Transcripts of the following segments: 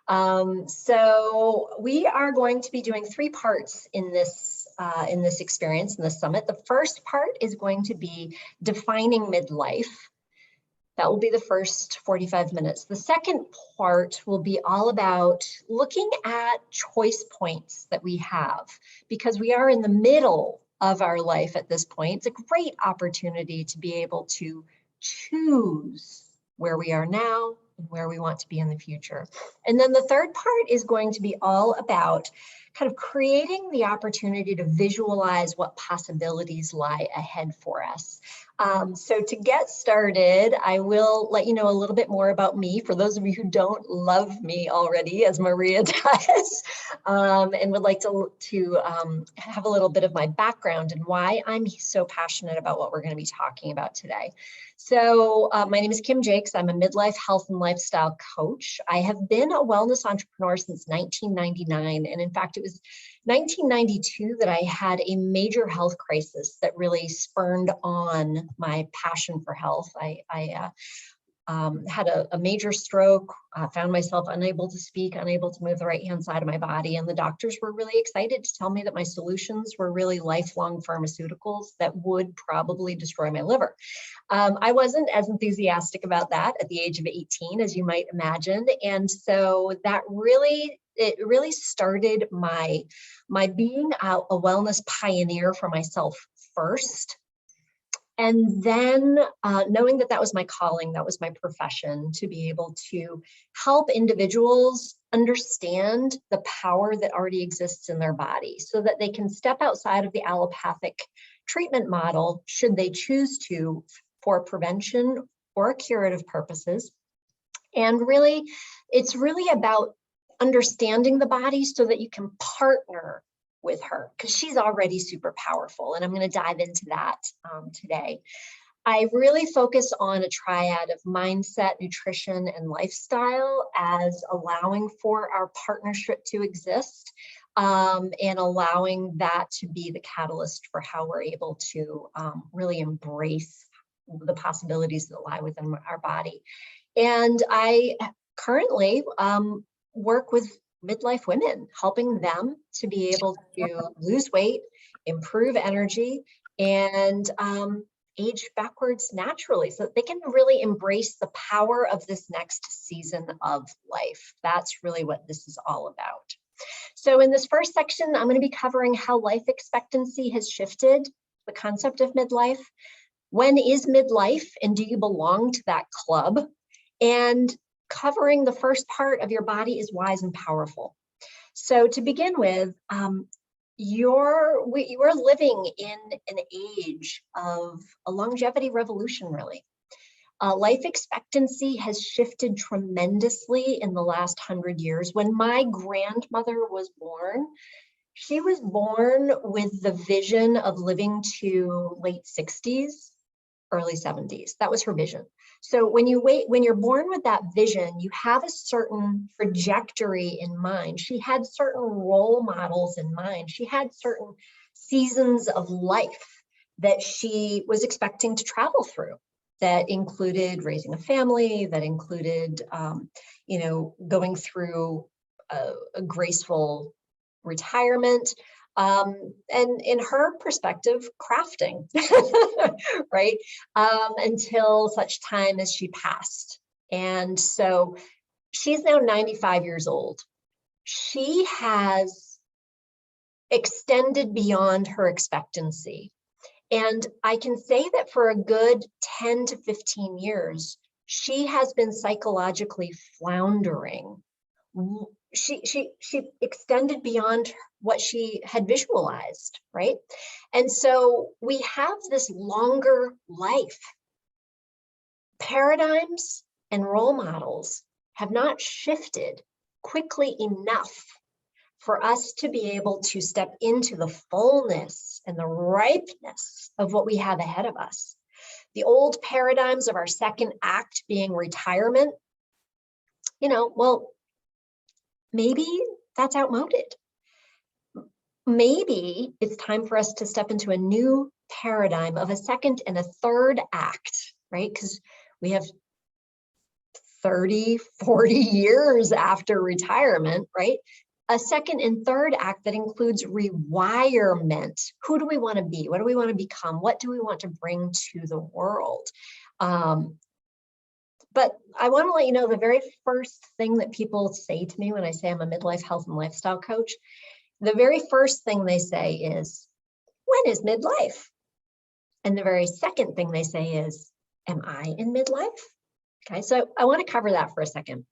So we are going to be doing 3 parts in this experience, in this summit. The first part is going to be defining midlife. That will be the first 45 minutes. The second part will be all about looking at choice points that we have, because we are in the middle of our life at this point. It's a great opportunity to be able to choose where we are now and where we want to be in the future. And then the third part is going to be all about kind of creating the opportunity to visualize what possibilities lie ahead for us. So to get started, I will let you know a little bit more about me, for those of you who don't love me already, as Maria does, and would like to have a little bit of my background and why I'm so passionate about what we're going to be talking about today. So my name is Kim Jakes. I'm a midlife health and lifestyle coach. I have been a wellness entrepreneur since 1999. And in fact, it was 1992 that I had a major health crisis that really spurned on my passion for health. I had a major stroke, found myself unable to speak, unable to move the right-hand side of my body. And the doctors were really excited to tell me that my solutions were really lifelong pharmaceuticals that would probably destroy my liver. I wasn't as enthusiastic about that at the age of 18, as you might imagine. And so that really started my being a wellness pioneer for myself first. And then knowing that that was my calling, that was my profession, to be able to help individuals understand the power that already exists in their body so that they can step outside of the allopathic treatment model, should they choose to, for prevention or curative purposes. And really, it's really about understanding the body so that you can partner with her, because she's already super powerful. And I'm going to dive into that today. I really focus on a triad of mindset, nutrition, and lifestyle as allowing for our partnership to exist, and allowing that to be the catalyst for how we're able to really embrace the possibilities that lie within our body. And I currently work with midlife women, helping them to be able to lose weight, improve energy, and age backwards naturally so that they can really embrace the power of this next season of life. That's really what this is all about. So in this first section, I'm going to be covering how life expectancy has shifted, the concept of midlife. When is midlife, and do you belong to that club? And covering the first part of your body is wise and powerful. So to begin with, you're living in an age of a longevity revolution, really. Life expectancy has shifted tremendously in the last 100 years. When my grandmother was born, she was born with the vision of living to late 60s, early 70s. That was her vision. So when you're born with that vision, you have a certain trajectory in mind. She had certain role models in mind. She had certain seasons of life that she was expecting to travel through, that included raising a family, that included, going through a graceful retirement. And in her perspective, crafting, right? Until such time as she passed. And so she's now 95 years old. She has extended beyond her expectancy. And I can say that for a good 10 to 15 years, she has been psychologically floundering. She extended beyond what she had visualized, right? And so we have this longer life. Paradigms and role models have not shifted quickly enough for us to be able to step into the fullness and the ripeness of what we have ahead of us. The old paradigms of our second act being retirement, well, maybe that's outmoded. Maybe it's time for us to step into a new paradigm of a second and a third act, right? Because we have 30, 40 years after retirement, right? A second and third act that includes rewirement. Who do we want to be? What do we want to become? What do we want to bring to the world? But I want to let you know the very first thing that people say to me when I say I'm a midlife health and lifestyle coach, the very first thing they say is, when is midlife? And the very second thing they say is, am I in midlife? Okay, so I want to cover that for a second.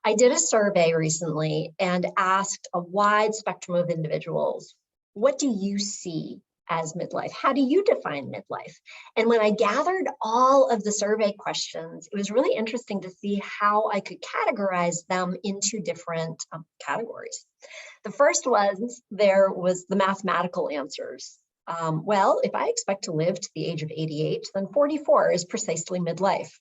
I did a survey recently and asked a wide spectrum of individuals, what do you see as midlife? How do you define midlife? And when I gathered all of the survey questions, it was really interesting to see how I could categorize them into different categories. The first was, there was the mathematical answers. Well, if I expect to live to the age of 88, then 44 is precisely midlife.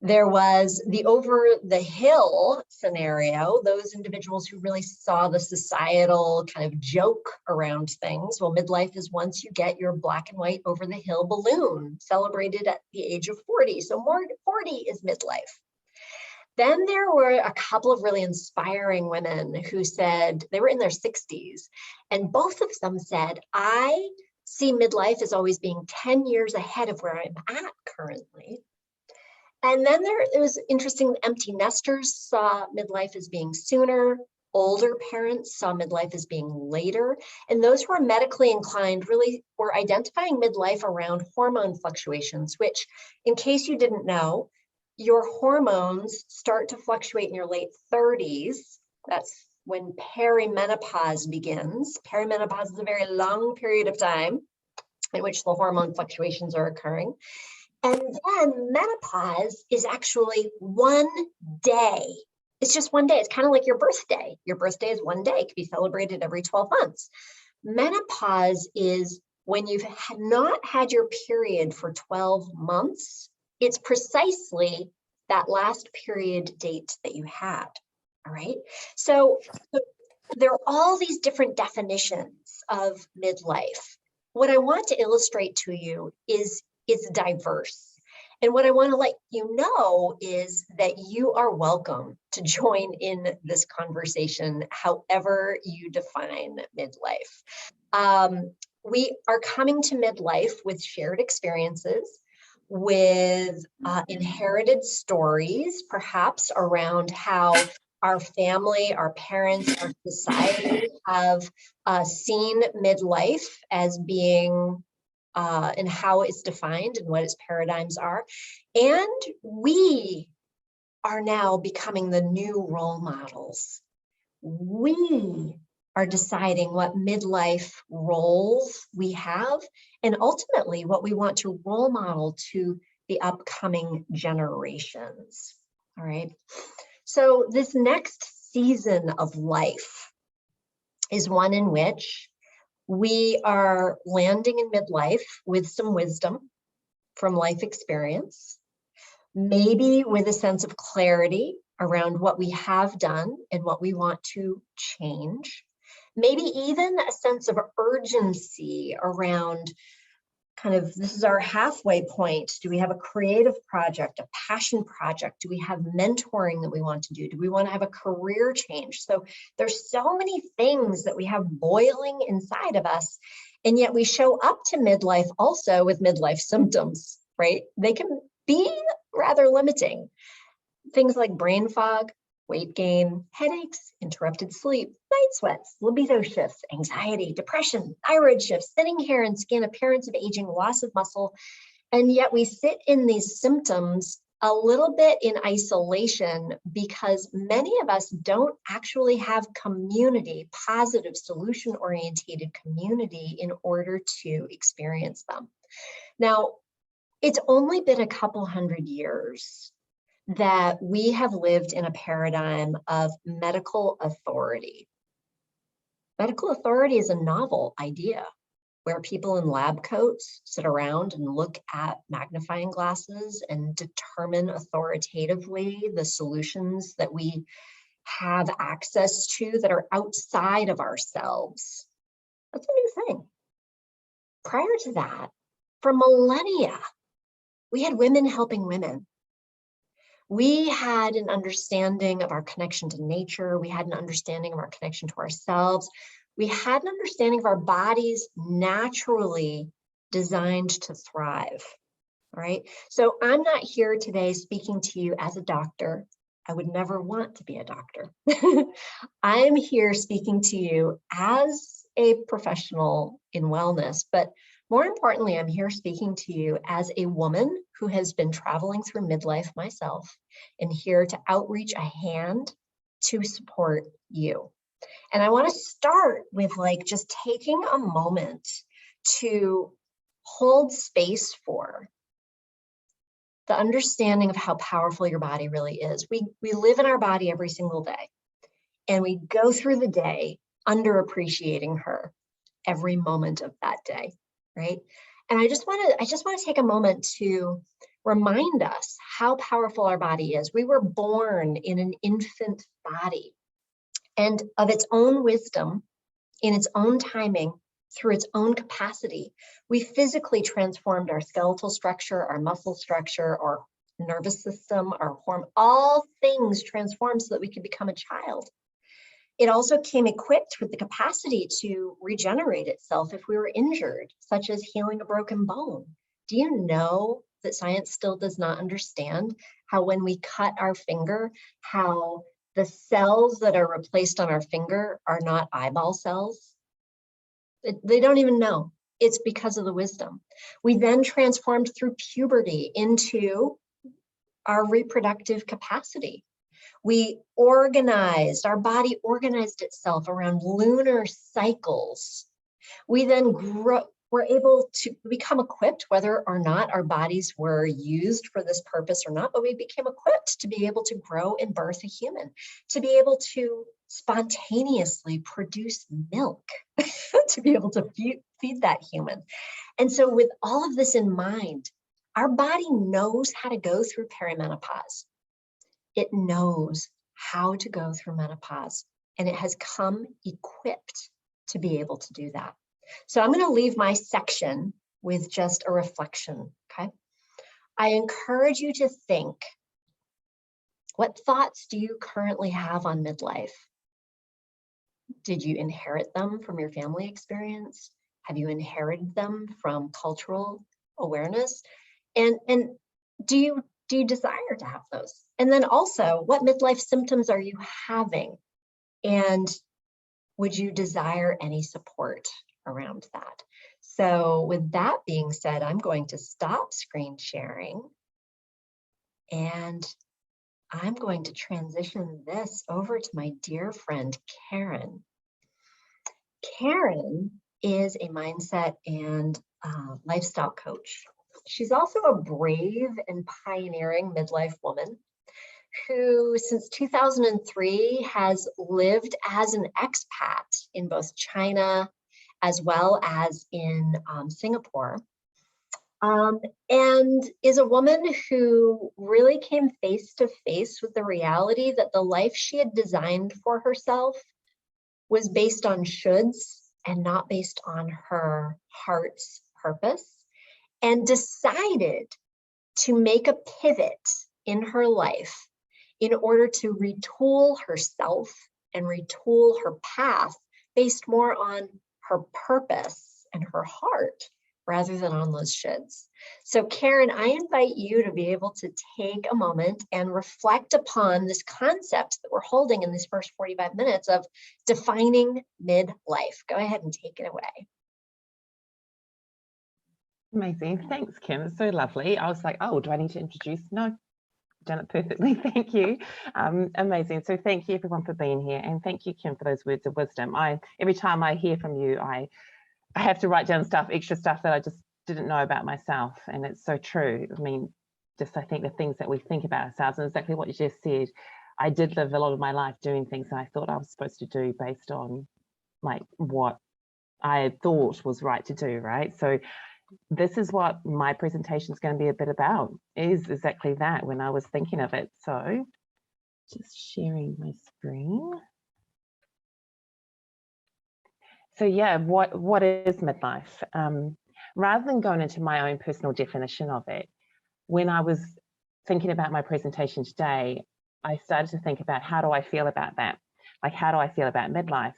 There was the over the hill scenario, those individuals who really saw the societal kind of joke around things. Well, midlife is once you get your black and white over the hill balloon celebrated at the age of 40. So more 40 is midlife. Then there were a couple of really inspiring women who said they were in their 60s, and both of them said, I see midlife as always being 10 years ahead of where I'm at currently. And then it was interesting, empty nesters saw midlife as being sooner, older parents saw midlife as being later, and those who are medically inclined really were identifying midlife around hormone fluctuations, which, in case you didn't know, your hormones start to fluctuate in your late 30s. That's when perimenopause begins. Perimenopause is a very long period of time in which the hormone fluctuations are occurring. And then menopause is actually one day. It's just one day. It's kind of like your birthday. Your birthday is one day. It can be celebrated every 12 months. Menopause is when you've not had your period for 12 months. It's precisely that last period date that you had. All right. So there are all these different definitions of midlife. What I want to illustrate to you is it's diverse. And what I want to let you know is that you are welcome to join in this conversation, however you define midlife. We are coming to midlife with shared experiences, with inherited stories, perhaps around how our family, our parents, our society have seen midlife as being and how it's defined and what its paradigms are. And we are now becoming the new role models. We are deciding what midlife roles we have, and ultimately what we want to role model to the upcoming generations. All right. So this next season of life is one in which we are landing in midlife with some wisdom from life experience, maybe with a sense of clarity around what we have done and what we want to change, maybe even a sense of urgency around kind of, this is our halfway point. Do we have a creative project, a passion project? Do we have mentoring that we want to do? Do we want to have a career change? So there's so many things that we have boiling inside of us, and yet we show up to midlife also with midlife symptoms, right? They can be rather limiting. Things like brain fog, weight gain, headaches, interrupted sleep, night sweats, libido shifts, anxiety, depression, thyroid shifts, thinning hair and skin, appearance of aging, loss of muscle. And yet we sit in these symptoms a little bit in isolation because many of us don't actually have community, positive, solution-oriented community in order to experience them. Now, it's only been a couple hundred years that we have lived in a paradigm of medical authority. Medical authority is a novel idea where people in lab coats sit around and look at magnifying glasses and determine authoritatively the solutions that we have access to that are outside of ourselves. That's a new thing. Prior to that, for millennia, we had women helping women. We had an understanding of our connection to nature. We had an understanding of our connection to ourselves. We had an understanding of our bodies naturally designed to thrive. All right. So I'm not here today speaking to you as a doctor. I would never want to be a doctor. I'm here speaking to you as a professional in wellness, but more importantly, I'm here speaking to you as a woman who has been traveling through midlife myself and here to outreach a hand to support you. And I want to start with like just taking a moment to hold space for the understanding of how powerful your body really is. We live in our body every single day, and we go through the day underappreciating her every moment of that day, right? And I just want to take a moment to remind us how powerful our body is. We were born in an infant body, and of its own wisdom, in its own timing, through its own capacity, we physically transformed our skeletal structure, our muscle structure, our nervous system, our hormone, all things transformed so that we could become a child. It also came equipped with the capacity to regenerate itself if we were injured, such as healing a broken bone. Do you know that science still does not understand how when we cut our finger, how the cells that are replaced on our finger are not eyeball cells? They don't even know. It's because of the wisdom. We then transformed through puberty into our reproductive capacity. We organized, our body organized itself around lunar cycles. We then were able to become equipped, whether or not our bodies were used for this purpose or not, but we became equipped to be able to grow and birth a human, to be able to spontaneously produce milk, to be able to feed that human. And so with all of this in mind, our body knows how to go through perimenopause. It knows how to go through menopause, and it has come equipped to be able to do that. So I'm going to leave my section with just a reflection, okay? I encourage you to think, what thoughts do you currently have on midlife? Did you inherit them from your family experience? Have you inherited them from cultural awareness? And do you desire to have those? And then also, what midlife symptoms are you having? And would you desire any support around that? So with that being said, I'm going to stop screen sharing, and I'm going to transition this over to my dear friend, Caryn. Caryn is a mindset and lifestyle coach. She's also a brave and pioneering midlife woman who, since 2003, has lived as an expat in both China as well as in Singapore, and is a woman who really came face to face with the reality that the life she had designed for herself was based on shoulds and not based on her heart's purpose, and decided to make a pivot in her life in order to retool herself and retool her path based more on her purpose and her heart rather than on those shoulds. So Caryn, I invite you to be able to take a moment and reflect upon this concept that we're holding in this first 45 minutes of defining midlife. Go ahead and take it away. Amazing. Thanks, Kim. It's so lovely. I was like, oh, do I need to introduce? No, done it perfectly. Thank you. Amazing. So thank you everyone for being here, and thank you, Kim, for those words of wisdom. Every time I hear from you, I have to write down extra stuff that I just didn't know about myself, and it's so true. I mean, I think the things that we think about ourselves, and exactly what you just said, I did live a lot of my life doing things that I thought I was supposed to do based on like what I thought was right to do, right? So this is what my presentation is going to be a bit about, is exactly that when I was thinking of it. So just sharing my screen. So yeah, what is midlife? Rather than going into my own personal definition of it, when I was thinking about my presentation today, I started to think about, how do I feel about that? Like, how do I feel about midlife?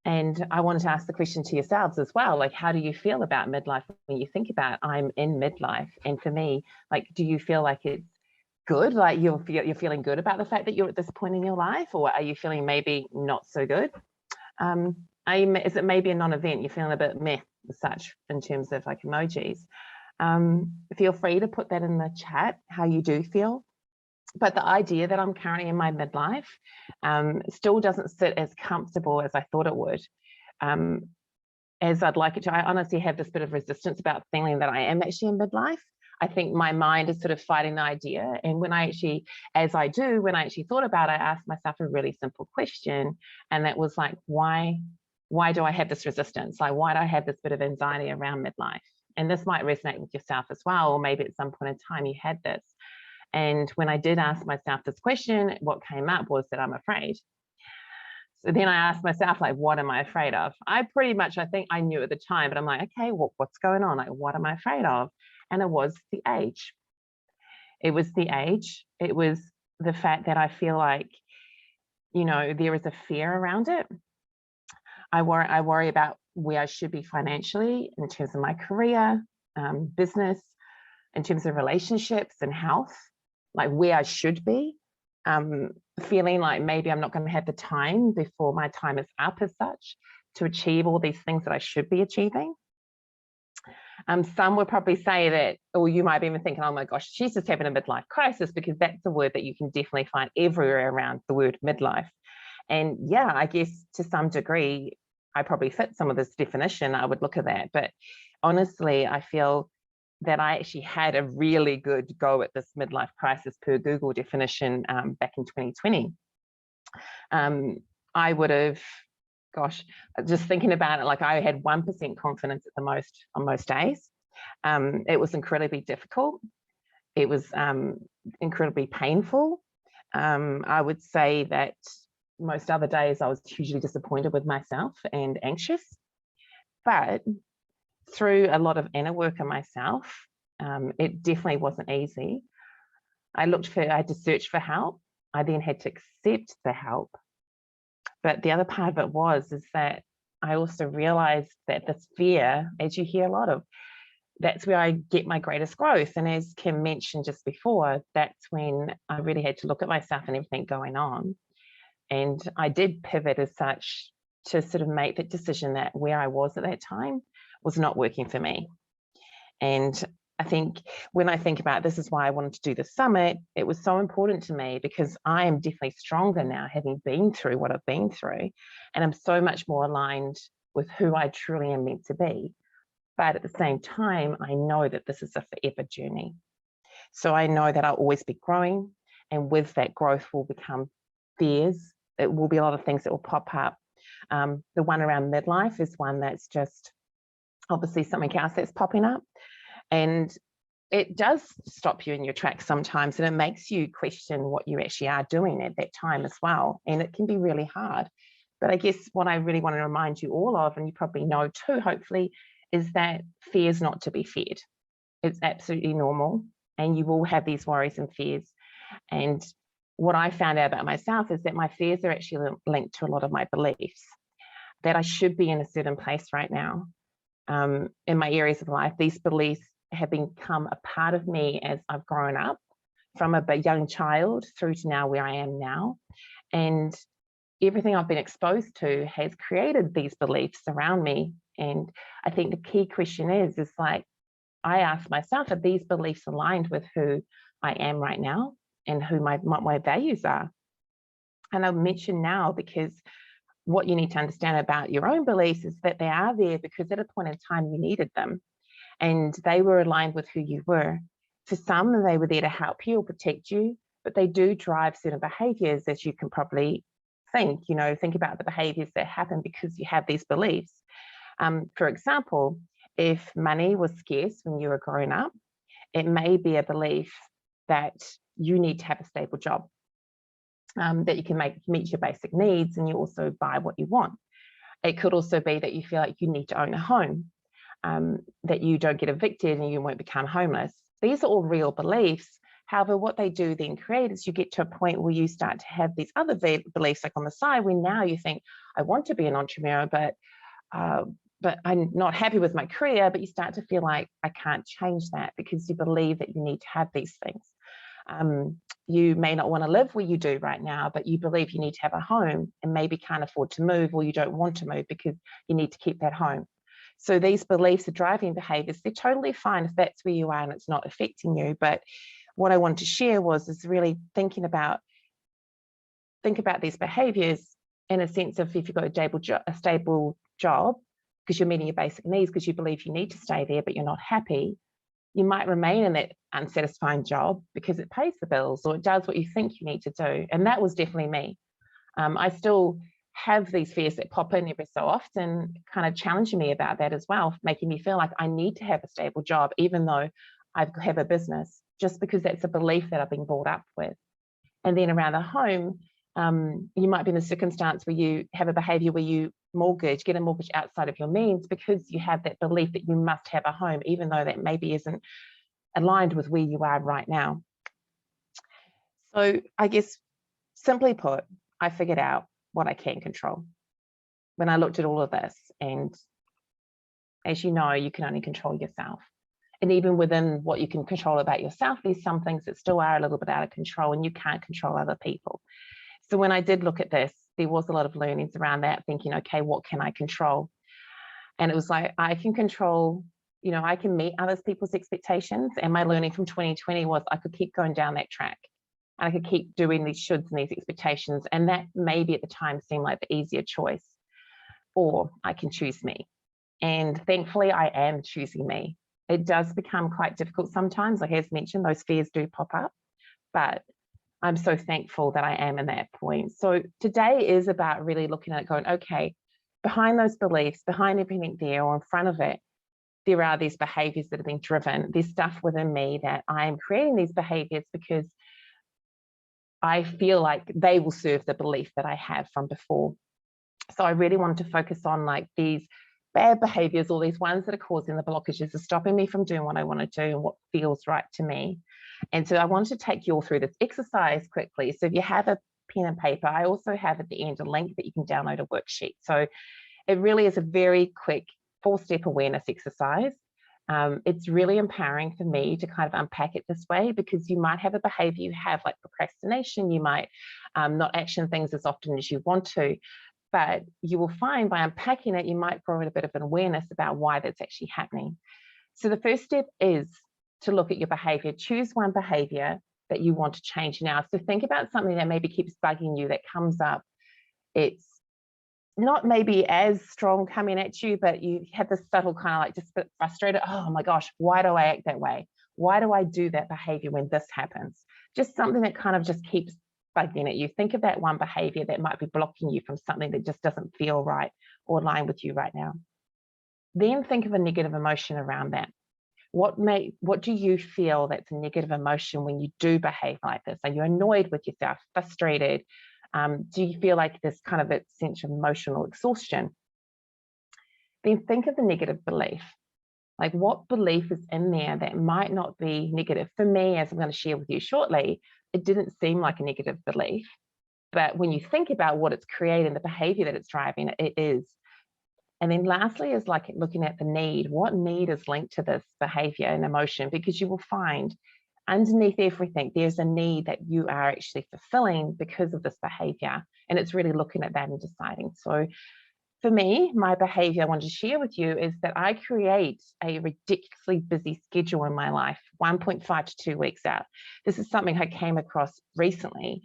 And I wanted to ask the question to yourselves as well, like, how do you feel about midlife when you think about, I'm in midlife? And for me, like, do you feel like it's good? Like you're feeling good about the fact that you're at this point in your life, or are you feeling maybe not so good? Is it maybe a non-event? You're feeling a bit meh as such in terms of like emojis. Feel free to put that in the chat, how you do feel. But the idea that I'm currently in my midlife still doesn't sit as comfortable as I thought it would, as I'd like it to. I honestly have this bit of resistance about feeling that I am actually in midlife. I think my mind is sort of fighting the idea. And when I actually thought about it, I asked myself a really simple question. And that was like, why do I have this resistance? Like, why do I have this bit of anxiety around midlife? And this might resonate with yourself as well, or maybe at some point in time you had this. And when I did ask myself this question, what came up was that I'm afraid. So then I asked myself, like, what am I afraid of? I think I knew at the time, but I'm like, okay, well, what's going on? Like, what am I afraid of? And it was the age. It was the age. It was the fact that I feel like, there is a fear around it. I worry about where I should be financially in terms of my career, business, in terms of relationships and health, like where I should be, feeling like maybe I'm not going to have the time before my time is up as such to achieve all these things that I should be achieving. Some would probably say that, or you might be even thinking, oh my gosh, she's just having a midlife crisis, because that's a word that you can definitely find everywhere around the word midlife. And yeah, I guess to some degree, I probably fit some of this definition. I would look at that. But honestly, I feel that I actually had a really good go at this midlife crisis per Google definition back in 2020. I would have, gosh, just thinking about it, like I had 1% confidence at the most on most days. It was incredibly difficult. It was incredibly painful. I would say that most other days I was hugely disappointed with myself and anxious. But through a lot of inner work on myself, it definitely wasn't easy. I had to search for help. I then had to accept the help. But the other part of it is that I also realized that this fear, as you hear a lot of, that's where I get my greatest growth. And as Kim mentioned just before, that's when I really had to look at myself and everything going on. And I did pivot as such to sort of make that decision that where I was at that time was not working for me. And I think when I think about this is why I wanted to do the summit, it was so important to me because I am definitely stronger now, having been through what I've been through, and I'm so much more aligned with who I truly am meant to be. But at the same time, I know that this is a forever journey. So I know that I'll always be growing, and with that growth will become fears. It will be a lot of things that will pop up. The one around midlife is one that's just obviously something else that's popping up. And it does stop you in your tracks sometimes, and it makes you question what you actually are doing at that time as well. And it can be really hard. But I guess what I really want to remind you all of, and you probably know too, hopefully, is that fear is not to be feared. It's absolutely normal. And you will have these worries and fears. And what I found out about myself is that my fears are actually linked to a lot of my beliefs, that I should be in a certain place right now in my areas of life. These beliefs have become a part of me as I've grown up from a young child through to now where I am now. And everything I've been exposed to has created these beliefs around me. And I think the key question is like, I ask myself, are these beliefs aligned with who I am right now and who my values are? And I'll mention now because what you need to understand about your own beliefs is that they are there because at a point in time you needed them and they were aligned with who you were. For some, they were there to help you or protect you, but they do drive certain behaviors, as you can probably think about the behaviors that happen because you have these beliefs. For example, if money was scarce when you were growing up, it may be a belief that you need to have a stable job, that you can meet your basic needs and you also buy what you want. It could also be that you feel like you need to own a home, that you don't get evicted and you won't become homeless. These are all real beliefs. However, what they do then create is you get to a point where you start to have these other beliefs like on the side, where now you think, I want to be an entrepreneur, but I'm not happy with my career. But you start to feel like I can't change that because you believe that you need to have these things. You may not want to live where you do right now, but you believe you need to have a home and maybe can't afford to move, or you don't want to move because you need to keep that home. So these beliefs are driving behaviors. They're totally fine if that's where you are and it's not affecting you. But what I wanted to share is really think about these behaviors in a sense of, if you've got a stable job because you're meeting your basic needs because you believe you need to stay there, but you're not happy, you might remain in that unsatisfying job because it pays the bills or it does what you think you need to do. And that was definitely me. I still have these fears that pop in every so often, kind of challenging me about that as well, making me feel like I need to have a stable job, even though I have a business, just because that's a belief that I've been brought up with. And then around the home, you might be in a circumstance where you have a behavior where you get a mortgage outside of your means because you have that belief that you must have a home, even though that maybe isn't aligned with where you are right now. So I guess, simply put, I figured out what I can control when I looked at all of this. And as you know, you can only control yourself. And even within what you can control about yourself, there's some things that still are a little bit out of control, and you can't control other people. So when I did look at this, there was a lot of learnings around that, thinking, okay, what can I control? And it was like, I can control, I can meet other people's expectations. And my learning from 2020 was I could keep going down that track. And I could keep doing these shoulds and these expectations. And that maybe at the time seemed like the easier choice. Or I can choose me. And thankfully, I am choosing me. It does become quite difficult sometimes. Like as mentioned, those fears do pop up. But I'm so thankful that I am in that point. So today is about really looking at it going, okay, behind those beliefs, behind everything there or in front of it, there are these behaviors that are being driven. There's stuff within me that I'm creating these behaviors because I feel like they will serve the belief that I have from before. So I really wanted to focus on like these bad behaviors, all these ones that are causing the blockages, are stopping me from doing what I want to do and what feels right to me. And so I wanted to take you all through this exercise quickly. So if you have a pen and paper, I also have at the end a link that you can download a worksheet. So it really is a very quick 4-step awareness exercise. It's really empowering for me to kind of unpack it this way, because you might have a behavior you have like procrastination. You might not action things as often as you want to, but you will find by unpacking it, you might grow a bit of an awareness about why that's actually happening. So the first step is to look at your behavior. Choose one behavior that you want to change now. So think about something that maybe keeps bugging you, that comes up. It's not maybe as strong coming at you, but you have this subtle kind of like just a bit frustrated. Oh my gosh, why do I act that way? Why do I do that behavior when this happens? Just something that kind of just keeps bugging at you. Think of that one behavior that might be blocking you from something that just doesn't feel right or align with you right now. Then think of a negative emotion around that. What do you feel that's a negative emotion when you do behave like this? Are you annoyed with yourself, frustrated? Do you feel like this kind of a sense of emotional exhaustion? Then think of the negative belief. Like, what belief is in there that might not be negative? For me, as I'm going to share with you shortly, it didn't seem like a negative belief. But when you think about what it's creating, the behavior that it's driving, it is. And then lastly is like looking at the need. What need is linked to this behavior and emotion? Because you will find underneath everything, there's a need that you are actually fulfilling because of this behavior. And it's really looking at that and deciding. So for me, my behavior I want to share with you is that I create a ridiculously busy schedule in my life, 1.5 to 2 weeks out. This is something I came across recently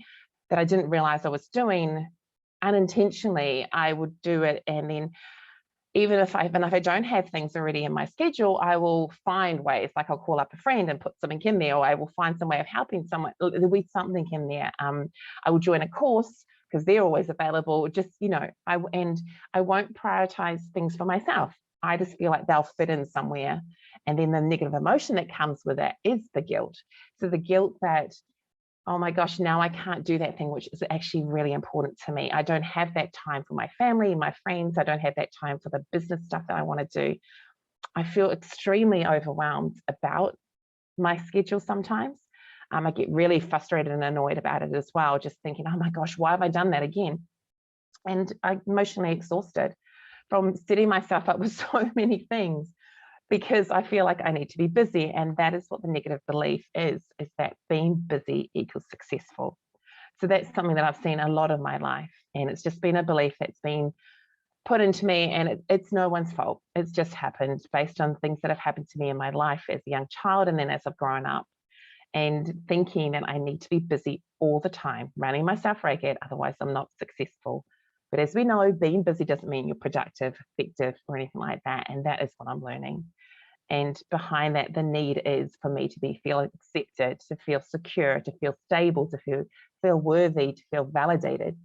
that I didn't realize I was doing unintentionally. I would do it, and then even if I don't have things already in my schedule, I will find ways, like I'll call up a friend and put something in there, or I will find some way of helping someone. There'll be something in there. I will join a course because they're always available. Just, I won't prioritize things for myself. I just feel like they'll fit in somewhere. And then the negative emotion that comes with it is the guilt. So the guilt that, oh my gosh, now I can't do that thing, which is actually really important to me. I don't have that time for my family, my friends. I don't have that time for the business stuff that I want to do. I feel extremely overwhelmed about my schedule sometimes. I get really frustrated and annoyed about it as well, just thinking, oh my gosh, why have I done that again? And I'm emotionally exhausted from setting myself up with so many things, because I feel like I need to be busy. And that is what the negative belief is that being busy equals successful. So that's something that I've seen a lot of my life. And it's just been a belief that's been put into me, and it's no one's fault. It's just happened based on things that have happened to me in my life as a young child, and then as I've grown up, and thinking that I need to be busy all the time, running myself ragged, otherwise I'm not successful. But as we know, being busy doesn't mean you're productive, effective, or anything like that. And that is what I'm learning. And behind that, the need is for me to feel accepted, to feel secure, to feel stable, to feel worthy, to feel validated.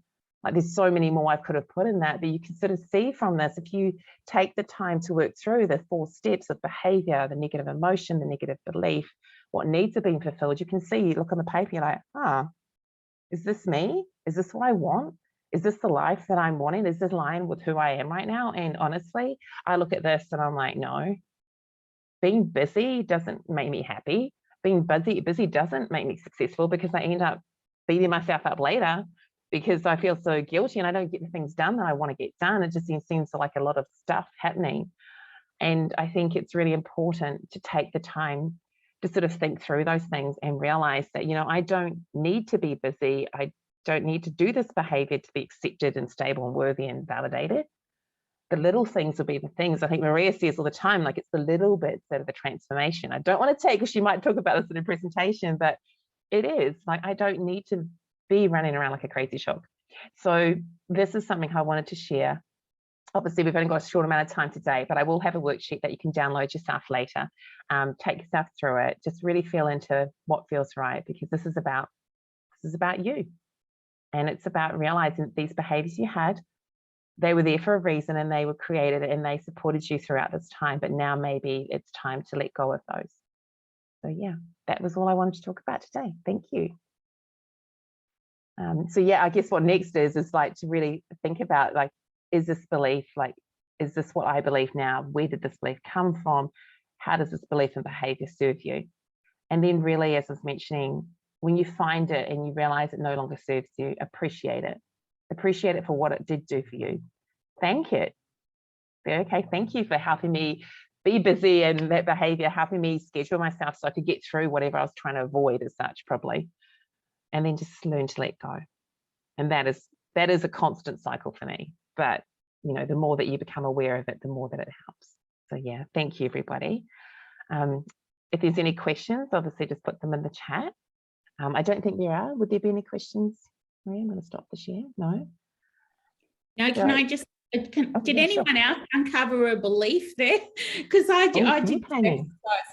Like, there's so many more I could have put in that, but you can sort of see from this, if you take the time to work through the 4 steps of behavior, the negative emotion, the negative belief, what needs are being fulfilled, you can see, you look on the paper, you're like, is this me? Is this what I want? Is this the life that I'm wanting? Is this aligned with who I am right now? And honestly, I look at this and I'm like, no, being busy doesn't make me happy. Being busy doesn't make me successful, because I end up beating myself up later because I feel so guilty and I don't get the things done that I want to get done. It just seems like a lot of stuff happening. And I think it's really important to take the time to sort of think through those things and realize that, I don't need to be busy. I don't need to do this behavior to be accepted and stable and worthy and validated. The little things will be the things. I think Maria says all the time, like, it's the little bits that are the transformation. I don't want to take, because she might talk about this in a presentation, but it is like, I don't need to be running around like a crazy shock. So this is something I wanted to share. Obviously, we've only got a short amount of time today, but I will have a worksheet that you can download yourself later. Take yourself through it. Just really feel into what feels right, because this is about you. And it's about realizing that these behaviors you had, they were there for a reason, and they were created and they supported you throughout this time. But now maybe it's time to let go of those. So yeah, that was all I wanted to talk about today. Thank you. So yeah, I guess what next is like to really think about, like, is this belief, like, is this what I believe now? Where did this belief come from? How does this belief and behavior serve you? And then really, as I was mentioning, when you find it and you realize it no longer serves you, appreciate it. Appreciate it for what it did do for you. Thank it. Okay, thank you for helping me be busy, and that behavior helping me schedule myself so I could get through whatever I was trying to avoid as such, probably. And then just learn to let go. And that is a constant cycle for me. But the more that you become aware of it, the more that it helps. So yeah, thank you, everybody. If there's any questions, obviously just put them in the chat. I don't think there are. Would there be any questions? Maria, I'm going to stop the share. No. No, can I just, did anyone else uncover a belief there? Because I did exercise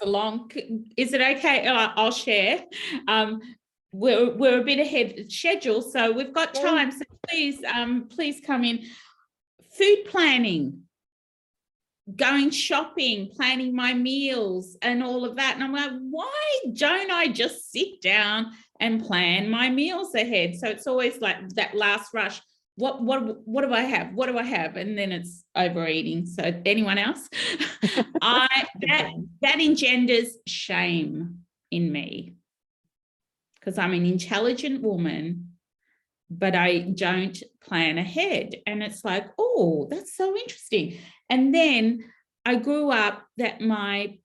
along. Is it okay? I'll share. We're a bit ahead of schedule, so we've got time. So please come in. Food planning, going shopping, planning my meals and all of that. And I'm like, why don't I just sit down and plan my meals ahead? So it's always like that last rush. What do I have? What do I have? And then it's overeating. So anyone else? That engenders shame in me, because I'm an intelligent woman, but I don't plan ahead. And it's like, oh, that's so interesting. And then I grew up that my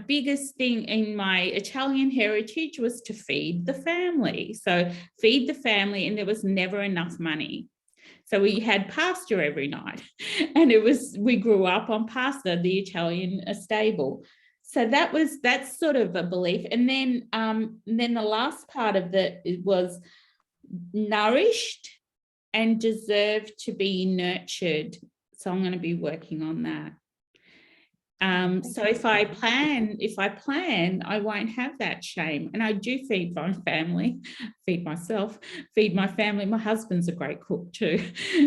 biggest thing in my Italian heritage was to feed the family. So feed the family, and there was never enough money. So we had pasta every night, and we grew up on pasta, the Italian stable. So that's sort of a belief. And then the last part of it was nourished and deserve to be nurtured. So I'm going to be working on that. So if I plan, I won't have that shame. And I do feed my family, feed myself, feed my family. My husband's a great cook too.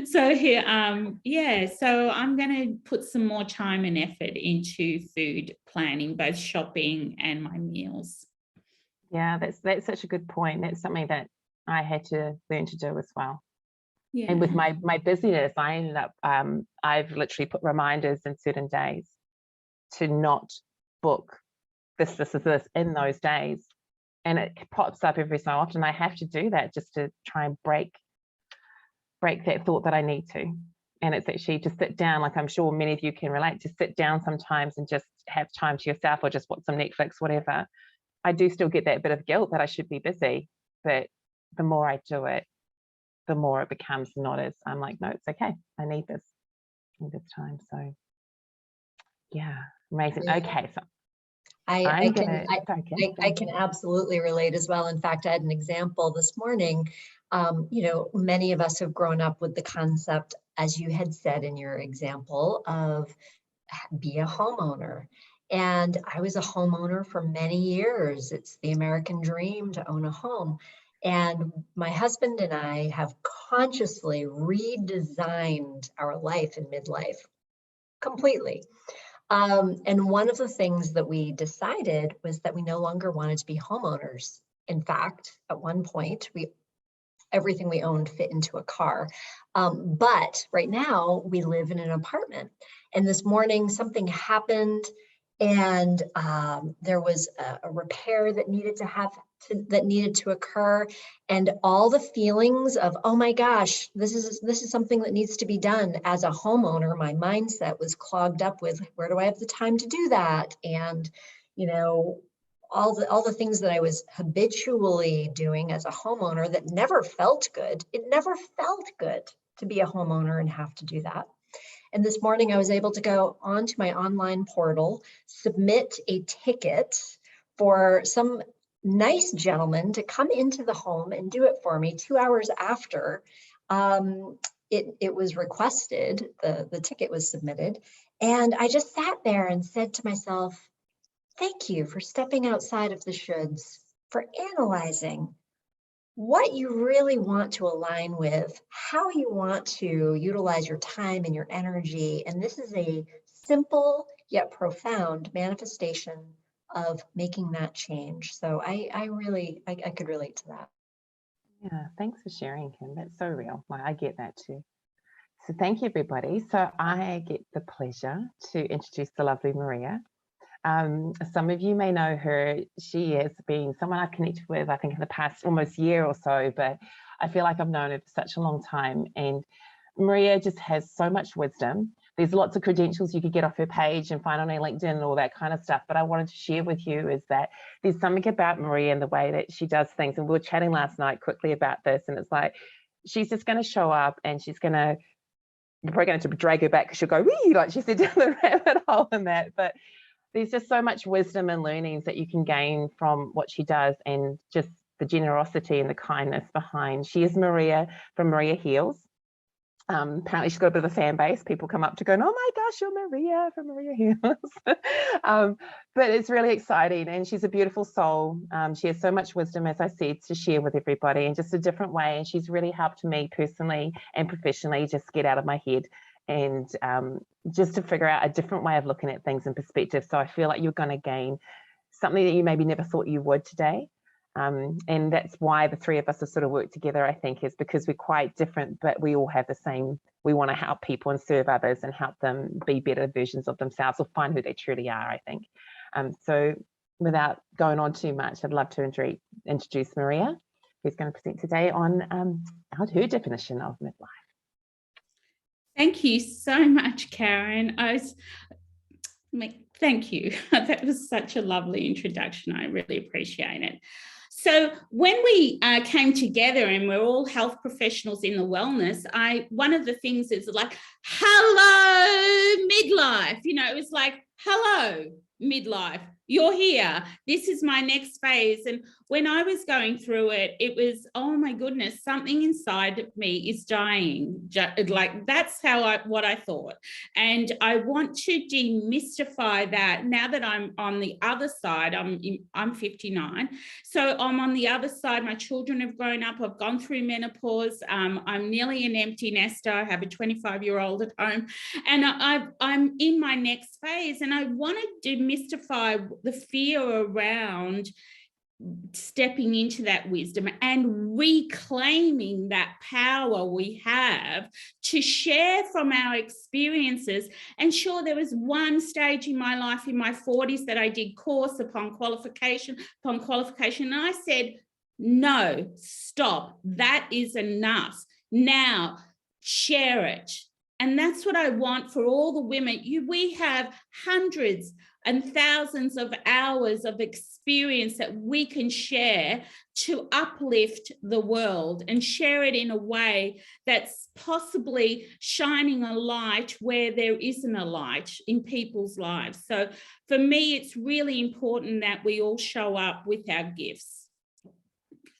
So here, so I'm going to put some more time and effort into food planning, both shopping and my meals. Yeah, that's such a good point. That's something that I had to learn to do as well. Yeah. And with my busyness, I ended up, I've literally put reminders in certain days to not book this in those days. and it pops up every so often. I have to do that just to try and break that thought that I need to. And it's actually to sit down, like I'm sure many of you can relate, to sit down sometimes and just have time to yourself, or just watch some Netflix, whatever. I do still get that bit of guilt that I should be busy, but the more I do it, the more it becomes not as, I'm like, no, it's okay. I need this time. So yeah, amazing. Yeah. Okay, so I Sorry, can absolutely relate as well. In fact, I had an example this morning. You know, many of us have grown up with the concept, as you had said in your example, of be a homeowner. And I was a homeowner for many years. It's the American dream to own a home. And my husband and I have consciously redesigned our life in midlife completely. And one of the things that we decided was that we no longer wanted to be homeowners. In fact, at one point, everything we owned fit into a car. But right now we live in an apartment. And this morning something happened, and there was a repair that needed to occur, and all the feelings of, oh my gosh, this is something that needs to be done. As a homeowner, my mindset was clogged up with, where do I have the time to do that? And you know, all the things that I was habitually doing as a homeowner that never felt good. It never felt good to be a homeowner and have to do that. And this morning I was able to go onto my online portal, submit a ticket for some nice gentleman to come into the home and do it for me 2 hours after it was requested, the ticket was submitted. And I just sat there and said to myself, thank you for stepping outside of the shoulds, for analyzing what you really want to align with, how you want to utilize your time and your energy. And this is a simple yet profound manifestation of making that change. So I could relate to that. Yeah, thanks for sharing, Kim. That's so real. I get that too. So thank you, everybody. So I get the pleasure to introduce the lovely Maria. Some of you may know her. She has been someone I've connected with, I think, in the past almost year or so, but I feel like I've known her for such a long time. And Maria just has so much wisdom. There's lots of credentials you could get off her page and find on her LinkedIn and all that kind of stuff. But I wanted to share with you is that there's something about Maria and the way that she does things. And we were chatting last night quickly about this. And it's like, she's just going to show up and she's going to, you're probably going to drag her back because she'll go, wee, like she said, down the rabbit hole and that. But there's just so much wisdom and learnings that you can gain from what she does, and just the generosity and the kindness behind. She is Maria from Maria Heals. Apparently she's got a bit of a fan base. People come up to go, oh my gosh, you're Maria from Maria Heals. But it's really exciting, and she's a beautiful soul. She has so much wisdom, as I said, to share with everybody in just a different way. And she's really helped me personally and professionally just get out of my head and just to figure out a different way of looking at things in perspective. So I feel like you're going to gain something that you maybe never thought you would today. And that's why the three of us have sort of worked together, I think, is because we're quite different, but we all have the same, we want to help people and serve others and help them be better versions of themselves or find who they truly are, I think. So without going on too much, I'd love to introduce Maria, who's going to present today on her definition of midlife. Thank you so much, Caryn. Thank you. That was such a lovely introduction. I really appreciate it. So when we came together and we're all health professionals in the wellness, one of the things is like, hello, midlife. You know, it was like, hello, midlife. You're here. This is my next phase. And when I was going through it, it was, oh my goodness, something inside of me is dying. Like that's what I thought. And I want to demystify that now that I'm on the other side. I'm 59. So I'm on the other side. My children have grown up. I've gone through menopause. I'm nearly an empty nester. I have a 25-year-old at home. And I'm in my next phase. And I want to demystify the fear around stepping into that wisdom and reclaiming that power we have to share from our experiences. And sure, there was one stage in my life in my 40s that I did course upon qualification, and I said, no, stop, that is enough. Now share it. And that's what I want for all the women. We have hundreds and thousands of hours of experience that we can share to uplift the world, and share it in a way that's possibly shining a light where there isn't a light in people's lives. So for me, it's really important that we all show up with our gifts.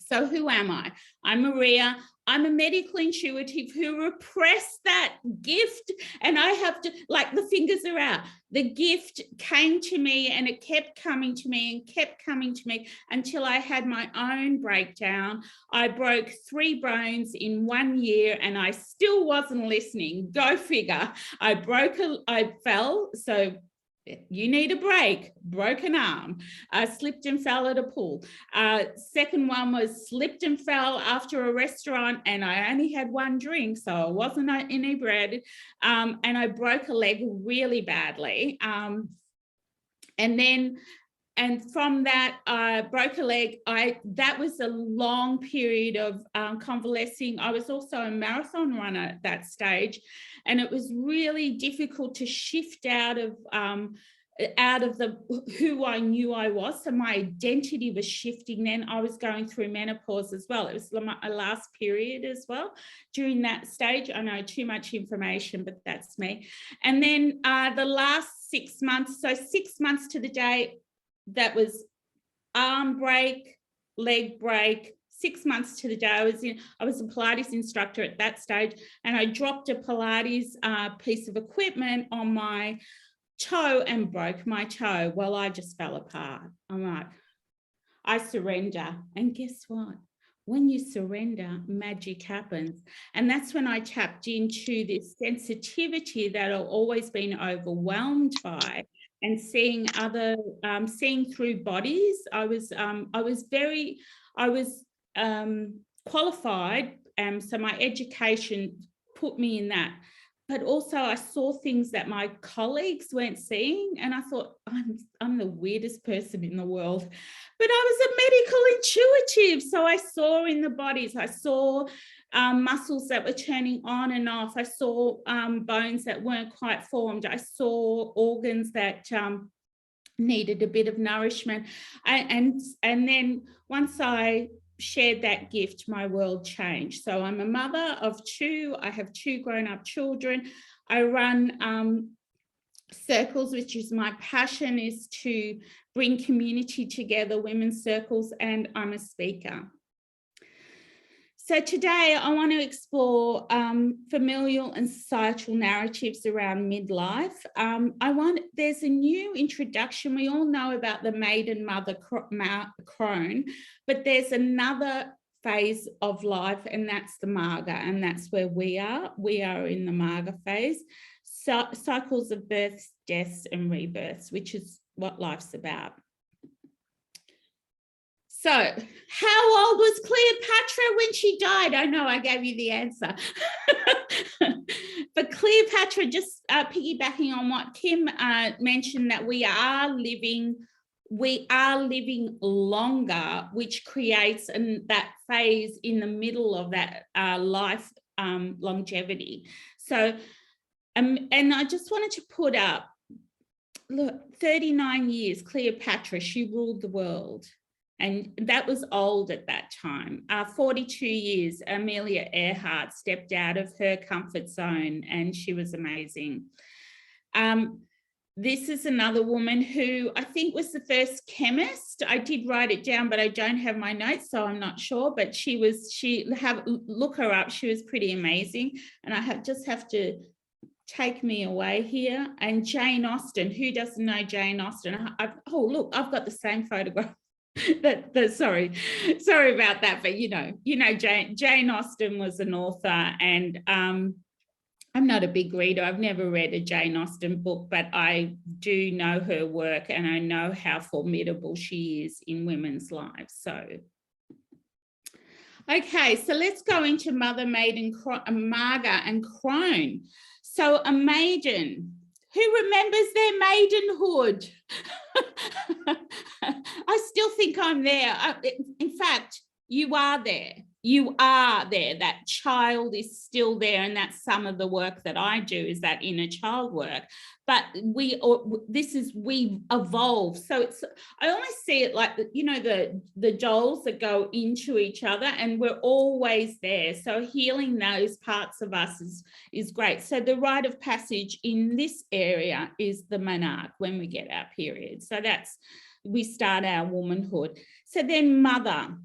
So who am I? I'm Maria. I'm a medical intuitive who repressed that gift, and I have to, like, the fingers are out. The gift came to me, and it kept coming to me and kept coming to me until I had my own breakdown. I broke 3 bones in 1 year, and I still wasn't listening. Go figure. I fell. So you need a break, broken arm, slipped and fell at a pool. Second one was slipped and fell after a restaurant, and I only had 1 drink, so I wasn't inebriated, and I broke a leg really badly. And from that, I broke a leg. That was a long period of convalescing. I was also a marathon runner at that stage, and it was really difficult to shift out of the who I knew I was. So my identity was shifting then. I was going through menopause as well. It was my last period as well during that stage. I know too much information, but that's me. And then the last 6 months, so 6 months to the day, that was arm break, leg break. 6 months to the day, I was a Pilates instructor at that stage, and I dropped a Pilates piece of equipment on my toe and broke my toe. Well, I just fell apart. I'm like, I surrender. And guess what? When you surrender, magic happens. And that's when I tapped into this sensitivity that I've always been overwhelmed by, and seeing seeing through bodies. I was qualified, so my education put me in that. But also I saw things that my colleagues weren't seeing, and I thought, I'm the weirdest person in the world. But I was a medical intuitive, so I saw in the bodies. I saw muscles that were turning on and off. I saw bones that weren't quite formed. I saw organs that needed a bit of nourishment. And then once I shared that gift, my world changed. So I'm a mother of 2. I have 2 grown-up children. I run circles, which is my passion, is to bring community together, women's circles, and I'm a speaker. So today I want to explore familial and societal narratives around midlife. There's a new introduction. We all know about the maiden mother crone, but there's another phase of life, and that's the Marga, and that's where we are. We are in the Marga phase. So, cycles of births, deaths, and rebirths, which is what life's about. So, how old was Cleopatra when she died? I know I gave you the answer. But Cleopatra, just piggybacking on what Kim mentioned, that we are living longer, which creates that phase in the middle of that life longevity. So, and I just wanted to put up, look, 39 years, Cleopatra, she ruled the world. And that was old at that time. 42 years, Amelia Earhart stepped out of her comfort zone, and she was amazing. This is another woman who I think was the first chemist. I did write it down, but I don't have my notes, so I'm not sure. But look her up. She was pretty amazing. And I just have to take me away here. And Jane Austen, who doesn't know Jane Austen? Oh, look, I've got the same photograph. Sorry about that, but you know Jane Austen was an author, and I'm not a big reader. I've never read a Jane Austen book, but I do know her work and I know how formidable she is in women's lives. So, okay, so let's go into Mother, Maiden, Marga and Crone. So a maiden, who remembers their maidenhood? I still think I'm there. In fact, you are there. You are there. That child is still there, and that's some of the work that I do, is that inner child work. But we evolve. So it's, I almost see it like, you know, the dolls that go into each other, and we're always there. So healing those parts of us is great. So the rite of passage in this area is the monarch, when we get our period. So that's, we start our womanhood. So then mother,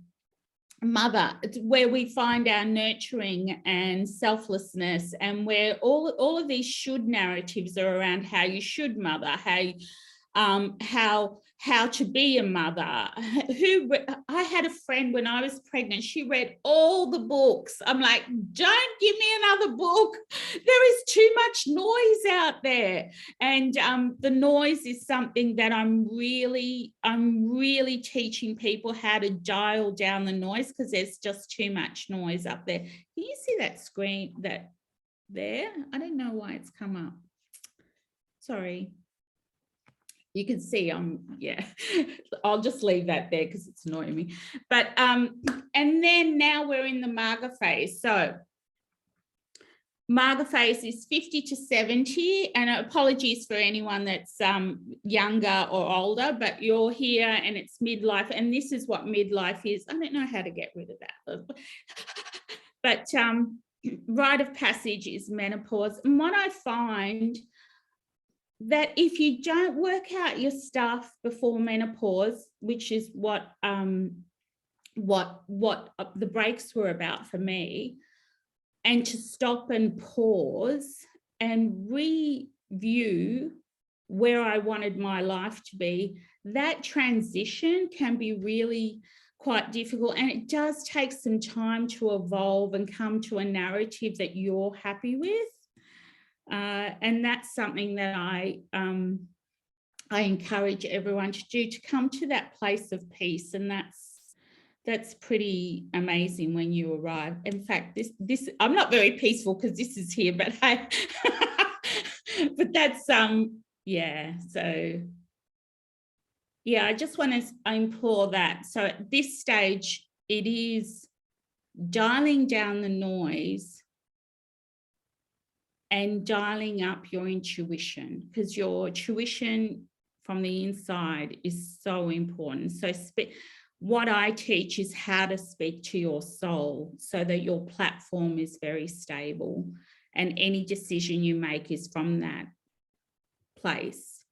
it's where we find our nurturing and selflessness, and where all of these should narratives are around how you should mother, how to be a mother. I had a friend when I was pregnant, she read all the books. I'm like, don't give me another book. There is too much noise out there. And the noise is something that I'm really teaching people how to dial down the noise, because there's just too much noise up there. Can you see that screen that there? I don't know why it's come up. Sorry. You can see yeah, I'll just leave that there because it's annoying me. But and then now we're in the Marga phase. So Marga phase is 50 to 70, and apologies for anyone that's younger or older, but you're here and it's midlife, and this is what midlife is. I don't know how to get rid of that. But rite of passage is menopause. And what I find, that if you don't work out your stuff before menopause, which is what the breaks were about for me, and to stop and pause and review where I wanted my life to be, that transition can be really quite difficult, and it does take some time to evolve and come to a narrative that you're happy with. And that's something that I encourage everyone to do, to come to that place of peace. And that's pretty amazing when you arrive. In fact, this I'm not very peaceful because this is here, but but that's yeah. So yeah, I just want to implore that. So at this stage, it is dialing down the noise and dialing up your intuition, because your intuition from the inside is so important. So what I teach is how to speak to your soul so that your platform is very stable, and any decision you make is from that place.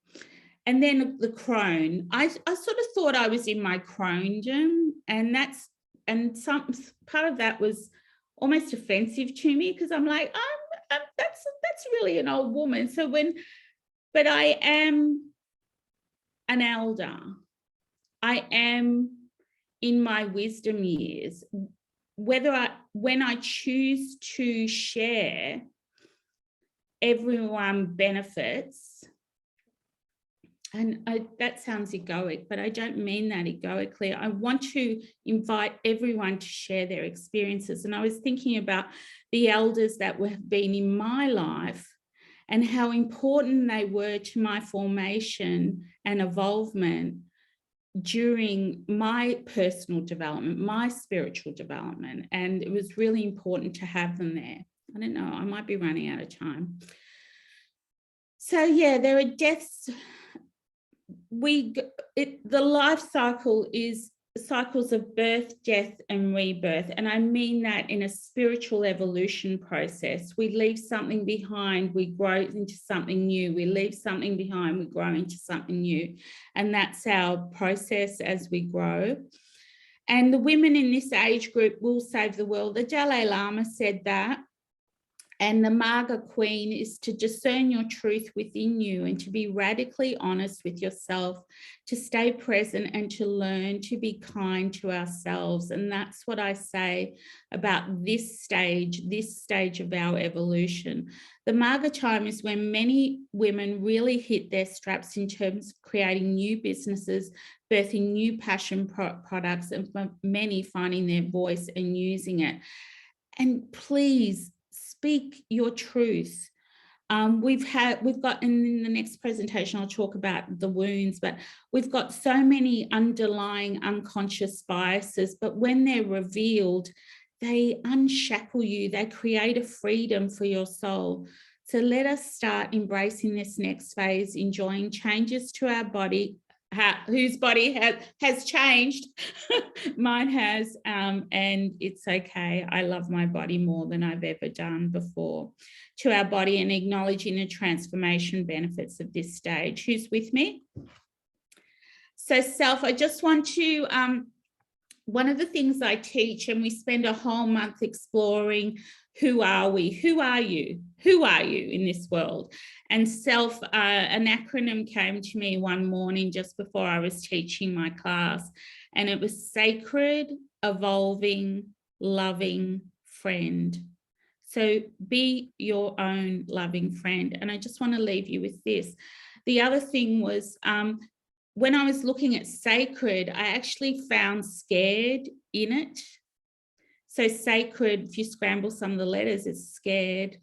And then the crone, I sort of thought I was in my cronedom, and some part of that was almost offensive to me, because I'm like, that's really an old woman. So but I am an elder. I am in my wisdom years. When I choose to share, everyone benefits. And that sounds egoic, but I don't mean that egoically. I want to invite everyone to share their experiences. And I was thinking about the elders that have been in my life and how important they were to my formation and evolvement during my personal development, my spiritual development. And it was really important to have them there. I don't know, I might be running out of time. So yeah, there are deaths. The life cycle is cycles of birth, death, and rebirth. And I mean that in a spiritual evolution process. We leave something behind, we grow into something new. We leave something behind, we grow into something new. And that's our process as we grow. And the women in this age group will save the world. The Dalai Lama said that. And the Marga Queen is to discern your truth within you and to be radically honest with yourself, to stay present and to learn to be kind to ourselves. And that's what I say about this stage of our evolution. The Marga time is when many women really hit their straps in terms of creating new businesses, birthing new passion products, and for many finding their voice and using it. And please, speak your truth. We've got, and in the next presentation, I'll talk about the wounds, but we've got so many underlying unconscious biases, but when they're revealed, they unshackle you, they create a freedom for your soul. So let us start embracing this next phase, enjoying changes to our body, whose body has changed. Mine has, and it's okay. I love my body more than I've ever done before. To our body, and acknowledging the transformation benefits of this stage. Who's with me? So self, I just want to, one of the things I teach, and we spend a whole month exploring, who are we? Who are you? Who are you in this world? And self, an acronym came to me one morning just before I was teaching my class, and it was sacred, evolving, loving friend. So be your own loving friend. And I just want to leave you with this. The other thing was, when I was looking at sacred, I actually found scared in it. So sacred, if you scramble some of the letters, it's scared.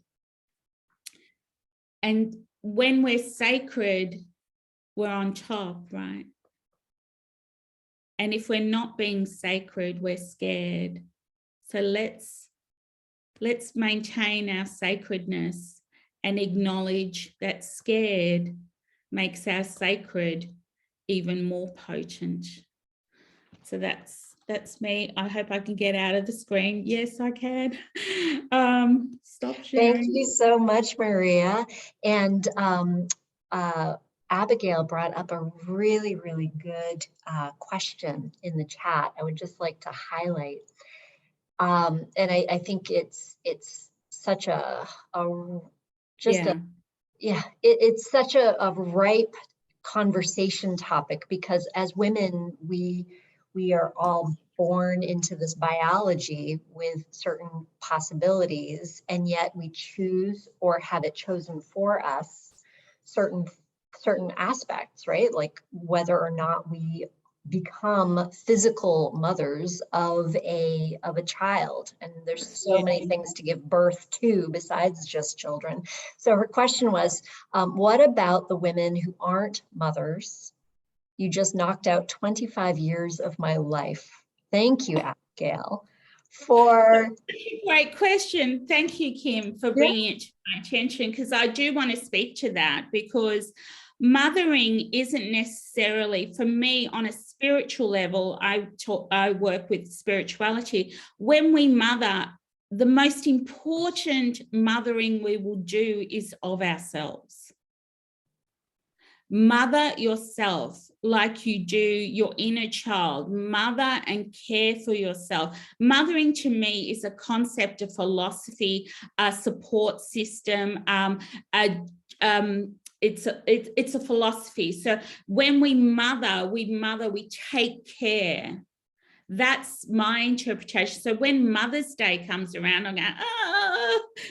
And when we're sacred, we're on top, right? And if we're not being sacred, we're scared. So let's maintain our sacredness and acknowledge that scared makes our sacred even more potent. So that's me. I hope I can get out of the screen. Yes, I can. Stop sharing. Thank you so much, Maria. And Abigail brought up a really, really good question in the chat. I would just like to highlight. And I think it's such it's such a ripe conversation topic, because as women, we are all born into this biology with certain possibilities, and yet we choose or have it chosen for us certain aspects, right? Like whether or not we become physical mothers of a child. And there's so many things to give birth to besides just children. So her question was, what about the women who aren't mothers? You just knocked out 25 years of my life. Thank you, Abigail, for... Great question. Thank you, Kim, for bringing it to my attention, because I do want to speak to that, because mothering isn't necessarily, for me, on a spiritual level, I work with spirituality. When we mother, the most important mothering we will do is of ourselves. Mother yourself like you do your inner child. Mother and care for yourself. Mothering to me is a concept, a philosophy, a support system, it's a philosophy. So when we mother, we take care. That's my interpretation. So when Mother's Day comes around, I'm going,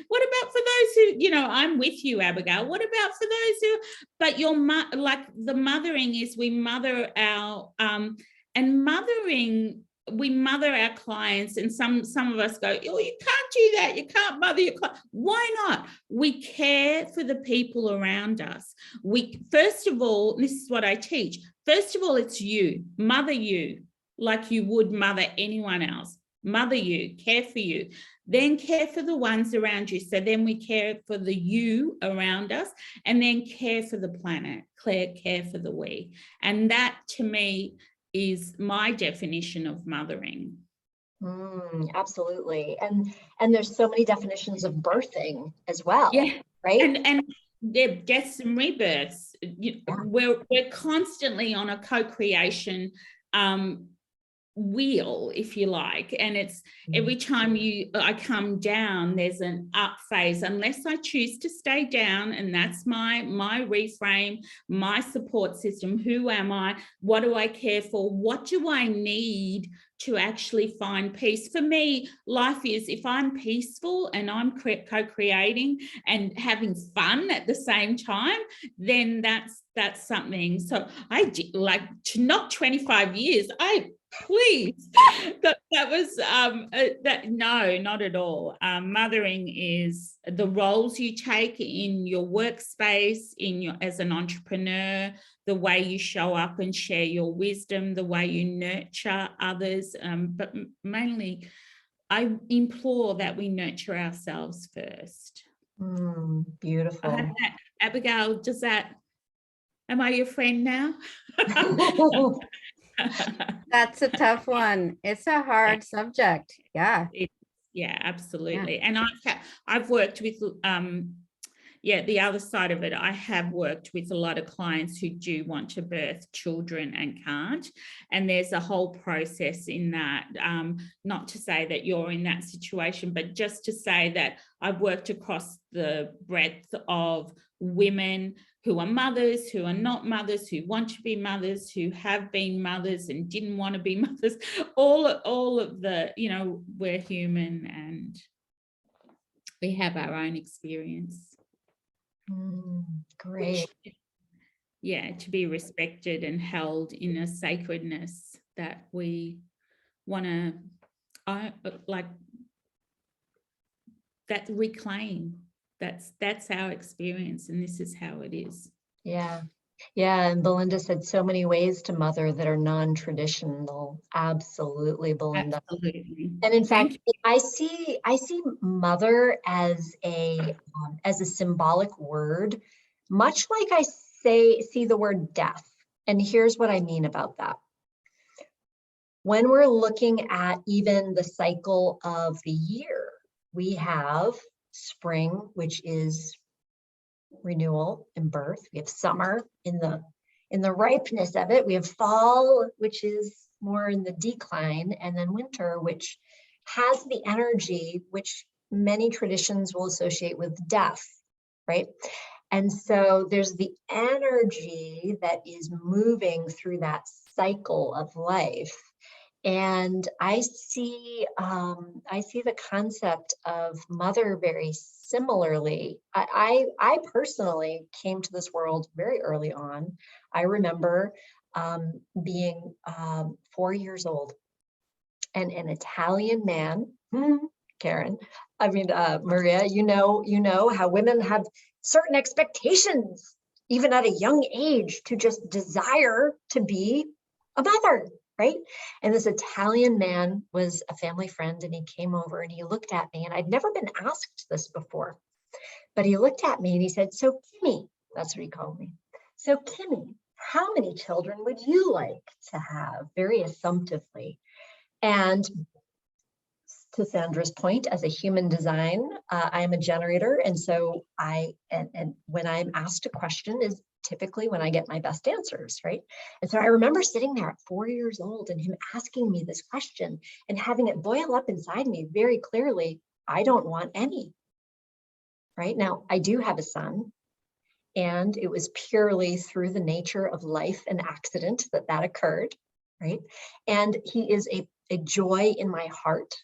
what about for those who, I'm with you, Abigail. What about for those who, but like the mothering is we mother our, and mothering, we mother our clients, and some of us go, oh, you can't do that. You can't mother your client. Why not? We care for the people around us. First of all, this is what I teach. First of all, it's you, mother you, like you would mother anyone else. Mother you, care for you, then care for the ones around you. So then we care for the you around us, and then care for the planet, care for the we. And that to me is my definition of mothering. Absolutely. And there's so many definitions of birthing as well, right? And their deaths and rebirths. We're constantly on a co-creation wheel, if you like, and it's every time I come down, there's an up phase, unless I choose to stay down, and that's my reframe, my support system. Who am I? What do I care for? What do I need to actually find peace? For me, life is, if I'm peaceful and I'm co-creating and having fun at the same time, then that's something. So I like to not 25 years. Please, that was that, no, not at all. Mothering is the roles you take in your workspace, as an entrepreneur, the way you show up and share your wisdom, the way you nurture others, but mainly I implore that we nurture ourselves first. Beautiful. Abigail, am I your friend now? That's a tough one. It's a hard subject. Yeah. Yeah, absolutely. Yeah. And I've worked with, the other side of it, I have worked with a lot of clients who do want to birth children and can't. And there's a whole process in that, not to say that you're in that situation, but just to say that I've worked across the breadth of women who are mothers, who are not mothers, who want to be mothers, who have been mothers and didn't want to be mothers, all of the, we're human and we have our own experience. Great. To be respected and held in a sacredness that we want to that reclaim. That's our experience, and this is how it is. Yeah. And Belinda said so many ways to mother that are non-traditional. Absolutely, Belinda. Absolutely. And in fact, I see mother as a symbolic word, much like I see the word death. And here's what I mean about that. When we're looking at even the cycle of the year, we have spring, which is renewal and birth. We have summer in the ripeness of it. We have fall, which is more in the decline, and then winter, which has the energy which many traditions will associate with death, right? And so there's the energy that is moving through that cycle of life. And I see the concept of mother very similarly. I personally came to this world very early on. I remember being 4 years old, and an Italian man, Caryn, Maria, you know how women have certain expectations, even at a young age, to just desire to be a mother. Right? And this Italian man was a family friend, and he came over and he looked at me, and I'd never been asked this before, but he looked at me and he said, "So Kimmy," that's what he called me. "So Kimmy, how many children would you like to have?" Very assumptively. And to Sandra's point, as a human design, I am a generator. And so and when I'm asked a question is typically when I get my best answers, right? And so I remember sitting there at 4 years old and him asking me this question and having it boil up inside me very clearly, I don't want any. Right? Now, I do have a son, and it was purely through the nature of life and accident that occurred, right? And he is a joy in my heart.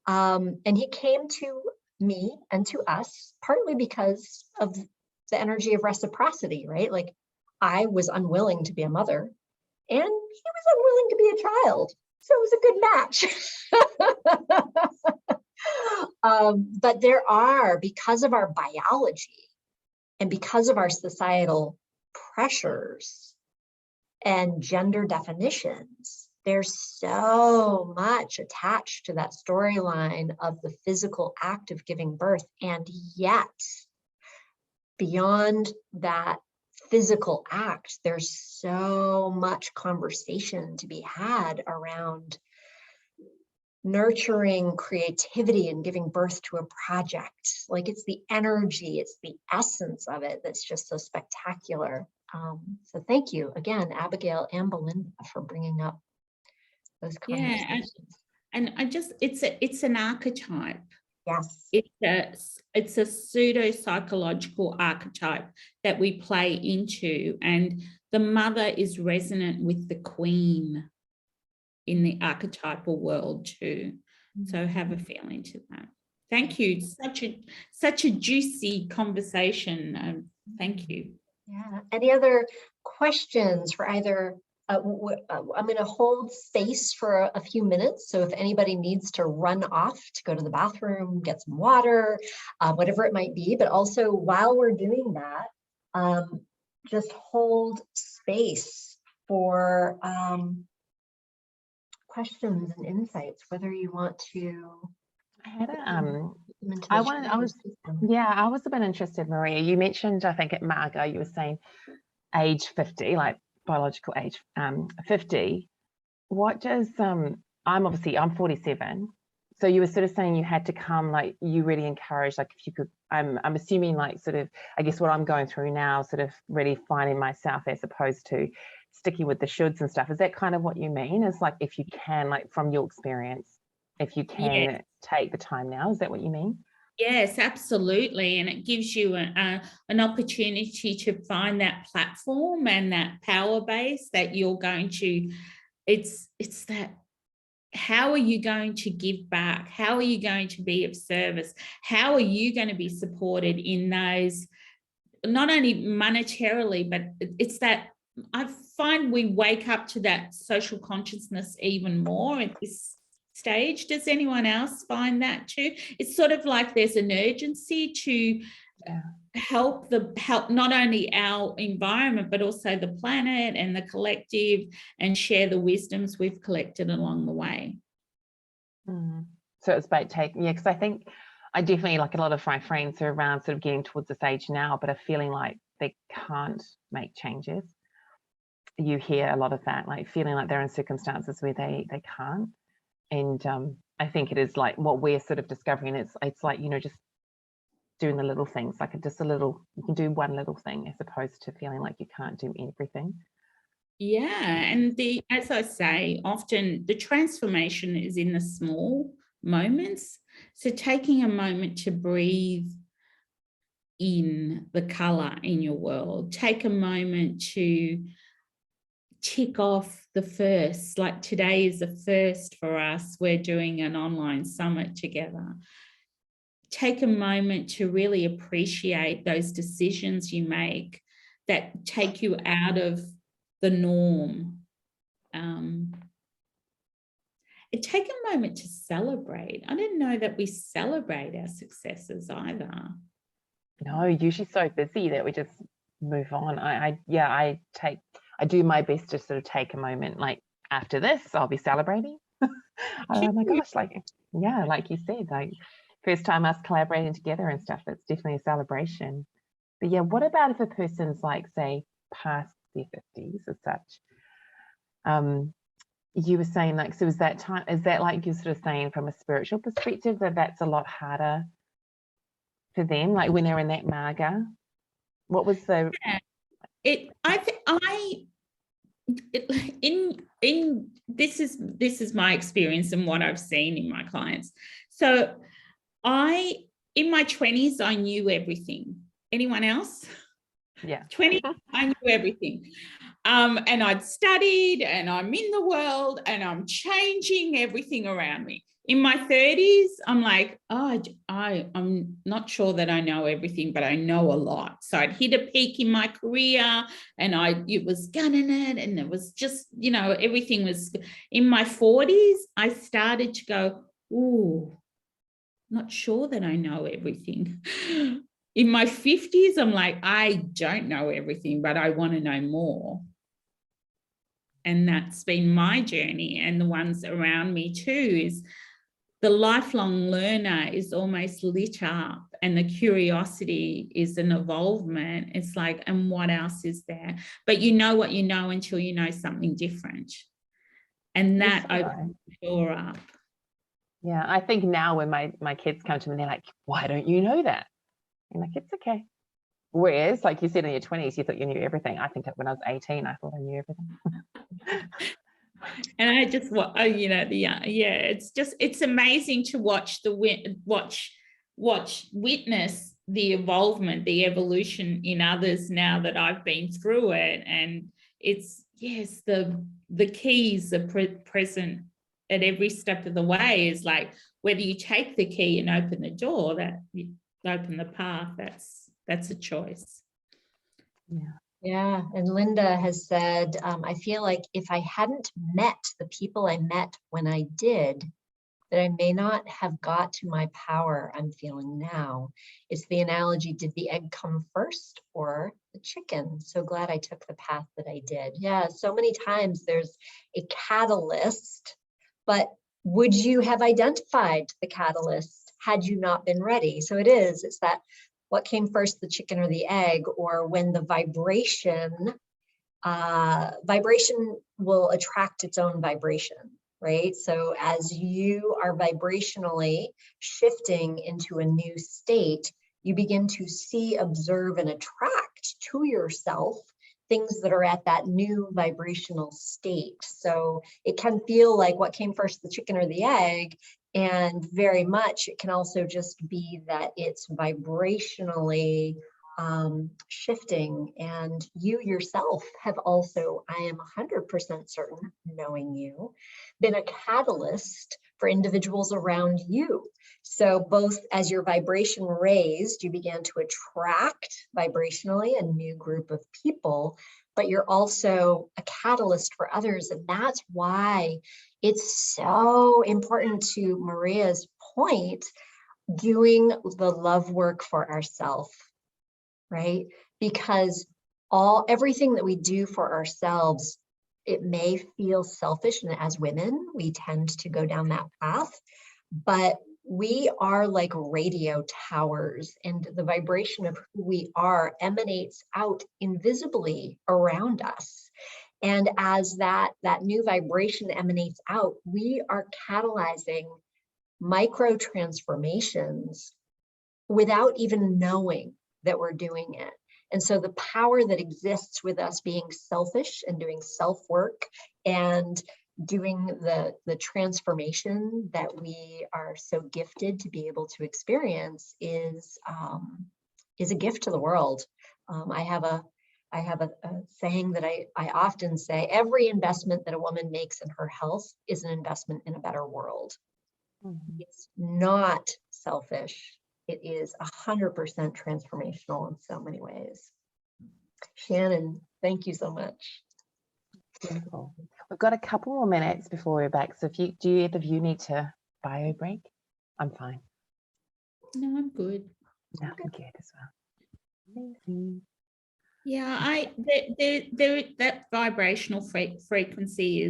And he came to me and to us partly because of the energy of reciprocity, right? Like, I was unwilling to be a mother and he was unwilling to be a child. So it was a good match. But there are, because of our biology and because of our societal pressures and gender definitions, there's so much attached to that storyline of the physical act of giving birth. And yet, beyond that physical act, there's so much conversation to be had around nurturing creativity and giving birth to a project. Like, it's the energy, it's the essence of it that's just so spectacular. So thank you again, Abigail and Belinda, for bringing up those Yeah, conversations. and it's an archetype. Yes. It's a pseudo psychological archetype that we play into, and the mother is resonant with the queen in the archetypal world too. So have a feel into that. Thank you. Such a juicy conversation. Thank you. Yeah. Any other questions for either? I'm going to hold space for a few minutes. So if anybody needs to run off to go to the bathroom, get some water, whatever it might be, but also while we're doing that, just hold space for questions and insights, whether you want to. I had I was a bit interested, Maria. You mentioned, I think at Marga, you were saying age 50, like biological age 50. What does I'm 47, so you were sort of saying you had to come, like you really encouraged, like if you could, I'm assuming like sort of, I guess what I'm going through now, sort of really finding myself as opposed to sticking with the shoulds and stuff. Is that kind of what you mean? Is like if you can, like from your experience, if you can take the time now, is that what you mean? Yes, absolutely. And it gives you an opportunity to find that platform and that power base that you're going to, it's that, how are you going to give back? How are you going to be of service? How are you going to be supported in those, not only monetarily, but it's that, I find we wake up to that social consciousness even more at this stage. Does anyone else find that too? It's sort of like there's an urgency to help not only our environment, but also the planet and the collective, and share the wisdoms we've collected along the way. So it's about taking, because I think I definitely, like a lot of my friends are around sort of getting towards this age now, but are feeling like they can't make changes. You hear a lot of that, like feeling like they're in circumstances where they can't. And I think it is like what we're sort of discovering. It's like, you know, just doing the little things, like just a little, you can do one little thing as opposed to feeling like you can't do everything. Yeah, and as I say, often the transformation is in the small moments. So taking a moment to breathe in the color in your world, take a moment to tick off the first, like today is the first for us. We're doing an online summit together. Take a moment to really appreciate those decisions you make that take you out of the norm. Take a moment to celebrate. I didn't know that we celebrate our successes either. No, usually so busy that we just move on. I do my best to sort of take a moment, like after this, I'll be celebrating. Oh my gosh, like, yeah, like you said, like first time us collaborating together and stuff, it's definitely a celebration. But yeah, what about if a person's like, say, past their 50s as such? You were saying like, so is that like you're sort of saying from a spiritual perspective that that's a lot harder for them, like when they're in that marga? What was the this is my experience and what I've seen in my clients. So in my 20s, I knew everything. Anyone else? Yeah. 20, I knew everything. And I'd studied and I'm in the world and I'm changing everything around me. In my 30s, I'm like, oh, I'm not sure that I know everything, but I know a lot. So I'd hit a peak in my career and it was gunning it. And it was just, you know, everything was. In my 40s, I started to go, ooh, not sure that I know everything. In my 50s, I'm like, I don't know everything, but I want to know more. And that's been my journey, and the ones around me too, is the lifelong learner is almost lit up, and the curiosity is an evolvement. It's like, and what else is there? But you know what you know until you know something different. And that opens the door up. Yeah, I think now when my kids come to me, they're like, why don't you know that? I'm like, it's okay. Whereas, like you said, in your 20s, you thought you knew everything. I think that when I was 18, I thought I knew everything. And I just, it's amazing to witness the evolvement, the evolution in others now that I've been through it. And it's, yes, the keys are present at every step of the way. Is like, whether you take the key and open the door, that you open the path, that's a choice. Yeah. Yeah, and Linda has said, I feel like if I hadn't met the people I met when I did, that I may not have got to my power I'm feeling now. It's the analogy, did the egg come first or the chicken? So glad I took the path that I did. Yeah, so many times there's a catalyst, but would you have identified the catalyst had you not been ready? So it's that, what came first, the chicken or the egg, or when the vibration will attract its own vibration, right? So as you are vibrationally shifting into a new state, you begin to see, observe, and attract to yourself things that are at that new vibrational state. So it can feel like, what came first, the chicken or the egg? And very much it can also just be that it's vibrationally shifting, and you yourself have also, I am 100% certain, knowing you, been a catalyst for individuals around you. So both as your vibration raised, you began to attract vibrationally a new group of people, but you're also a catalyst for others. And that's why it's so important, to Maria's point, doing the love work for ourselves, right? Because everything that we do for ourselves, it may feel selfish, and as women, we tend to go down that path, but we are like radio towers, and the vibration of who we are emanates out invisibly around us. And as that new vibration emanates out, we are catalyzing micro transformations without even knowing that we're doing it. And so the power that exists with us being selfish and doing self-work and doing the transformation that we are so gifted to be able to experience is a gift to the world. I have a saying that I often say: every investment that a woman makes in her health is an investment in a better world. Mm-hmm. It's not selfish. It is 100% transformational in so many ways. Shannon, thank you so much. Beautiful. We've got a couple more minutes before we're back. So do either of you need to bio break? I'm fine. No, I'm good. No, I'm good as well. Amazing. Yeah, that vibrational frequency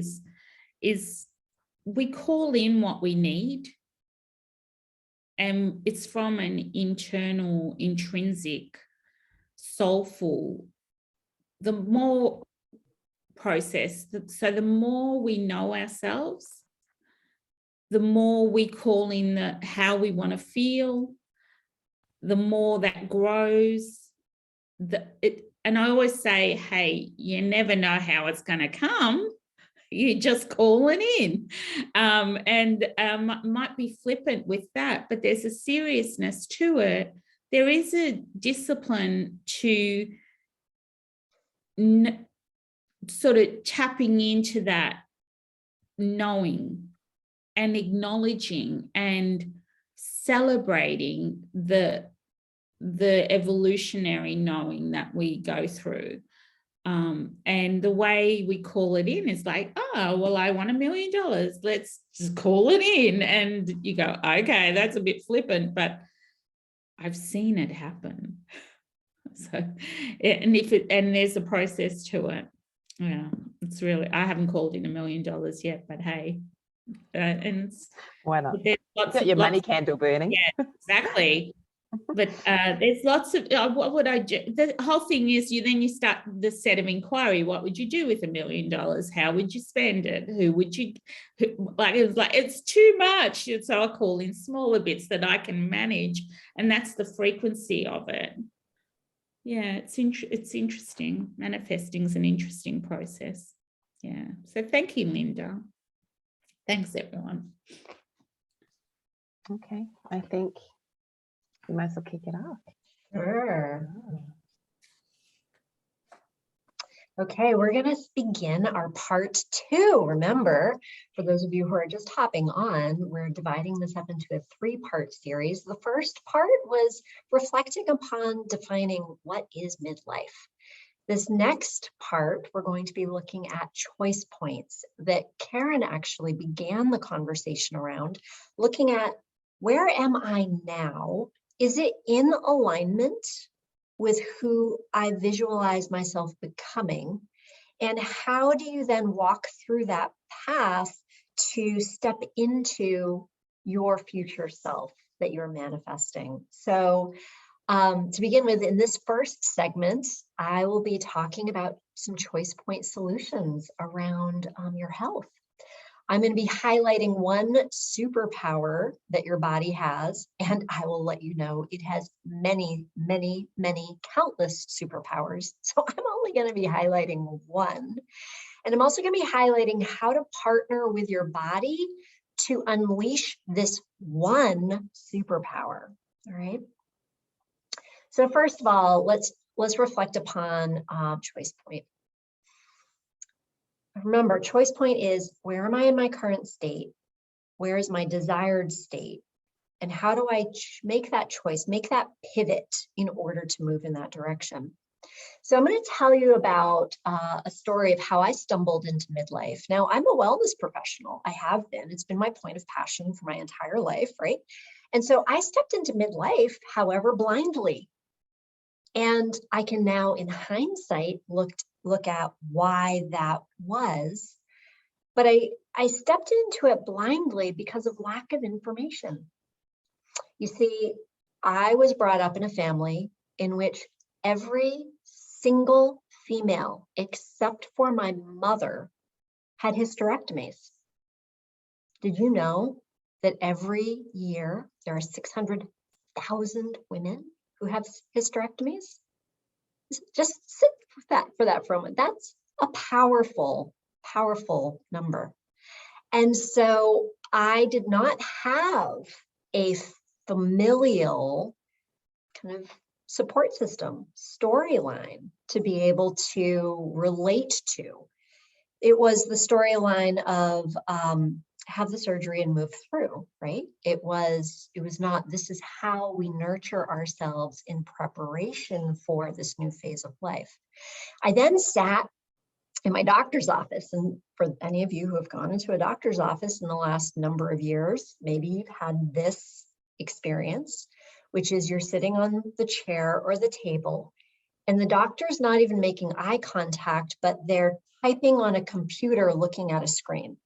is we call in what we need, and it's from an internal, intrinsic, soulful. The more process, so the more we know ourselves, the more we call in how we want to feel, the more that grows. And I always say, hey, you never know how it's going to come. You just call it in. Might be flippant with that, but there's a seriousness to it. There is a discipline to sort of tapping into that knowing and acknowledging and celebrating the evolutionary knowing that we go through. And the way we call it in is like, oh, well, I want $1 million. Let's just call it in. And you go, okay, that's a bit flippant, but I've seen it happen. So, and there's a process to it. Yeah, it's really, I haven't called in $1 million yet, but hey, and why not? Got your money candle burning. Yeah, exactly. But there's lots of what would I do? The whole thing is you start the set of inquiry. What would you do with $1 million? How would you spend it? Who would you it's too much. So I call in smaller bits that I can manage, and that's the frequency of it. Yeah, it's interesting. Manifesting is an interesting process. Yeah. So thank you, Linda. Thanks, everyone. Okay, I think we might as well kick it off. Sure. Okay, we're going to begin our part 2. Remember, for those of you who are just hopping on, we're dividing this up into a 3-part series. The first part was reflecting upon defining what is midlife. This next part, we're going to be looking at choice points that Caryn actually began the conversation around, looking at where am I now? Is it in alignment with who I visualize myself becoming? And how do you then walk through that path to step into your future self that you're manifesting? So to begin with, in this first segment, I will be talking about some choice point solutions around your health. I'm going to be highlighting one superpower that your body has, and I will let you know it has many, many, many countless superpowers. So I'm only going to be highlighting one. And I'm also going to be highlighting how to partner with your body to unleash this one superpower. All right. So first of all, let's reflect upon choice point. Remember, choice point is, where am I in my current state? Where is my desired state? And how do I make that choice, make that pivot in order to move in that direction? So I'm going to tell you about a story of how I stumbled into midlife. Now, I'm a wellness professional. I have been. It's been my point of passion for my entire life, right? And so I stepped into midlife, however, blindly. And I can now, in hindsight, look at why that was. But I stepped into it blindly because of lack of information. You see, I was brought up in a family in which every single female, except for my mother, had hysterectomies. Did you know that every year there are 600,000 women who have hysterectomies? Just sit for that for a moment. That's a powerful, powerful number. And so I did not have a familial kind of support system, storyline to be able to relate to. It was the storyline of have the surgery and move through, right? It was not, this is how we nurture ourselves in preparation for this new phase of life. I then sat in my doctor's office, and for any of you who have gone into a doctor's office in the last number of years, maybe you've had this experience, which is you're sitting on the chair or the table, and the doctor's not even making eye contact, but they're typing on a computer looking at a screen,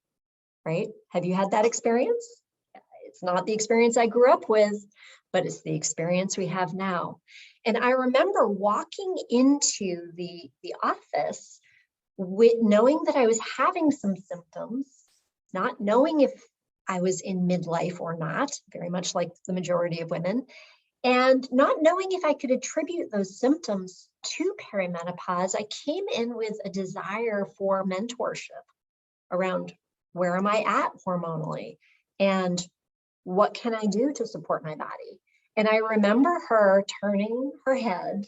right? Have you had that experience? It's not the experience I grew up with, but it's the experience we have now. And I remember walking into the office with knowing that I was having some symptoms, not knowing if I was in midlife or not, very much like the majority of women, and not knowing if I could attribute those symptoms to perimenopause. I came in with a desire for mentorship around where am I at hormonally and what can I do to support my body? And I remember her turning her head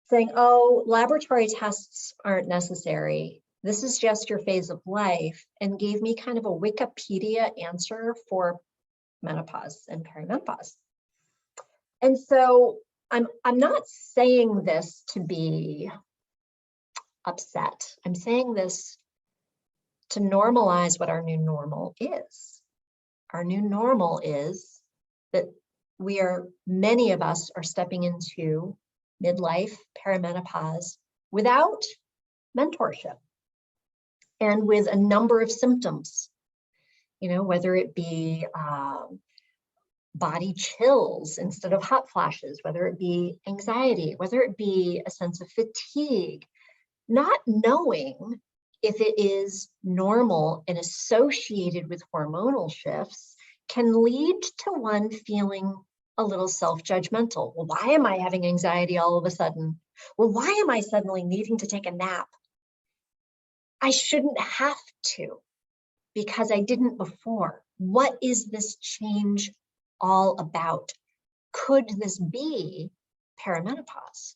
saying, oh, laboratory tests aren't necessary. This is just your phase of life, and gave me kind of a Wikipedia answer for menopause and perimenopause. And so I'm not saying this to be upset. I'm saying this to normalize what our new normal is. Our new normal is that many of us are stepping into midlife, perimenopause, without mentorship and with a number of symptoms, whether it be body chills instead of hot flashes, whether it be anxiety, whether it be a sense of fatigue, not knowing if it is normal and associated with hormonal shifts can lead to one feeling a little self-judgmental. Well, why am I having anxiety all of a sudden? Well, why am I suddenly needing to take a nap? I shouldn't have to because I didn't before. What is this change all about? Could this be perimenopause?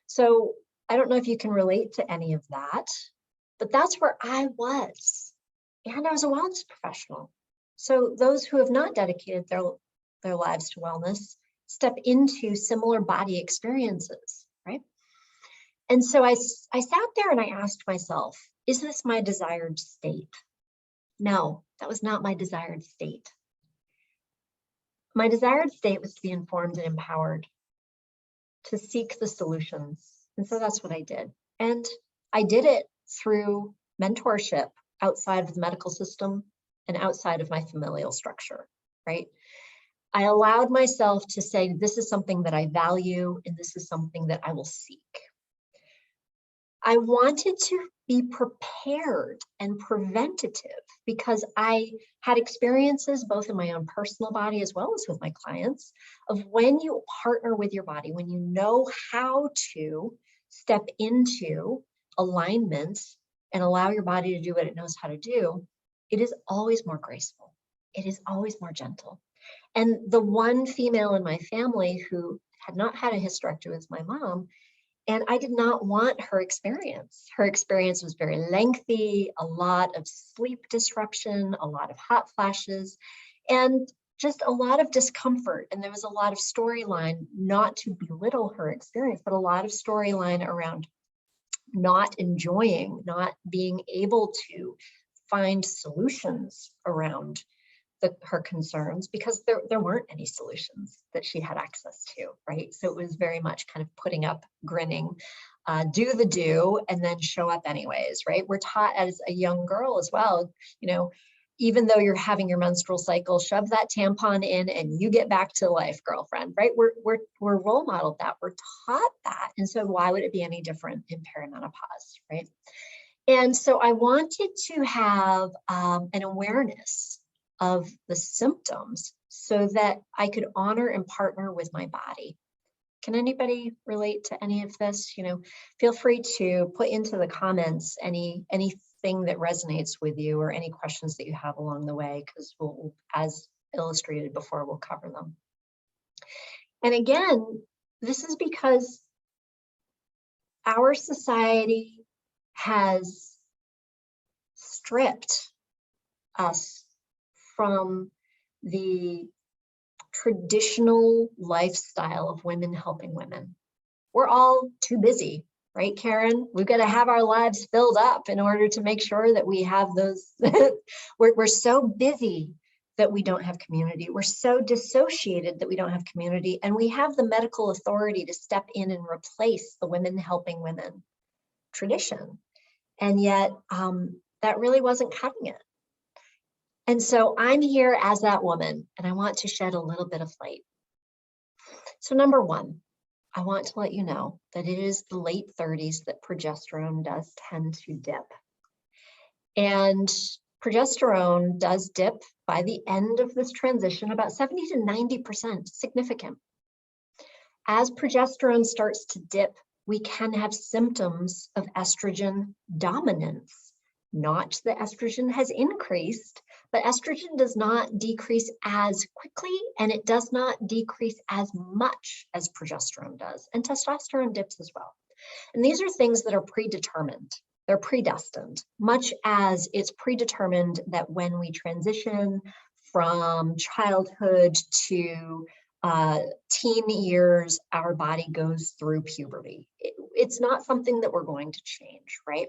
So I don't know if you can relate to any of that, but that's where I was. And I was a wellness professional. So those who have not dedicated their lives to wellness step into similar body experiences, right? And so I sat there and I asked myself, is this my desired state? No, that was not my desired state. My desired state was to be informed and empowered, to seek the solutions. And so that's what I did. And I did it through mentorship outside of the medical system and outside of my familial structure, right? I allowed myself to say, this is something that I value, and this is something that I will seek. I wanted to be prepared and preventative because I had experiences both in my own personal body as well as with my clients of when you partner with your body, when you know how to step into alignment and allow your body to do what it knows how to do, it is always more graceful. It is always more gentle. And the one female in my family who had not had a hysterectomy was my mom. And I did not want her experience. Her experience was very lengthy, a lot of sleep disruption, a lot of hot flashes, and just a lot of discomfort. And there was a lot of storyline, not to belittle her experience, but a lot of storyline around not enjoying, not being able to find solutions around her concerns because there weren't any solutions that she had access to, right? So it was very much kind of putting up, grinning, do the do, and then show up anyways, right? We're taught as a young girl as well, you know, even though you're having your menstrual cycle, shove that tampon in and you get back to life, girlfriend, right? We're role modeled that, we're taught that. And so why would it be any different in perimenopause, right? And so I wanted to have an awareness of the symptoms so that I could honor and partner with my body. Can anybody relate to any of this? You know, feel free to put into the comments anything that resonates with you or any questions that you have along the way, because we'll, as illustrated before, we'll cover them. And again, this is because our society has stripped us from the traditional lifestyle of women helping women. We're all too busy, right, Caryn? We've got to have our lives filled up in order to make sure that we have those. We're so busy that we don't have community. We're so dissociated that we don't have community. And we have the medical authority to step in and replace the women helping women tradition. And yet that really wasn't cutting it. And so I'm here as that woman, and I want to shed a little bit of light. So number one, I want to let you know that it is the late 30s that progesterone does tend to dip. And progesterone does dip by the end of this transition, about 70 to 90%, significant. As progesterone starts to dip, we can have symptoms of estrogen dominance. Not that estrogen has increased, but estrogen does not decrease as quickly, and it does not decrease as much as progesterone does. And testosterone dips as well. And these are things that are predetermined. They're predestined, much as it's predetermined that when we transition from childhood to teen years, our body goes through puberty. It's not something that we're going to change, right?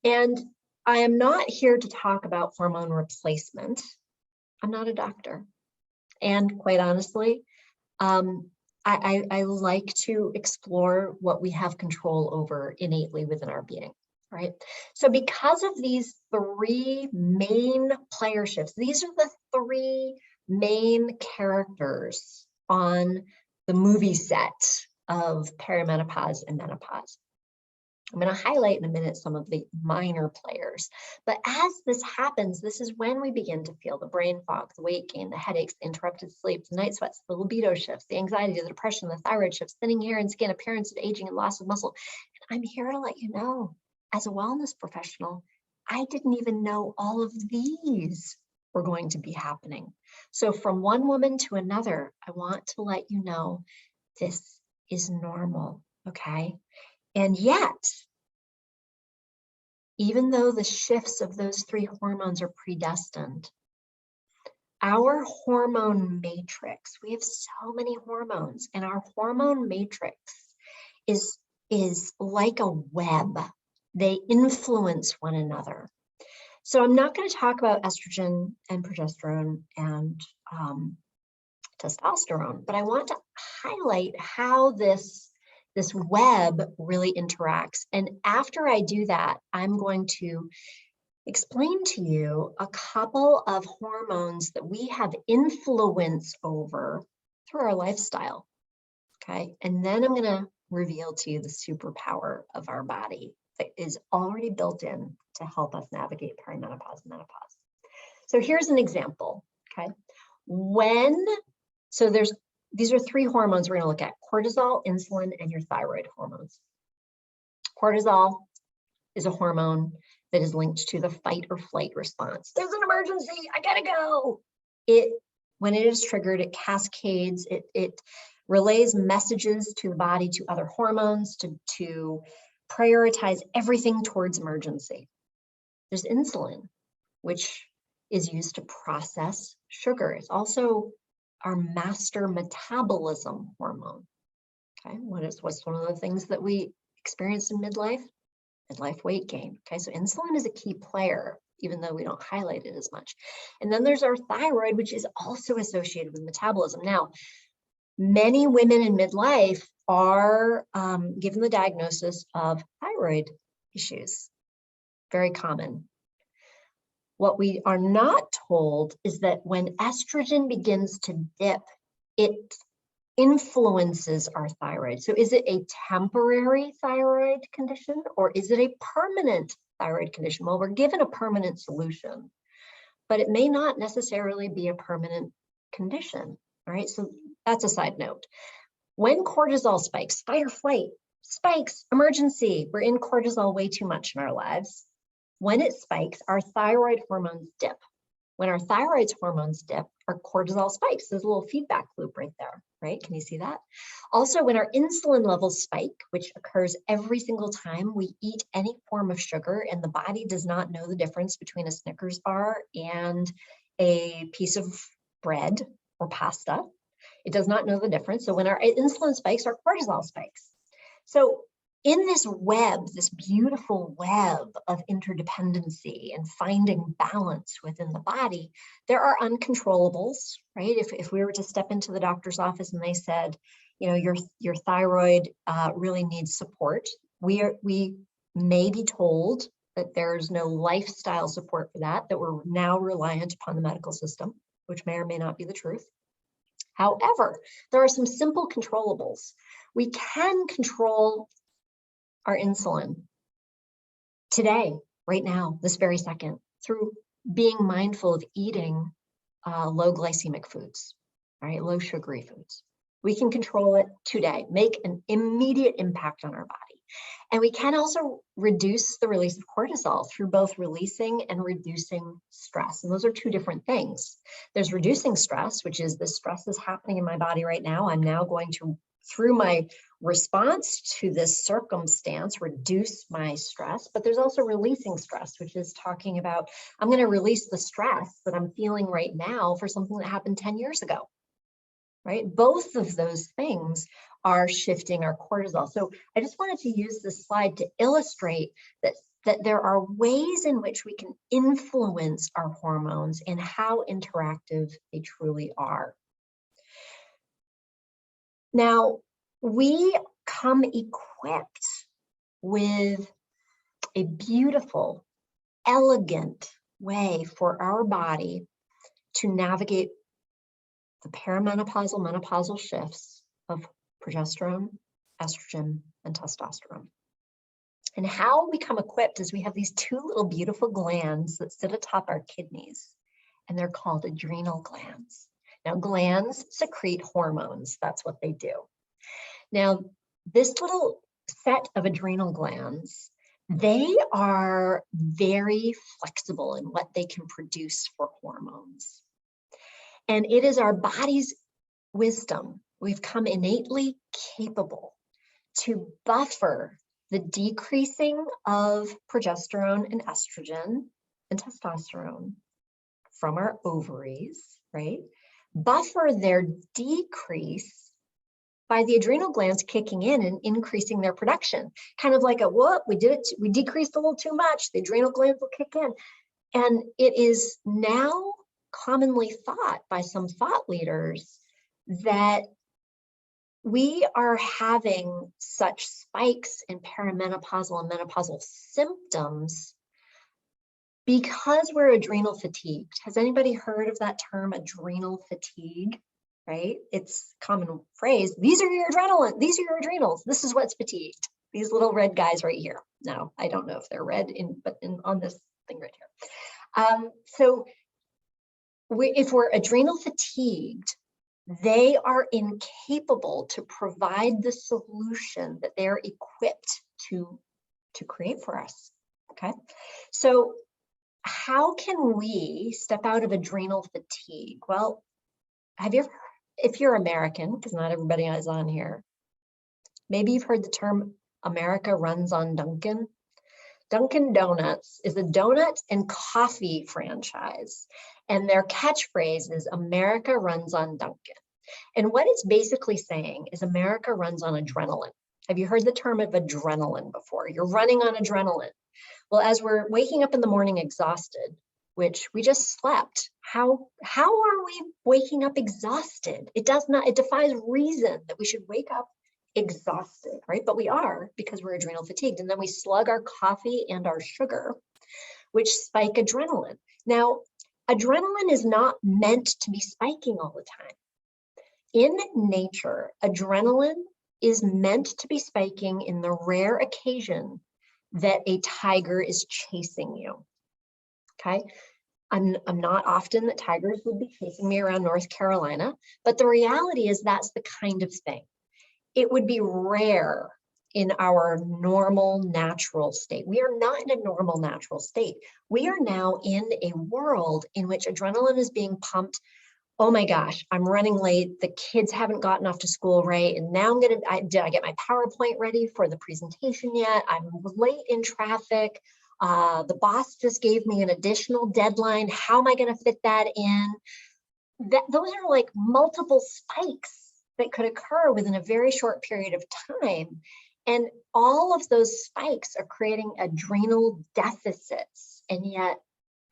And I am not here to talk about hormone replacement. I'm not a doctor. And quite honestly, I like to explore what we have control over innately within our being, right? So because of these three main player shifts, these are the three main characters on the movie set of perimenopause and menopause. I'm going to highlight in a minute some of the minor players. But as this happens, this is when we begin to feel the brain fog, the weight gain, the headaches, the interrupted sleep, the night sweats, the libido shifts, the anxiety, the depression, the thyroid shifts, thinning hair and skin, appearance of aging and loss of muscle. And I'm here to let you know as a wellness professional, I didn't even know all of these were going to be happening. So from one woman to another, I want to let you know this is normal, okay? And yet, even though the shifts of those 3 hormones are predestined, our hormone matrix, we have so many hormones, and our hormone matrix is like a web. They influence one another. So I'm not going to talk about estrogen and progesterone and testosterone, but I want to highlight how this web really interacts. And after I do that, I'm going to explain to you a couple of hormones that we have influence over through our lifestyle. Okay, and then I'm going to reveal to you the superpower of our body that is already built in to help us navigate perimenopause and menopause. So here's an example. Okay, these are 3 hormones we're going to look at: cortisol, insulin, and your thyroid hormones. Cortisol is a hormone that is linked to the fight or flight response. There's an emergency, I gotta go. When it is triggered, it cascades, it relays messages to the body, to other hormones, to prioritize everything towards emergency. There's insulin, which is used to process sugar. It's also our master metabolism hormone. Okay, what's one of the things that we experience in midlife? Midlife weight gain. Okay, so insulin is a key player, even though we don't highlight it as much. And then there's our thyroid, which is also associated with metabolism. Now, many women in midlife are given the diagnosis of thyroid issues. Very common. What we are not told is that when estrogen begins to dip, it influences our thyroid. So is it a temporary thyroid condition or is it a permanent thyroid condition? Well, we're given a permanent solution, but it may not necessarily be a permanent condition. All right, so that's a side note. When cortisol spikes, fight or flight, spikes, emergency, we're in cortisol way too much in our lives. When it spikes, our thyroid hormones dip. When our thyroid hormones dip, our cortisol spikes. There's a little feedback loop right there, right? Can you see that? Also, when our insulin levels spike, which occurs every single time we eat any form of sugar, and the body does not know the difference between a Snickers bar and a piece of bread or pasta. It does not know the difference. So when our insulin spikes, our cortisol spikes. So in this web, this beautiful web of interdependency and finding balance within the body, there are uncontrollables, right? If we were to step into the doctor's office and they said, you know, your thyroid really needs support, we may be told that there's no lifestyle support for that we're now reliant upon the medical system, which may or may not be the truth. However, there are some simple controllables. We can control our insulin today, right now, this very second, through being mindful of eating low glycemic foods, right? Low sugary foods. We can control it today, make an immediate impact on our body. And we can also reduce the release of cortisol through both releasing and reducing stress. And those are 2 different things. There's reducing stress, which is the stress is happening in my body right now. I'm now going to, through my response to this circumstance, reduce my stress. But there's also releasing stress, which is talking about, I'm going to release the stress that I'm feeling right now for something that happened 10 years ago. Right? Both of those things are shifting our cortisol. So I just wanted to use this slide to illustrate that there are ways in which we can influence our hormones and how interactive they truly are. Now, we come equipped with a beautiful, elegant way for our body to navigate the perimenopausal, menopausal shifts of progesterone, estrogen, and testosterone. And how we come equipped is we have these 2 little beautiful glands that sit atop our kidneys, and they're called adrenal glands. Now, glands secrete hormones. That's what they do. Now, this little set of adrenal glands, they are very flexible in what they can produce for hormones. And it is our body's wisdom. We've come innately capable to buffer the decreasing of progesterone and estrogen and testosterone from our ovaries, right? Buffer their decrease by the adrenal glands kicking in and increasing their production. Kind of like a, whoop, we decreased a little too much, the adrenal glands will kick in. And it is now commonly thought by some thought leaders that we are having such spikes in perimenopausal and menopausal symptoms because we're adrenal fatigued. Has anybody heard of that term, adrenal fatigue? Right? It's a common phrase. These are your adrenaline. These are your adrenals. This is what's fatigued. These little red guys right here. Now, I don't know if they're red, but on this thing right here. So if we're adrenal fatigued, they are incapable to provide the solution that they're equipped to create for us. Okay. So how can we step out of adrenal fatigue? Well, have you ever, if you're American, because not everybody is on here, maybe you've heard the term America runs on Dunkin'. Dunkin' Donuts is a donut and coffee franchise, and their catchphrase is America runs on Dunkin'. And what it's basically saying is America runs on adrenaline. Have you heard the term of adrenaline before? You're running on adrenaline. Well, as we're waking up in the morning exhausted, which we just slept, how are we waking up exhausted? It defies reason that we should wake up exhausted, right? But we are, because we're adrenal fatigued. And then we slug our coffee and our sugar, which spike adrenaline. Now, adrenaline is not meant to be spiking all the time. In nature, adrenaline is meant to be spiking in the rare occasion that a tiger is chasing you. Okay, I'm not often that tigers would be chasing me around North Carolina, but the reality is that's the kind of thing. It would be rare in our normal natural state. We are not in a normal natural state. We are now in a world in which adrenaline is being pumped. Oh my gosh, I'm running late. The kids haven't gotten off to school right. And now did I get my PowerPoint ready for the presentation yet? I'm late in traffic. The boss just gave me an additional deadline. How am I going to fit that in? Those are like multiple spikes that could occur within a very short period of time. And all of those spikes are creating adrenal deficits. And yet,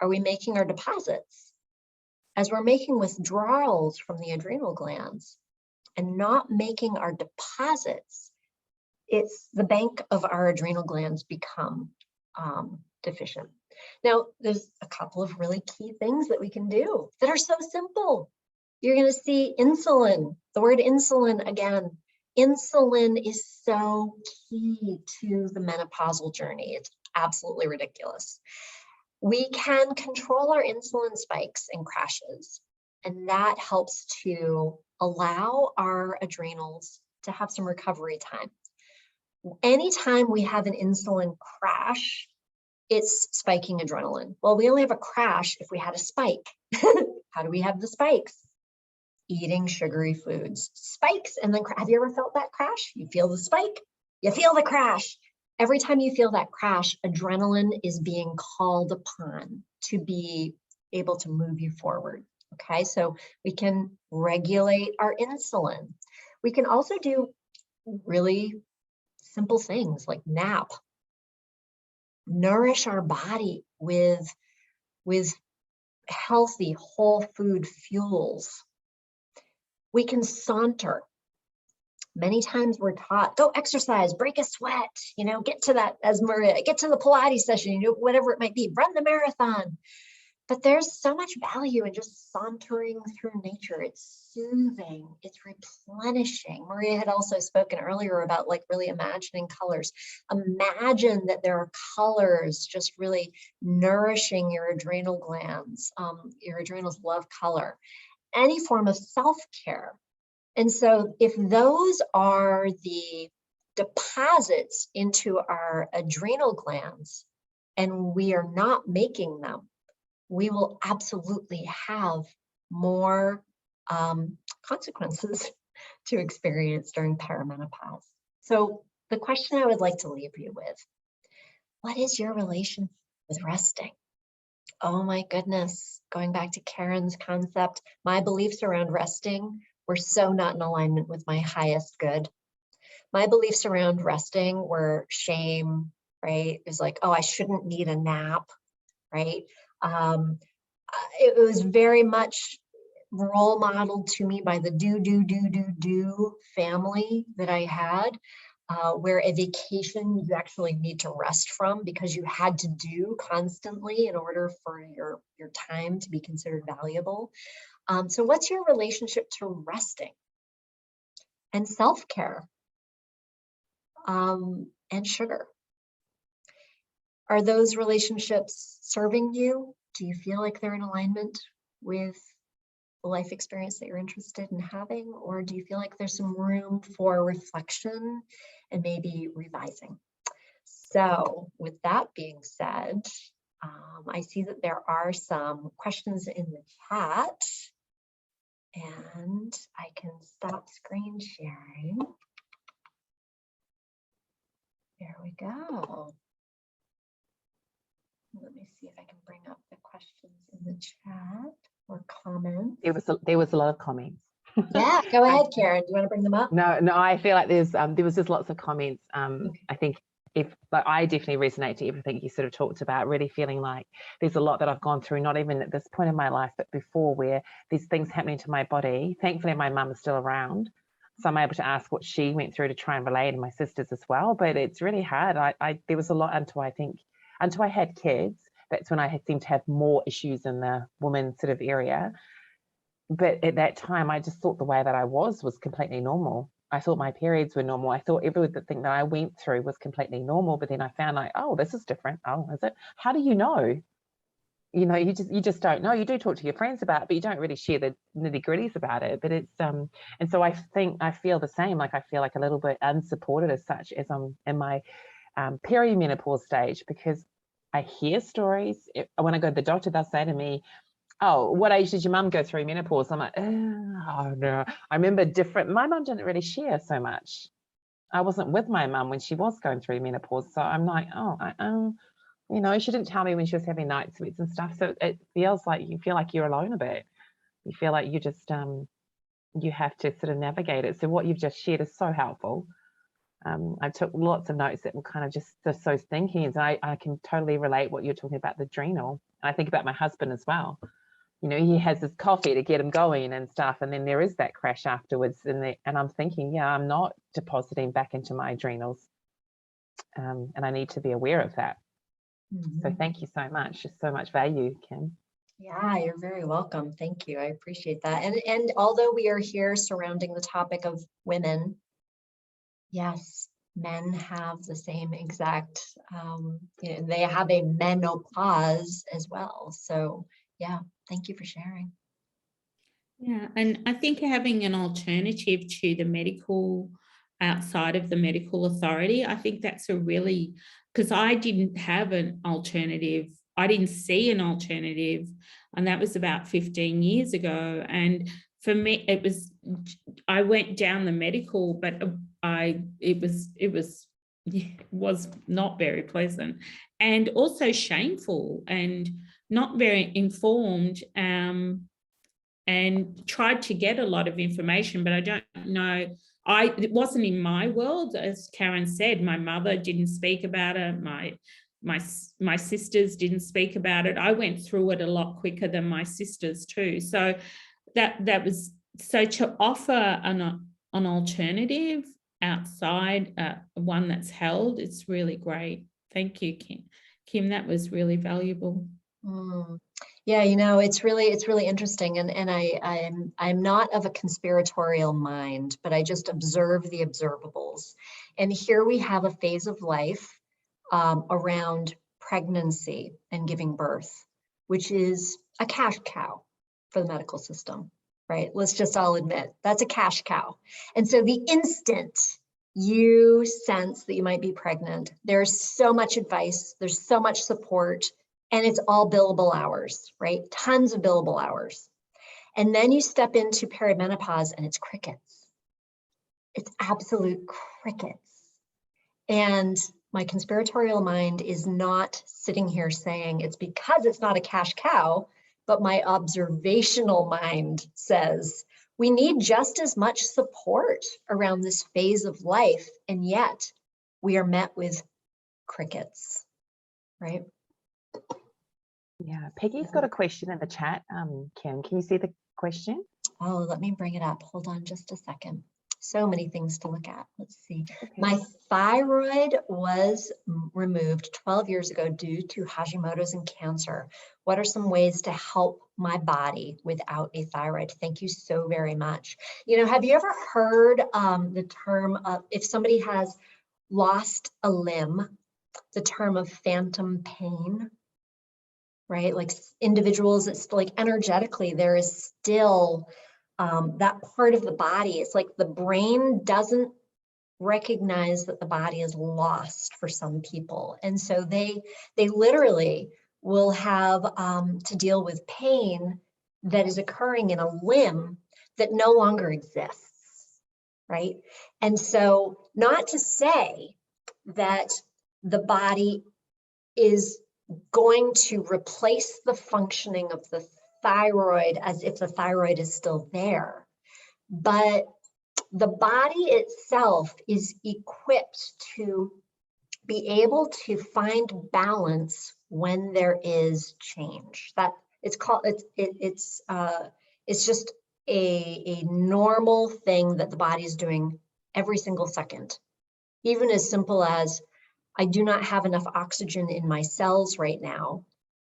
are we making our deposits? As we're making withdrawals from the adrenal glands and not making our deposits, it's the bank of our adrenal glands become deficient. Now, there's a couple of really key things that we can do that are so simple. You're going to see insulin, the word insulin again. Insulin is so key to the menopausal journey. It's absolutely ridiculous. We can control our insulin spikes and crashes, and that helps to allow our adrenals to have some recovery time. Anytime we have an insulin crash, it's spiking adrenaline. Well, we only have a crash if we had a spike. How do we have the spikes? Eating sugary foods. Spikes and then have you ever felt that crash? You feel the spike, you feel the crash. Every time you feel that crash, adrenaline is being called upon to be able to move you forward. Okay, so we can regulate our insulin. We can also do really simple things like nap, nourish our body with healthy whole food fuels. We can saunter. Many times we're taught, go exercise, break a sweat, get to that, as Maria, get to the Pilates session, whatever it might be, run the marathon. But there's so much value in just sauntering through nature. It's soothing, it's replenishing. Maria had also spoken earlier about like really imagining colors. Imagine that there are colors just really nourishing your adrenal glands. Your adrenals love color. Any form of self-care. And so if those are the deposits into our adrenal glands and we are not making them, we will absolutely have more consequences to experience during perimenopause. So the question I would like to leave you with, what is your relation with resting? Oh my goodness, going back to Caryn's concept, my beliefs around resting were so not in alignment with my highest good. My beliefs around resting were shame, right? It was like, oh, I shouldn't need a nap, right? It was very much role modeled to me by the do family that I had, where a vacation you actually need to rest from because you had to do constantly in order for your time to be considered valuable. So what's your relationship to resting and self-care and sugar? Are those relationships serving you? Do you feel like they're in alignment with the life experience that you're interested in having? Or do you feel like there's some room for reflection and maybe revising? So with that being said, I see that there are some questions in the chat and I can stop screen sharing. There we go. Let me see if I can bring up the questions in the chat or comments. There was a lot of comments. Yeah, go ahead, Caryn. Do you want to bring them up? No, I feel like there was just lots of comments. Okay. I think I definitely resonate to everything you sort of talked about, really feeling like there's a lot that I've gone through, not even at this point in my life, but before, where there's things happening to my body. Thankfully, my mum is still around, so I'm able to ask what she went through to try and relate, and my sisters as well. But it's really hard. There was a lot until I had kids. That's when I seemed to have more issues in the woman sort of area. But at that time, I just thought the way that I was completely normal. I thought my periods were normal. I thought everything that I went through was completely normal. But then I found like, oh, this is different. Oh, is it? How do you know? You know, you just don't know. You do talk to your friends about it, but you don't really share the nitty-gritties about it. But it's and so I feel the same. Like I feel like a little bit unsupported as such as I'm in my perimenopause stage, because I hear stories. When I go to the doctor, they'll say to me, oh, what age did your mum go through menopause? I'm like, oh no. I remember my mum didn't really share so much. I wasn't with my mum when she was going through menopause. So I'm like, oh, you know, she didn't tell me when she was having night sweats and stuff. So it feels like you feel like you're alone a bit. You feel like you just, you have to sort of navigate it. So what you've just shared is so helpful. I took lots of notes that were kind of just so thinking. And I can totally relate what you're talking about, the adrenal. And I think about my husband as well. You know, he has his coffee to get him going and stuff, and then there is that crash afterwards, and I'm thinking, yeah, I'm not depositing back into my adrenals, and I need to be aware of that. So thank you so much. Just so much value, Kim. Yeah, you're very welcome. Thank you. I appreciate that. And although we are here surrounding the topic of women, yes, men have the same exact, you know, they have a menopause as well. So yeah, thank you for sharing. Yeah, and I think having an alternative to the medical, outside of the medical authority, I think that's a really, because I didn't have an alternative. I didn't see an alternative, and that was about 15 years ago. And for me, I went down the medical, but it was not very pleasant, and also shameful and not very informed. And tried to get a lot of information, but I don't know. It wasn't in my world, as Caryn said. My mother didn't speak about it. My sisters didn't speak about it. I went through it a lot quicker than my sisters too. So that was, so to offer an alternative outside, one that's held, it's really great. Thank you, Kim. That was really valuable. Yeah, you know, it's really interesting, and I'm not of a conspiratorial mind, but I just observe the observables. And here we have a phase of life around pregnancy and giving birth, which is a cash cow for the medical system, right? Let's just all admit that's a cash cow. And so the instant you sense that you might be pregnant, there's so much advice, there's so much support, and it's all billable hours, right? Tons of billable hours. And then you step into perimenopause and it's crickets. It's absolute crickets. And my conspiratorial mind is not sitting here saying it's because it's not a cash cow, but my observational mind says we need just as much support around this phase of life, and yet we are met with crickets, right? Yeah, Peggy's got a question in the chat. Kim, can you see the question? Oh, let me bring it up. Hold on just a second. So many things to look at. Let's see. Okay. My thyroid was removed 12 years ago due to Hashimoto's and cancer. What are some ways to help my body without a thyroid? Thank you so very much. You know, have you ever heard the term of, if somebody has lost a limb, the term of phantom pain? Right? Like individuals, it's like energetically, there is still that part of the body. It's like the brain doesn't recognize that the body is lost for some people. And so they literally will have to deal with pain that is occurring in a limb that no longer exists, right? And so not to say that the body is going to replace the functioning of the thyroid as if the thyroid is still there, but the body itself is equipped to be able to find balance when there is change. That it's called, it's just a normal thing that the body is doing every single second. Even as simple as, I do not have enough oxygen in my cells right now,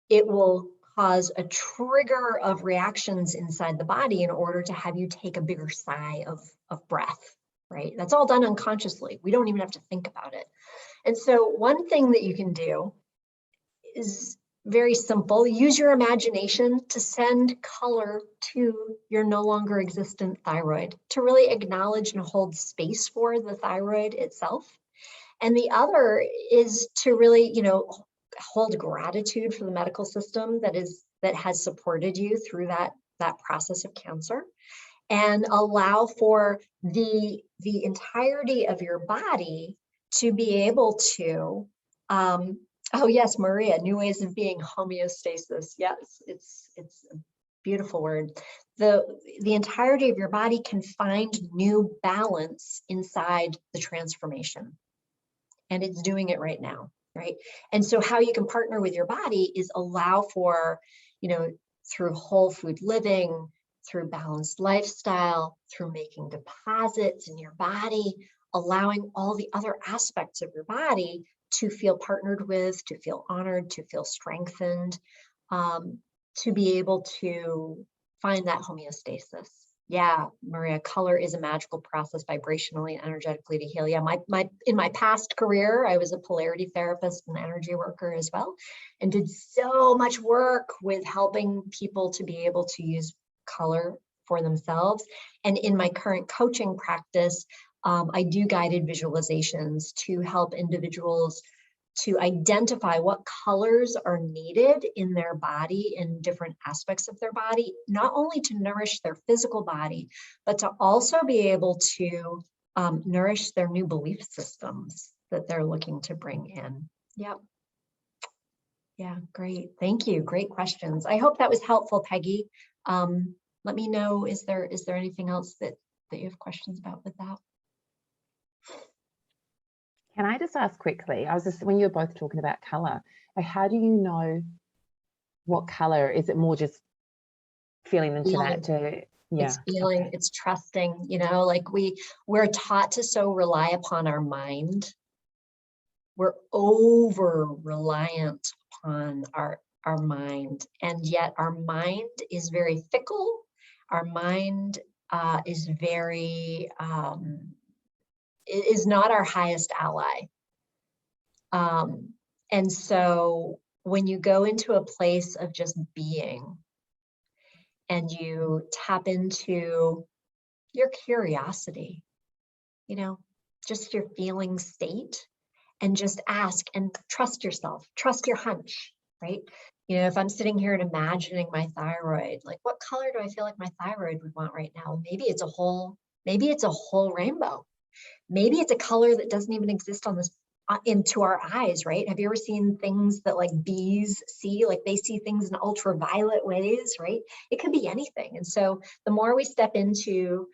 it will cause a trigger of reactions inside the body in order to have you take a bigger sigh of breath, right? That's all done unconsciously. We don't even have to think about it. And so one thing that you can do is very simple. Use your imagination to send color to your no longer existent thyroid, to really acknowledge and hold space for the thyroid itself. And the other is to really, you know, hold gratitude for the medical system that has supported you through that process of cancer, and allow for the entirety of your body to be able to, oh yes, Maria, new ways of being, homeostasis. Yes, it's a beautiful word. The entirety of your body can find new balance inside the transformation. And it's doing it right now, right? And so how you can partner with your body is allow for, you know, through whole food living, through balanced lifestyle, through making deposits in your body, allowing all the other aspects of your body to feel partnered with, to feel honored, to feel strengthened, to be able to find that homeostasis. Yeah, Maria, color is a magical process vibrationally and energetically to heal. Yeah, in my past career, I was a polarity therapist and energy worker as well, and did so much work with helping people to be able to use color for themselves. And in my current coaching practice, I do guided visualizations to help individuals to identify what colors are needed in their body, in different aspects of their body, not only to nourish their physical body, but to also be able to nourish their new belief systems that they're looking to bring in. Yep. Yeah, great. Thank you. Great questions. I hope that was helpful, Peggy. Let me know, is there anything else that you have questions about with that? Can I just ask quickly, when you were both talking about color, how do you know what color? Is it more just feeling into that? Yeah. It's feeling, okay. It's trusting, you know, like we're taught to so rely upon our mind. We're over reliant upon our mind, and yet our mind is very fickle. Our mind is very, is not our highest ally. And so when you go into a place of just being and you tap into your curiosity, you know, just your feeling state, and just ask and trust yourself, trust your hunch, right? You know, if I'm sitting here and imagining my thyroid, like what color do I feel like my thyroid would want right now? Maybe it's a whole rainbow. Maybe it's a color that doesn't even exist on this into our eyes, right? Have you ever seen things that like bees see? Like they see things in ultraviolet ways, right? It could be anything. And so the more we step into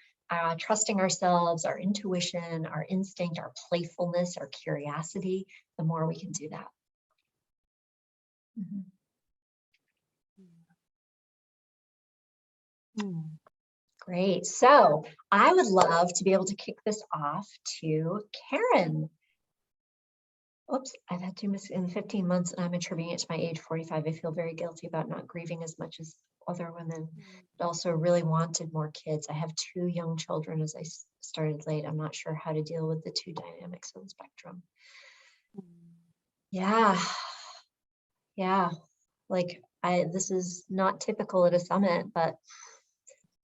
trusting ourselves, our intuition, our instinct, our playfulness, our curiosity, the more we can do that. Great. So I would love to be able to kick this off to Caryn. Oops, I've had 2 miscarriages in 15 months and I'm attributing it to my age 45. I feel very guilty about not grieving as much as other women, but also really wanted more kids. I have 2 young children as I started late. I'm not sure how to deal with the 2 dynamics of the spectrum. Yeah. Like this is not typical at a summit, but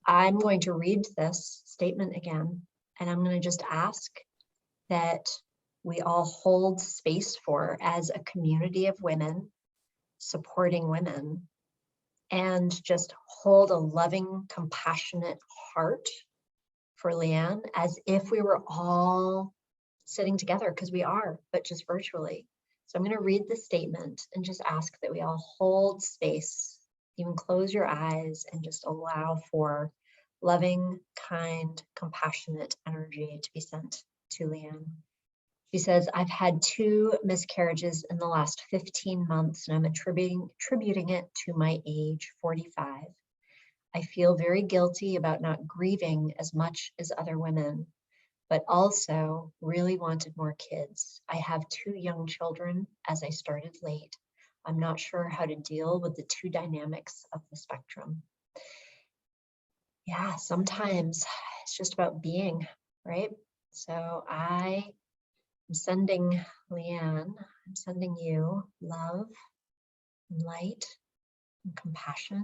I'm going to read this statement again, and I'm going to just ask that we all hold space for as a community of women, supporting women, and just hold a loving, compassionate heart for Leanne as if we were all sitting together, because we are, but just virtually. So I'm going to read the statement and just ask that we all hold space, even close your eyes and just allow for loving, kind, compassionate energy to be sent to Leanne. She says, I've had 2 miscarriages in the last 15 months and I'm attributing it to my age, 45. I feel very guilty about not grieving as much as other women, but also really wanted more kids. I have 2 young children as I started late. I'm not sure how to deal with the 2 dynamics of the spectrum. Yeah, sometimes it's just about being, right? So I am sending Leanne, I'm sending you love and light and compassion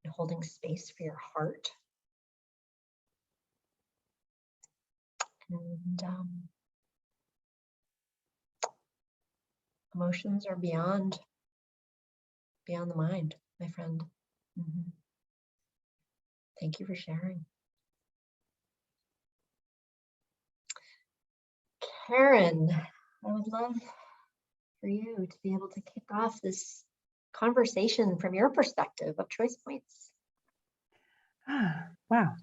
and holding space for your heart. And emotions are beyond the mind, my friend. Thank you for sharing. Caryn, I would love for you to be able to kick off this conversation from your perspective of choice points. Wow.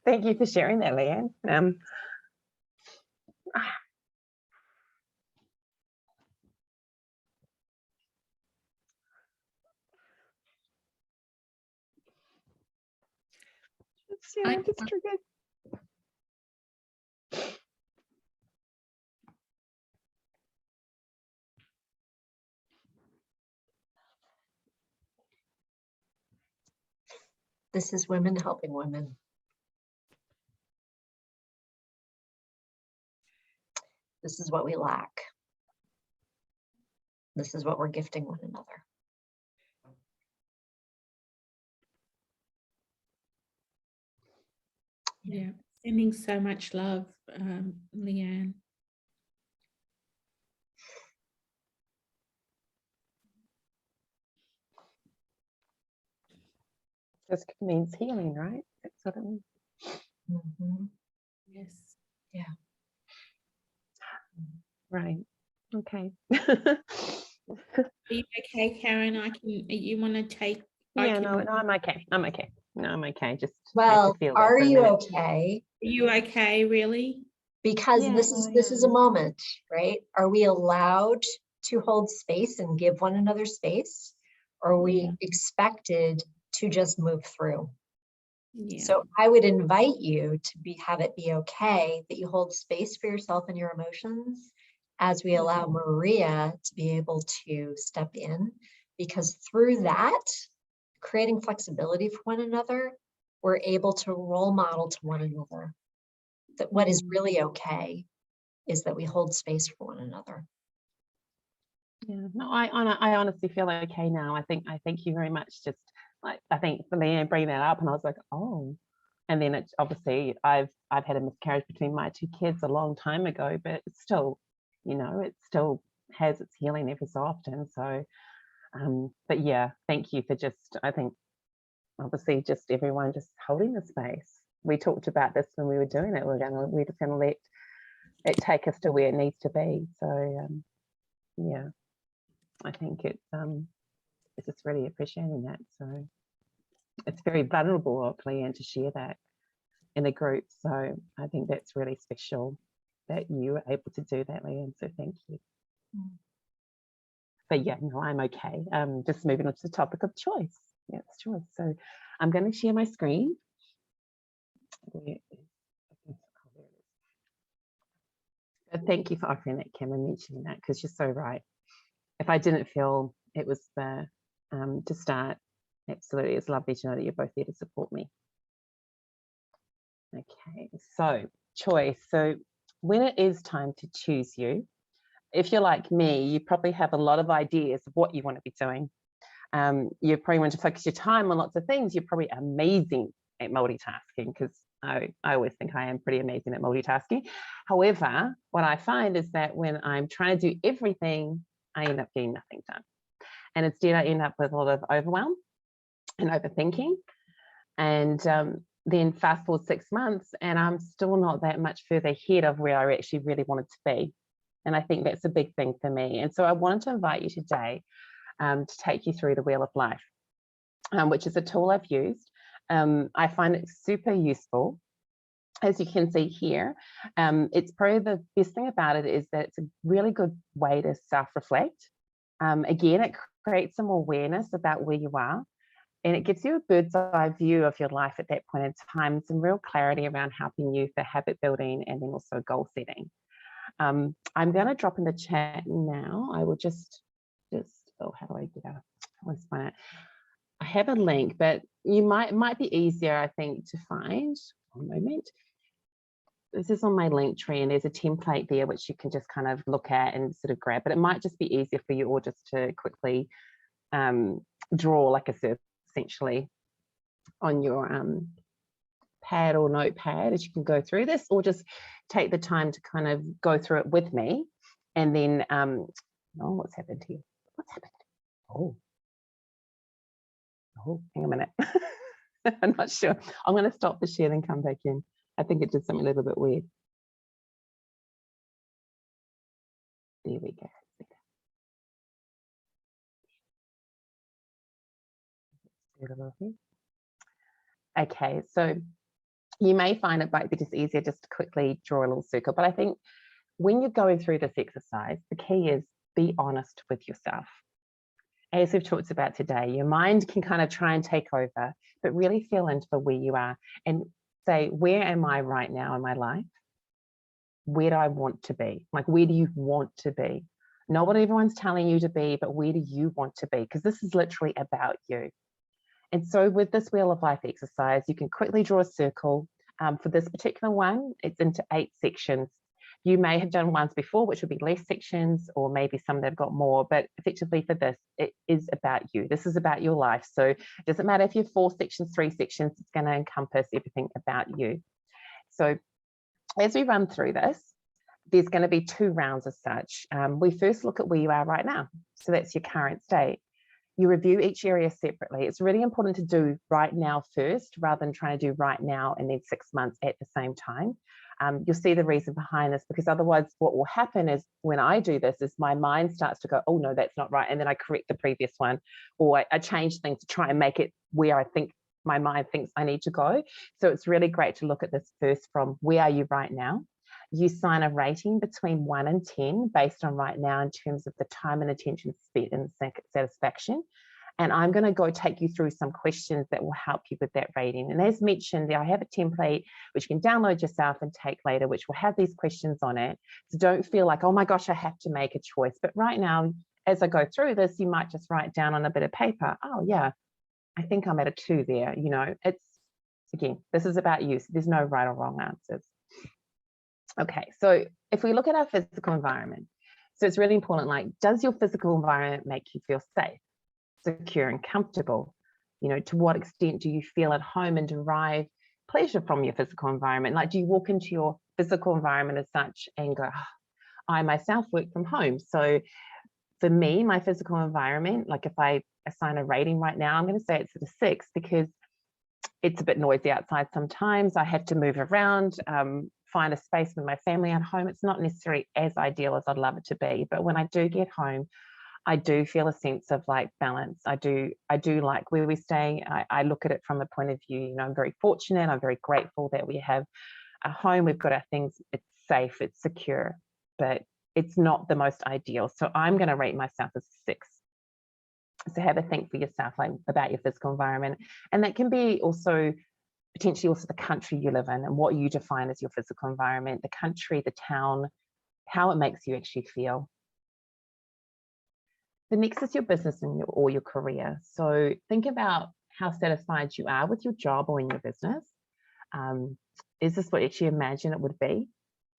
Thank you for sharing that, Leanne. I'm just triggered. This is women helping women. This is what we lack. This is what we're gifting one another. Yeah, sending so much love, Leanne. This means healing, right? That's what it means. Yes. Yeah. Right. Okay. Are you okay, Caryn? You want to take? Yeah, no, I'm okay. I'm okay. No, I'm okay. Just well, feel are you okay? Are you okay, really? Because this is a moment, right? Are we allowed to hold space and give one another space? Or are we expected to just move through? Yeah. So I would invite you to have it be okay that you hold space for yourself and your emotions as we allow Maria to be able to step in, because through that, creating flexibility for one another, we're able to role model to one another that what is really okay is that we hold space for one another. Yeah, no, I honestly feel okay now. I thank you very much. Just like, I think for Leanne bringing that up, and I was like, oh, And then it's obviously I've had a miscarriage between my two kids a long time ago, but it's still, you know, it still has its healing every so often. So, but yeah, thank you for just, I think, obviously just everyone just holding the space. We talked about this when we were doing it. We're just going to let it take us to where it needs to be. So, yeah, I think it's just really appreciating that. So it's very vulnerable of Leanne to share that in a group. So I think that's really special that you were able to do that, Leanne. So thank you. But yeah, no, I'm okay. Just moving on to the topic of choice. Yeah, it's choice. So I'm going to share my screen. Thank you for offering that, Kim, and mentioning that, because you're so right. If I didn't feel it was the to start, absolutely, it's lovely to know that you're both there to support me. Okay, so choice. So when it is time to choose you, if you're like me, you probably have a lot of ideas of what you want to be doing. You probably want to focus your time on lots of things. You're probably amazing at multitasking, because I always think I am pretty amazing at multitasking. However, what I find is that when I'm trying to do everything, I end up getting nothing done. And instead, I end up with a lot of overwhelm and overthinking. And then fast forward 6 months, and I'm still not that much further ahead of where I actually really wanted to be. And I think that's a big thing for me. And so I wanted to invite you today to take you through the Wheel of Life, which is a tool I've used. I find it super useful. As you can see here, it's probably the best thing about it is that it's a really good way to self-reflect. Again, it creates some awareness about where you are, and it gives you a bird's eye view of your life at that point in time, some real clarity around helping you for habit building and then also goal setting. I'm going to drop in the chat now. I will just, oh, how do I get out? Let's find it. I have a link, but you might be easier, I think, to find. One moment. This is on my link tree, and there's a template there which you can just kind of look at and sort of grab, but it might just be easier for you all just to quickly draw like a circle essentially on your pad or notepad as you can go through this, or just take the time to kind of go through it with me. And then oh, what's happened here? What's happened? Oh, hang a minute. I'm not sure. I'm going to stop the share and come back in. I think it did something a little bit weird. There we go. Okay, so you may find it might be just easier just to quickly draw a little circle, but I think when you're going through this exercise, the key is be honest with yourself. As we've talked about today, your mind can kind of try and take over, but really feel into where you are and say, where am I right now in my life? Where do I want to be? Like, where do you want to be? Not what everyone's telling you to be, but where do you want to be? Because this is literally about you. And so with this Wheel of Life exercise, you can quickly draw a circle. For this particular one, it's into 8 sections. You may have done ones before, which would be less sections, or maybe some that have got more, but effectively for this, it is about you. This is about your life. So it doesn't matter if you're 4 sections, 3 sections, it's going to encompass everything about you. So as we run through this, there's going to be 2 rounds as such. We first look at where you are right now. So that's your current state. You review each area separately. It's really important to do right now first, rather than trying to do right now and then 6 months at the same time. You'll see the reason behind this, because otherwise what will happen is when I do this is my mind starts to go, oh no, that's not right. And then I correct the previous one, or I change things to try and make it where I think my mind thinks I need to go. So it's really great to look at this first from where are you right now? You assign a rating between 1 and 10 based on right now in terms of the time and attention spent and satisfaction. And I'm going to go take you through some questions that will help you with that rating. And as mentioned, I have a template which you can download yourself and take later, which will have these questions on it. So don't feel like, oh my gosh, I have to make a choice. But right now, as I go through this, you might just write down on a bit of paper, oh yeah, I think I'm at a 2 there. You know, it's, again, this is about you. So there's no right or wrong answers. Okay, so if we look at our physical environment, so it's really important, like, does your physical environment make you feel safe, secure, and comfortable? You know, to what extent do you feel at home and derive pleasure from your physical environment? Like, do you walk into your physical environment as such and go, oh, I myself work from home. So for me, my physical environment, like if I assign a rating right now, I'm going to say it's at a 6 because it's a bit noisy outside sometimes. I have to move around, find a space with my family at home. It's not necessarily as ideal as I'd love it to be. But when I do get home, I do feel a sense of like balance. I do like where we're staying. I look at it from a point of view, you know, I'm very fortunate. I'm very grateful that we have a home. We've got our things. It's safe. It's secure, but it's not the most ideal. So I'm going to rate myself as a 6. So have a think for yourself, like about your physical environment. And that can be also potentially also the country you live in and what you define as your physical environment, the country, the town, how it makes you actually feel. The next is your business and or your career. So think about how satisfied you are with your job or in your business. Is this what you actually imagine it would be?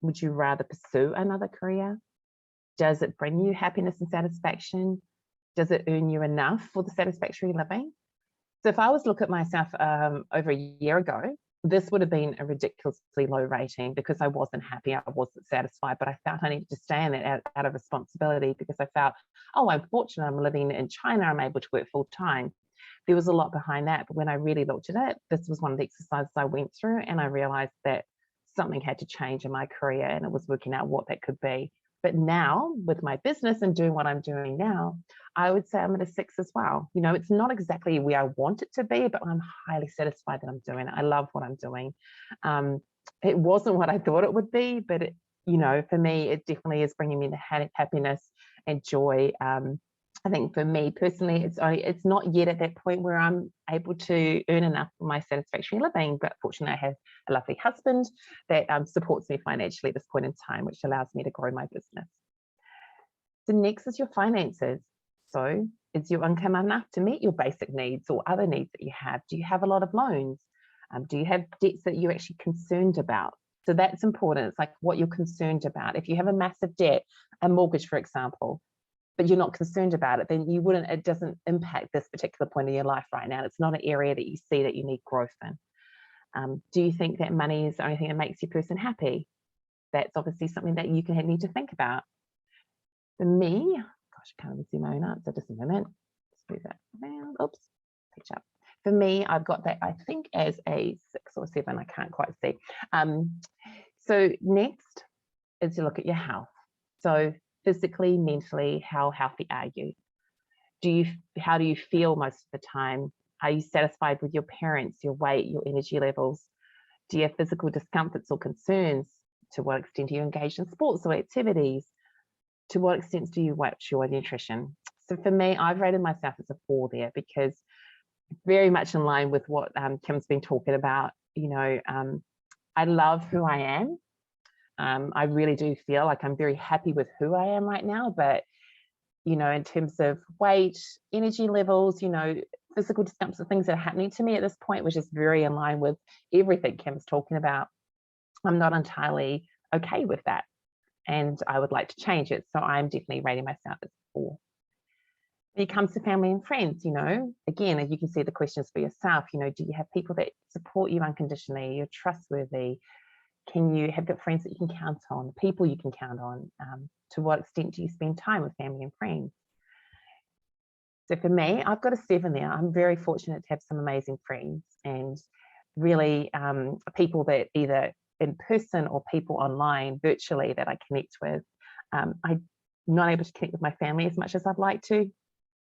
Would you rather pursue another career? Does it bring you happiness and satisfaction? Does it earn you enough for the satisfactory living? So if I was to look at myself over a year ago, this would have been a ridiculously low rating because I wasn't happy, I wasn't satisfied, but I felt I needed to stay in that out of responsibility because I felt, oh, I'm fortunate, I'm living in China, I'm able to work full time. There was a lot behind that, but when I really looked at it, this was one of the exercises I went through and I realized that something had to change in my career and it was working out what that could be. But now with my business and doing what I'm doing now, I would say I'm at a 6 as well. You know, it's not exactly where I want it to be, but I'm highly satisfied that I'm doing it. I love what I'm doing. It wasn't what I thought it would be, but it, you know, for me, it definitely is bringing me the happiness and joy. I think for me personally, it's not yet at that point where I'm able to earn enough for my satisfactory living, but fortunately I have a lovely husband that supports me financially at this point in time, which allows me to grow my business. The next is your finances. So is your income enough to meet your basic needs or other needs that you have? Do you have a lot of loans? Do you have debts that you're actually concerned about? So that's important. It's like what you're concerned about. If you have a massive debt, a mortgage, for example, but you're not concerned about it, then you wouldn't, it doesn't impact this particular point in your life right now. It's not an area that you see that you need growth in. Do you think that money is the only thing that makes your person happy? That's obviously something that you need to think about. For me, gosh, I can't even see my own answer just a moment. Let's move that around. Oops, pitch up. For me, I've got that, I think, as a 6 or 7. I can't quite see. So next is to look at your health. So physically, mentally, how healthy are you? How do you feel most of the time? Are you satisfied with your parents, your weight, your energy levels? Do you have physical discomforts or concerns? To what extent do you engage in sports or activities? To what extent do you watch your nutrition? So for me, I've rated myself as a 4 there because very much in line with what Kim's been talking about. You know, I love who I am. I really do feel like I'm very happy with who I am right now, but, you know, in terms of weight, energy levels, you know, physical discomforts, things that are happening to me at this point, which is very in line with everything Kim's talking about, I'm not entirely okay with that. And I would like to change it. So I'm definitely rating myself as 4. When it comes to family and friends, you know, again, as you can see the questions for yourself, you know, do you have people that support you unconditionally? You're trustworthy? Can you have good friends that you can count on, people you can count on? To what extent do you spend time with family and friends? So for me, I've got a 7 there. I'm very fortunate to have some amazing friends and really people that either in person or people online, virtually, that I connect with. I'm not able to connect with my family as much as I'd like to.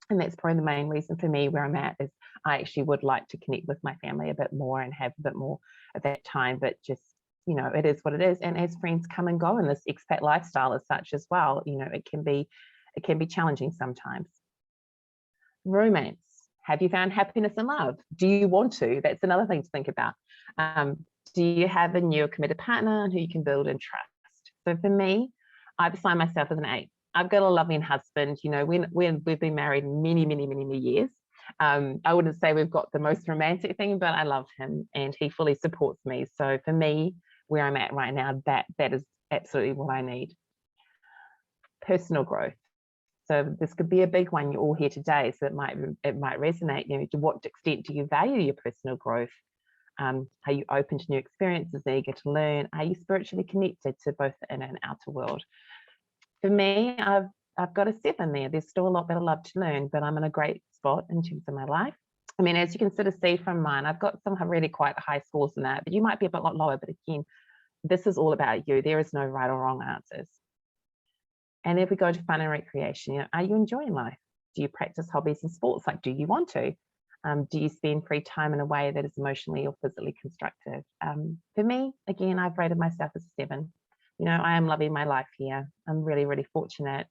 And that's probably the main reason for me where I'm at is I actually would like to connect with my family a bit more and have a bit more of that time, but just, you know, it is what it is. And as friends come and go in this expat lifestyle as such as well, you know, it can be challenging sometimes. Romance. Have you found happiness in love? Do you want to? That's another thing to think about. Do you have a new committed partner who you can build and trust? So for me, I've assigned myself as an 8. I've got a loving husband. You know, we've been married many years. I wouldn't say we've got the most romantic thing, but I love him and he fully supports me. So for me, where I'm at right now, that is absolutely what I need. Personal growth. So this could be a big one. You're all here today, so it might resonate. You know, to what extent do you value your personal growth? Are you open to new experiences, eager to learn? Are you spiritually connected to both the inner and outer world? For me, I've got a 7 there. There's still a lot that I love to learn, but I'm in a great spot in terms of my life. I mean, as you can sort of see from mine, I've got some really quite high scores in that, but you might be a bit lower. But again, this is all about you. There is no right or wrong answers. And if we go to fun and recreation, are you enjoying life? Do you practice hobbies and sports? Like, do you want to? Do you spend free time in a way that is emotionally or physically constructive? For me, again, I've rated myself as a 7. I am loving my life here. I'm really, really fortunate.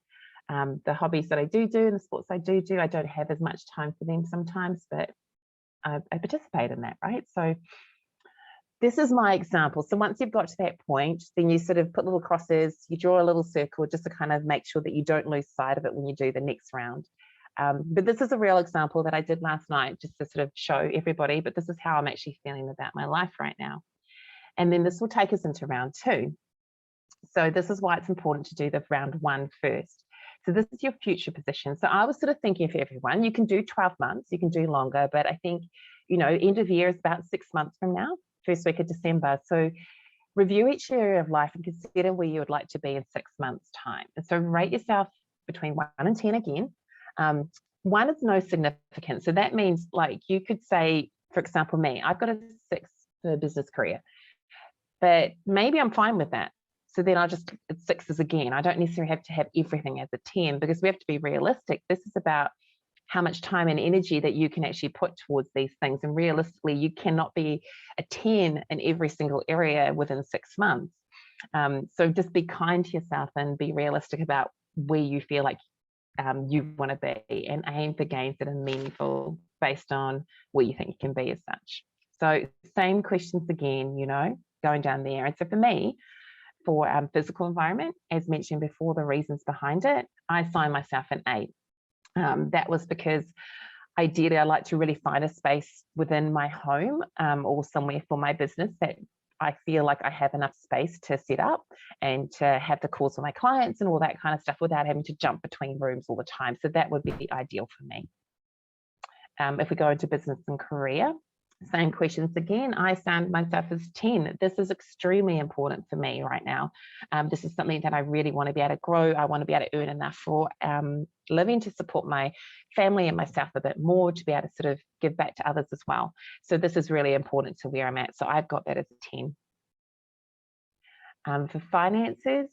The hobbies that I do and the sports I do, I don't have as much time for them sometimes, but I participate in that, right? So this is my example. So once you've got to that point, then you sort of put little crosses, you draw a little circle just to kind of make sure that you don't lose sight of it when you do the next round. But this is a real example that I did last night just to sort of show everybody, but this is how I'm actually feeling about my life right now. And then this will take us into round 2. So this is why it's important to do the round 1 first. So this is your future position. So I was sort of thinking for everyone, you can do 12 months, you can do longer, but I think, end of year is about 6 months from now, first week of December. So review each area of life and consider where you would like to be in 6 months' time. And so rate yourself between 1 and 10 again. 1 is no significance. So that means, like, you could say, for example, me, I've got a 6 for a business career, but maybe I'm fine with that. So then it's 6s again. I don't necessarily have to have everything as a 10 because we have to be realistic. This is about how much time and energy that you can actually put towards these things. And realistically, you cannot be a 10 in every single area within 6 months. So just be kind to yourself and be realistic about where you feel like you want to be, and aim for gains that are meaningful based on where you think you can be as such. So same questions again, going down there. And so for me, for physical environment, as mentioned before, the reasons behind it, I assigned myself an 8. That was because ideally I like to really find a space within my home or somewhere for my business that I feel like I have enough space to set up and to have the calls with my clients and all that kind of stuff without having to jump between rooms all the time. So that would be ideal for me. If we go into business and career, same questions again. I assigned myself as 10. This is extremely important for me right now. This is something that I really want to be able to grow. I want to be able to earn enough for living to support my family and myself a bit more, to be able to sort of give back to others as well. So this is really important to where I'm at. So I've got that as a 10. For finances,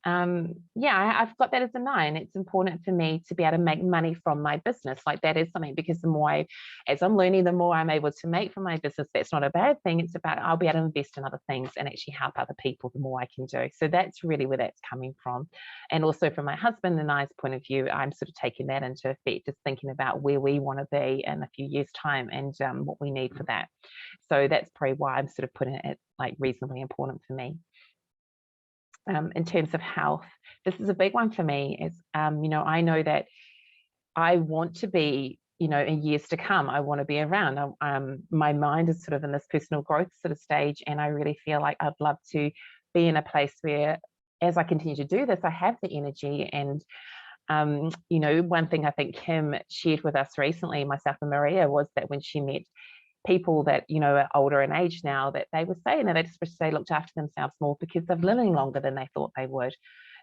I've got that as a 9. It's important for me to be able to make money from my business. Like, that is something, because the more as I'm learning, the more I'm able to make from my business. That's not a bad thing. It's about, I'll be able to invest in other things and actually help other people the more I can do. So that's really where that's coming from. And also from my husband and I's point of view, I'm sort of taking that into effect, just thinking about where we want to be in a few years' time and what we need for that. So that's probably why I'm sort of putting it like reasonably important for me. In terms of health, this is a big one for me. Is I know that I want to be, in years to come, I want to be around. My mind is sort of in this personal growth sort of stage, and I really feel like I'd love to be in a place where, as I continue to do this, I have the energy. And one thing I think Kim shared with us recently, myself and Maria, was that when she met people that are older in age now, that they were saying that they just wish they looked after themselves more because they're living longer than they thought they would.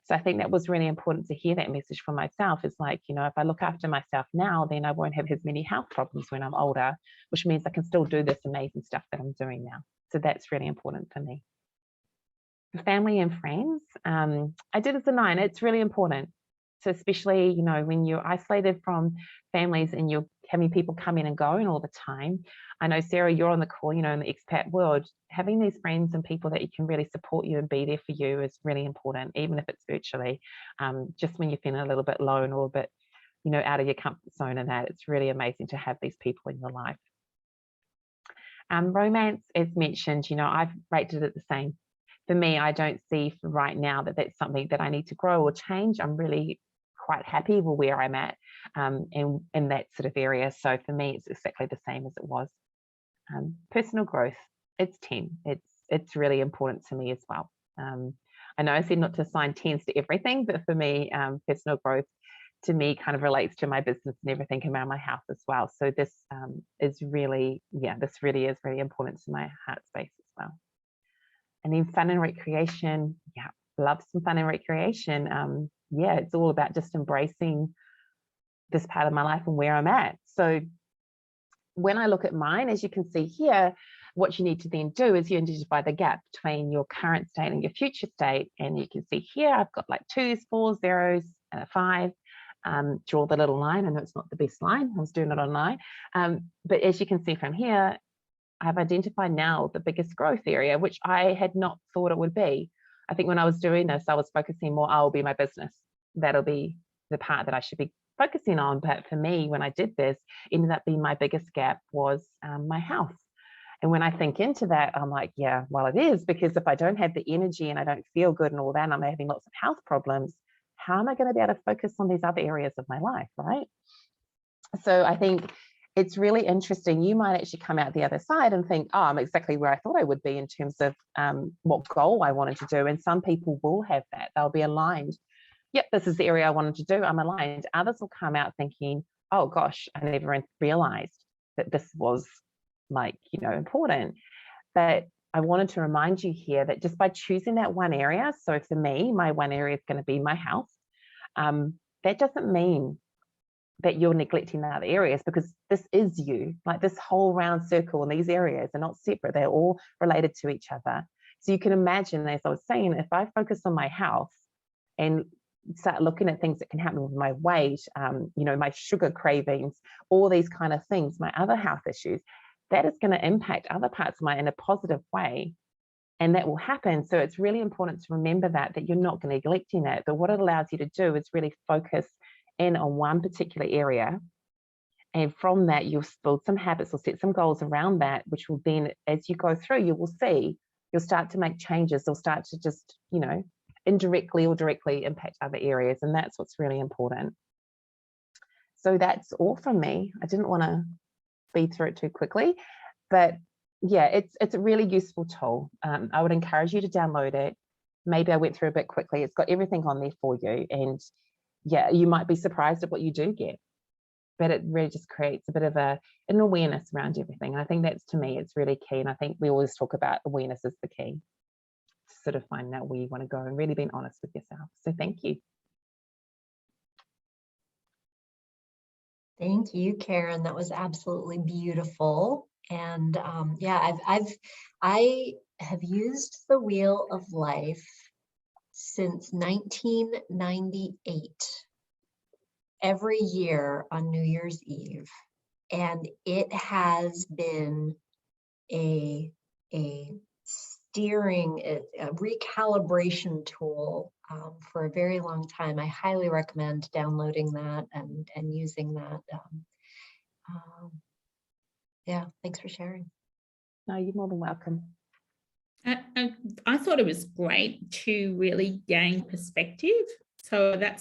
So I think that was really important to hear that message from myself. It's like, if I look after myself now, then I won't have as many health problems when I'm older, which means I can still do this amazing stuff that I'm doing now. So that's really important for me. For family and friends, I did as a 9. It's really important. So especially, when you're isolated from families and you're having people coming and going all the time. I know, Sarah, you're on the call, in the expat world, having these friends and people that you can really support you and be there for you is really important, even if it's virtually. Just when you're feeling a little bit alone or a bit, out of your comfort zone, and that, it's really amazing to have these people in your life. Romance, as mentioned, I've rated it the same. For me, I don't see right now that that's something that I need to grow or change. I'm really quite happy with where I'm at in that sort of area. So for me, it's exactly the same as it was. Personal growth, it's 10. It's really important to me as well. I know I said not to assign 10s to everything, but for me, personal growth to me kind of relates to my business and everything around my house as well. So this is really, this really is very important to my heart space as well. And then fun and recreation, love some fun and recreation. It's all about just embracing this part of my life and where I'm at. So when I look at mine, as you can see here, what you need to then do is you identify the gap between your current state and your future state. And you can see here, I've got like 2s, 4s, 0s, and a 5. Draw the little line. I know it's not the best line. I was doing it online. But as you can see from here, I've identified now the biggest growth area, which I had not thought it would be. I think when I was doing this, I was focusing more, I'll be my business. That'll be the part that I should be focusing on. But for me, when I did this, ended up being my biggest gap was my health. And when I think into that, I'm like, yeah, well, it is, because if I don't have the energy and I don't feel good and all that, and I'm having lots of health problems, how am I going to be able to focus on these other areas of my life, right? So I think it's really interesting. You might actually come out the other side and think, oh, I'm exactly where I thought I would be in terms of what goal I wanted to do. And some people will have that. They'll be aligned. Yep, this is the area I wanted to do. I'm aligned. Others will come out thinking, oh, gosh, I never realized that this was important. But I wanted to remind you here that just by choosing that one area, so for me, my one area is going to be my health. That doesn't mean that you're neglecting the other areas, because this is you. Like this whole round circle, and these areas are not separate. They're all related to each other. So you can imagine, as I was saying, if I focus on my health and start looking at things that can happen with my weight, my sugar cravings, all these kind of things, my other health issues, that is going to impact other parts of in a positive way. And that will happen. So it's really important to remember that you're not neglecting that. But what it allows you to do is really focus in on one particular area. And from that, you'll build some habits or set some goals around that, which will then, as you go through, you will see, you'll start to make changes. They'll start to just, indirectly or directly impact other areas. And that's what's really important. So that's all from me. I didn't want to speed through it too quickly, but yeah, it's a really useful tool. I would encourage you to download it. Maybe I went through a bit quickly. It's got everything on there for you. And yeah, you might be surprised at what you do get, but it really just creates a bit of an awareness around everything. And I think that's, to me, it's really key. And I think we always talk about awareness is the key to sort of find out where you want to go and really being honest with yourself. So thank you. Thank you, Caryn. That was absolutely beautiful. And I have used the Wheel of Life since 1998, every year on New Year's Eve. And it has been a steering, a recalibration tool for a very long time. I highly recommend downloading that and using that. Thanks for sharing. No, you're more than welcome. I thought it was great to really gain perspective. So that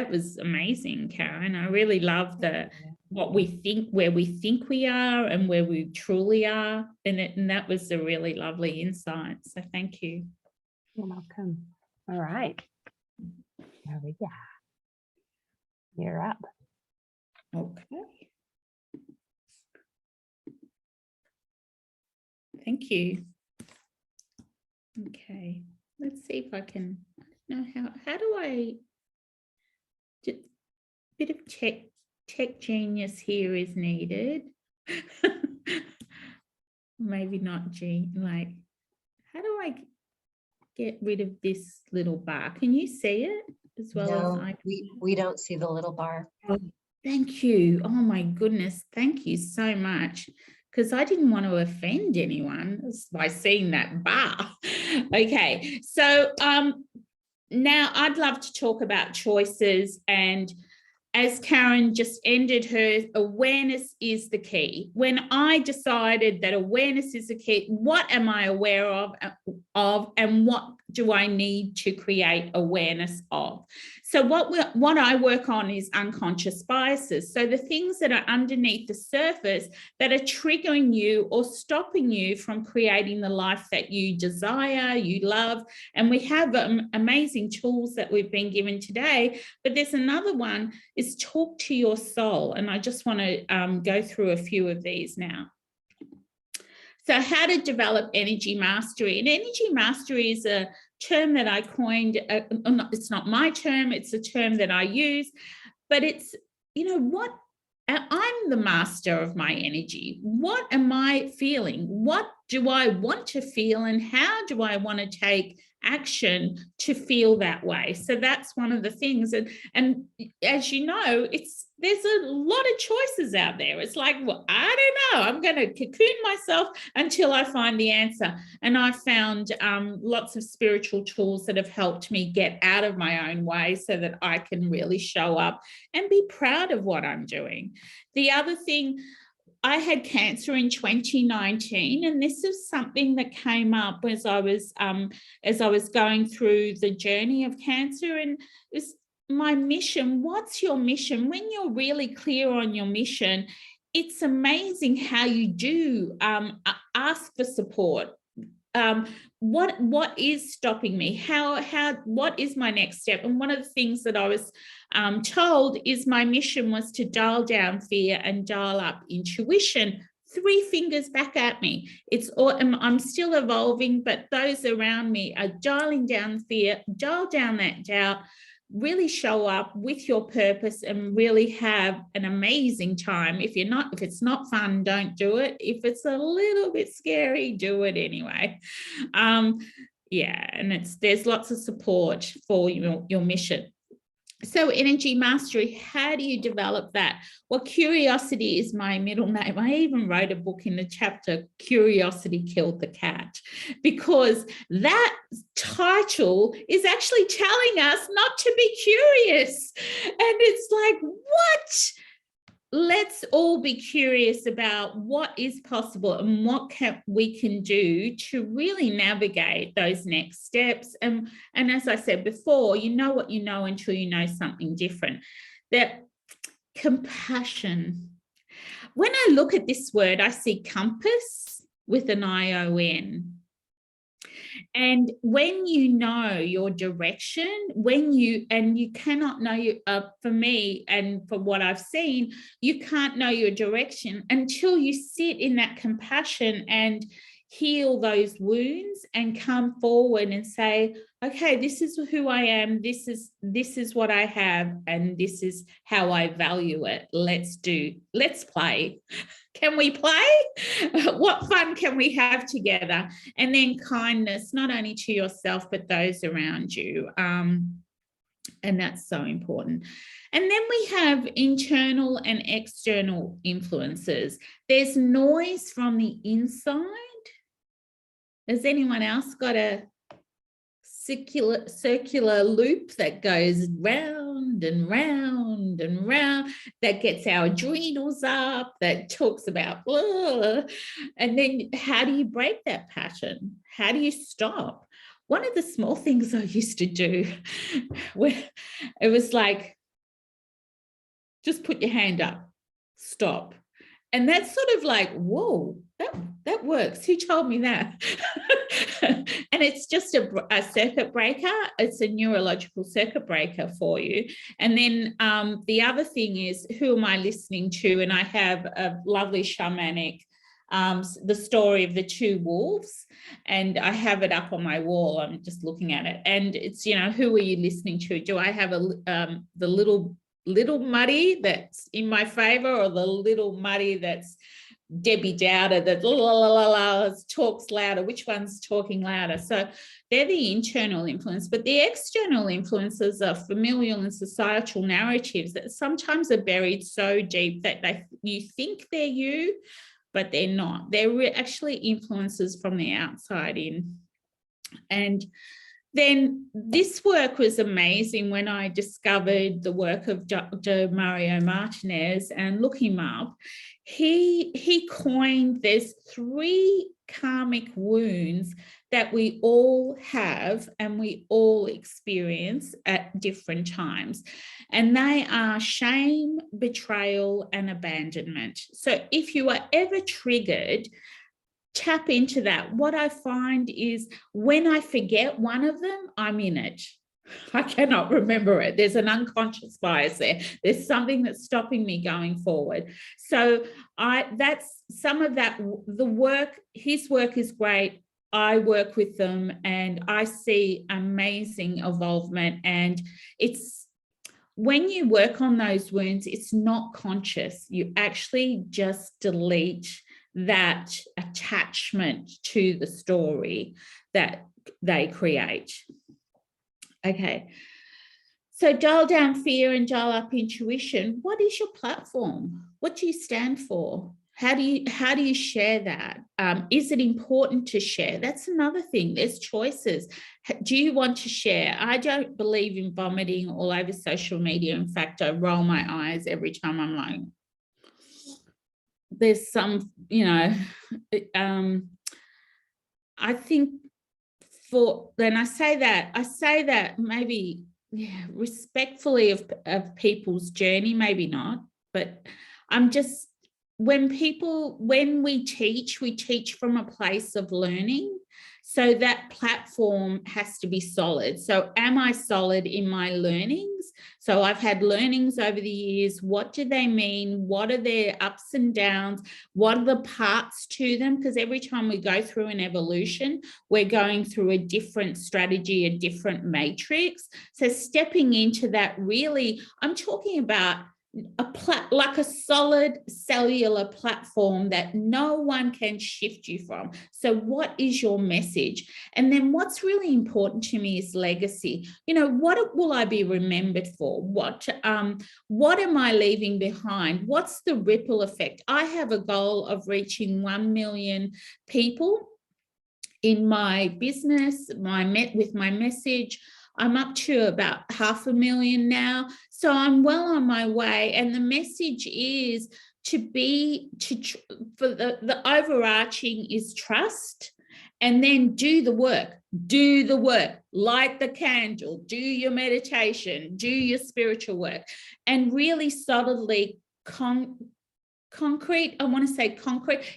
was amazing, Caryn. I really love what we think, where we think we are and where we truly are. And that was a really lovely insight. So thank you. You're welcome. All right. There we go. You're up. Okay. Thank you. Okay, let's see if I can, I don't know how do I, just a bit of tech genius here is needed. Maybe not how do I get rid of this little bar? Can you see it as well? No, as I can? we don't see the little bar. Oh, thank you. Oh my goodness, thank you so much. Because I didn't want to offend anyone by seeing that bar. Okay, so now I'd love to talk about choices. And as Caryn just ended her, awareness is the key. When I decided that awareness is the key, what am I aware of and what do I need to create awareness of? So what I work on is unconscious biases. So the things that are underneath the surface that are triggering you or stopping you from creating the life that you desire, you love. And we have amazing tools that we've been given today, but there's another one, is talk to your soul. And I just want to go through a few of these now. So how to develop energy mastery. And energy mastery is a term that I coined. It's not my term, it's a term that I use, but it's, you know, what I'm the master of my energy. What am I feeling? What do I want to feel? And how do I want to take action to feel that way? So that's one of the things. And as you know, there's a lot of choices out there. It's like, well, I don't know. I'm going to cocoon myself until I find the answer. And I found lots of spiritual tools that have helped me get out of my own way so that I can really show up and be proud of what I'm doing. The other thing, I had cancer in 2019, and this is something that came up as I was going through the journey of cancer, and it was my mission. What's your mission? When you're really clear on your mission, it's amazing how you do ask for support. What is stopping me? What is my next step? And one of the things that I was told is my mission was to dial down fear and dial up intuition. 3 fingers back at me. I'm still evolving, but those around me are dialing down fear, dial down that doubt, really show up with your purpose and really have an amazing time. If it's not fun, don't do it. If it's a little bit scary, do it anyway. Yeah, and there's lots of support for your mission. So energy mastery, how do you develop that? Well, curiosity is my middle name. I even wrote a book in the chapter, Curiosity Killed the Cat, because that title is actually telling us not to be curious. And it's like, what? Let's all be curious about what is possible and what we can do to really navigate those next steps. And as I said before, you know what you know until you know something different. That compassion. When I look at this word, I see compass with an ION. And when you know your direction, you cannot know, for me and for what I've seen, you can't know your direction until you sit in that compassion and heal those wounds and come forward and say, okay, this is who I am, this is what I have, and this is how I value it. Let's play. Can we play? What fun can we have together? And then kindness, not only to yourself, but those around you. And that's so important. And then we have internal and external influences. There's noise from the inside. Has anyone else got a circular loop that goes round and round and round, that gets our adrenals up, that talks about blah. And then how do you break that pattern? How do you stop? One of the small things I used to do, where it was like, just put your hand up, stop. And that's sort of like, whoa, that works. Who told me that? And it's just a circuit breaker. It's a neurological circuit breaker for you. And then the other thing is, who am I listening to? And I have a lovely shamanic, the story of the 2 wolves, and I have it up on my wall. I'm just looking at it. And it's, who are you listening to? Do I have the little Muddy that's in my favor, or the little Muddy that's Debbie Dowder that talks louder? Which one's talking louder? So they're the internal influence, but the external influences are familial and societal narratives that sometimes are buried so deep that you think they're you, but they're not. They're actually influences from the outside in. And then this work was amazing when I discovered the work of Dr. Mario Martinez, and look him up. He coined, there's 3 karmic wounds that we all have and we all experience at different times. And they are shame, betrayal, and abandonment. So if you are ever triggered, tap into that. What I find is when I forget one of them, I'm in it. I cannot remember it. There's an unconscious bias there. There's something that's stopping me going forward. So that's some of that. The work, his work is great. I work with them and I see amazing involvement. And it's when you work on those wounds, it's not conscious. You actually just delete that attachment to the story that they create. Okay, so dial down fear and dial up intuition. What is your platform? What do you stand for? How do you share that? Is it important to share? That's another thing. There's choices. Do you want to share? I don't believe in vomiting all over social media. In fact, I roll my eyes every time. I'm like, there's some, I think then I say that maybe respectfully of people's journey, maybe not, but I'm just, when we teach from a place of learning. So that platform has to be solid. So am I solid in my learnings? So I've had learnings over the years. What do they mean? What are their ups and downs? What are the parts to them? Because every time we go through an evolution, we're going through a different strategy, a different matrix. So stepping into that, really, I'm talking about like a solid cellular platform that no one can shift you from. So what is your message? And then what's really important to me is legacy. What will I be remembered for? What am I leaving behind? What's the ripple effect? I have a goal of reaching 1 million people in my business, with my message. I'm up to about 500,000 now. So I'm well on my way. And the message is for the overarching is trust, and then do the work, light the candle, do your meditation, do your spiritual work, and really solidly concrete.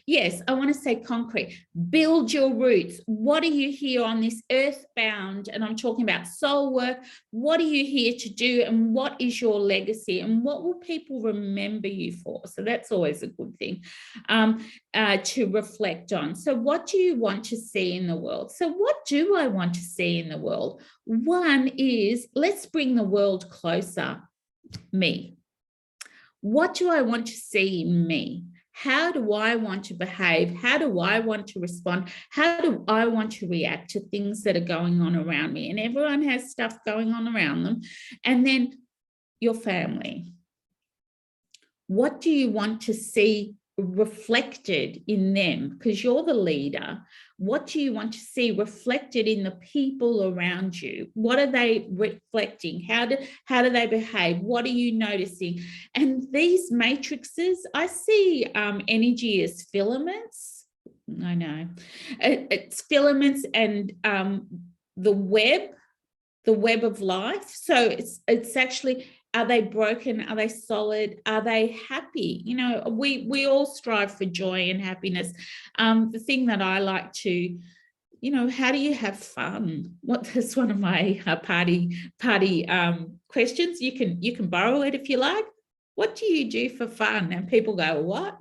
Yes, I want to say concrete. Build your roots. What are you here on this earthbound? And I'm talking about soul work. What are you here to do? And what is your legacy? And what will people remember you for? So that's always a good thing to reflect on. So what do you want to see in the world? So what do I want to see in the world? One is, let's bring the world closer. Me. What do I want to see in me? How do I want to behave? How do I want to respond? How do I want to react to things that are going on around me? And everyone has stuff going on around them. And then your family. What do you want to see reflected in them? Because you're the leader. What do you want to see reflected in the people around you? What are they reflecting? How do they behave? What are you noticing? And these matrices, I see energy as filaments. I know it's filaments, and the web of life. So it's actually, are they broken? Are they solid? Are they happy? We all strive for joy and happiness. The thing that I like to, how do you have fun? That's one of my party questions. You can borrow it if you like. What do you do for fun? And people go, what?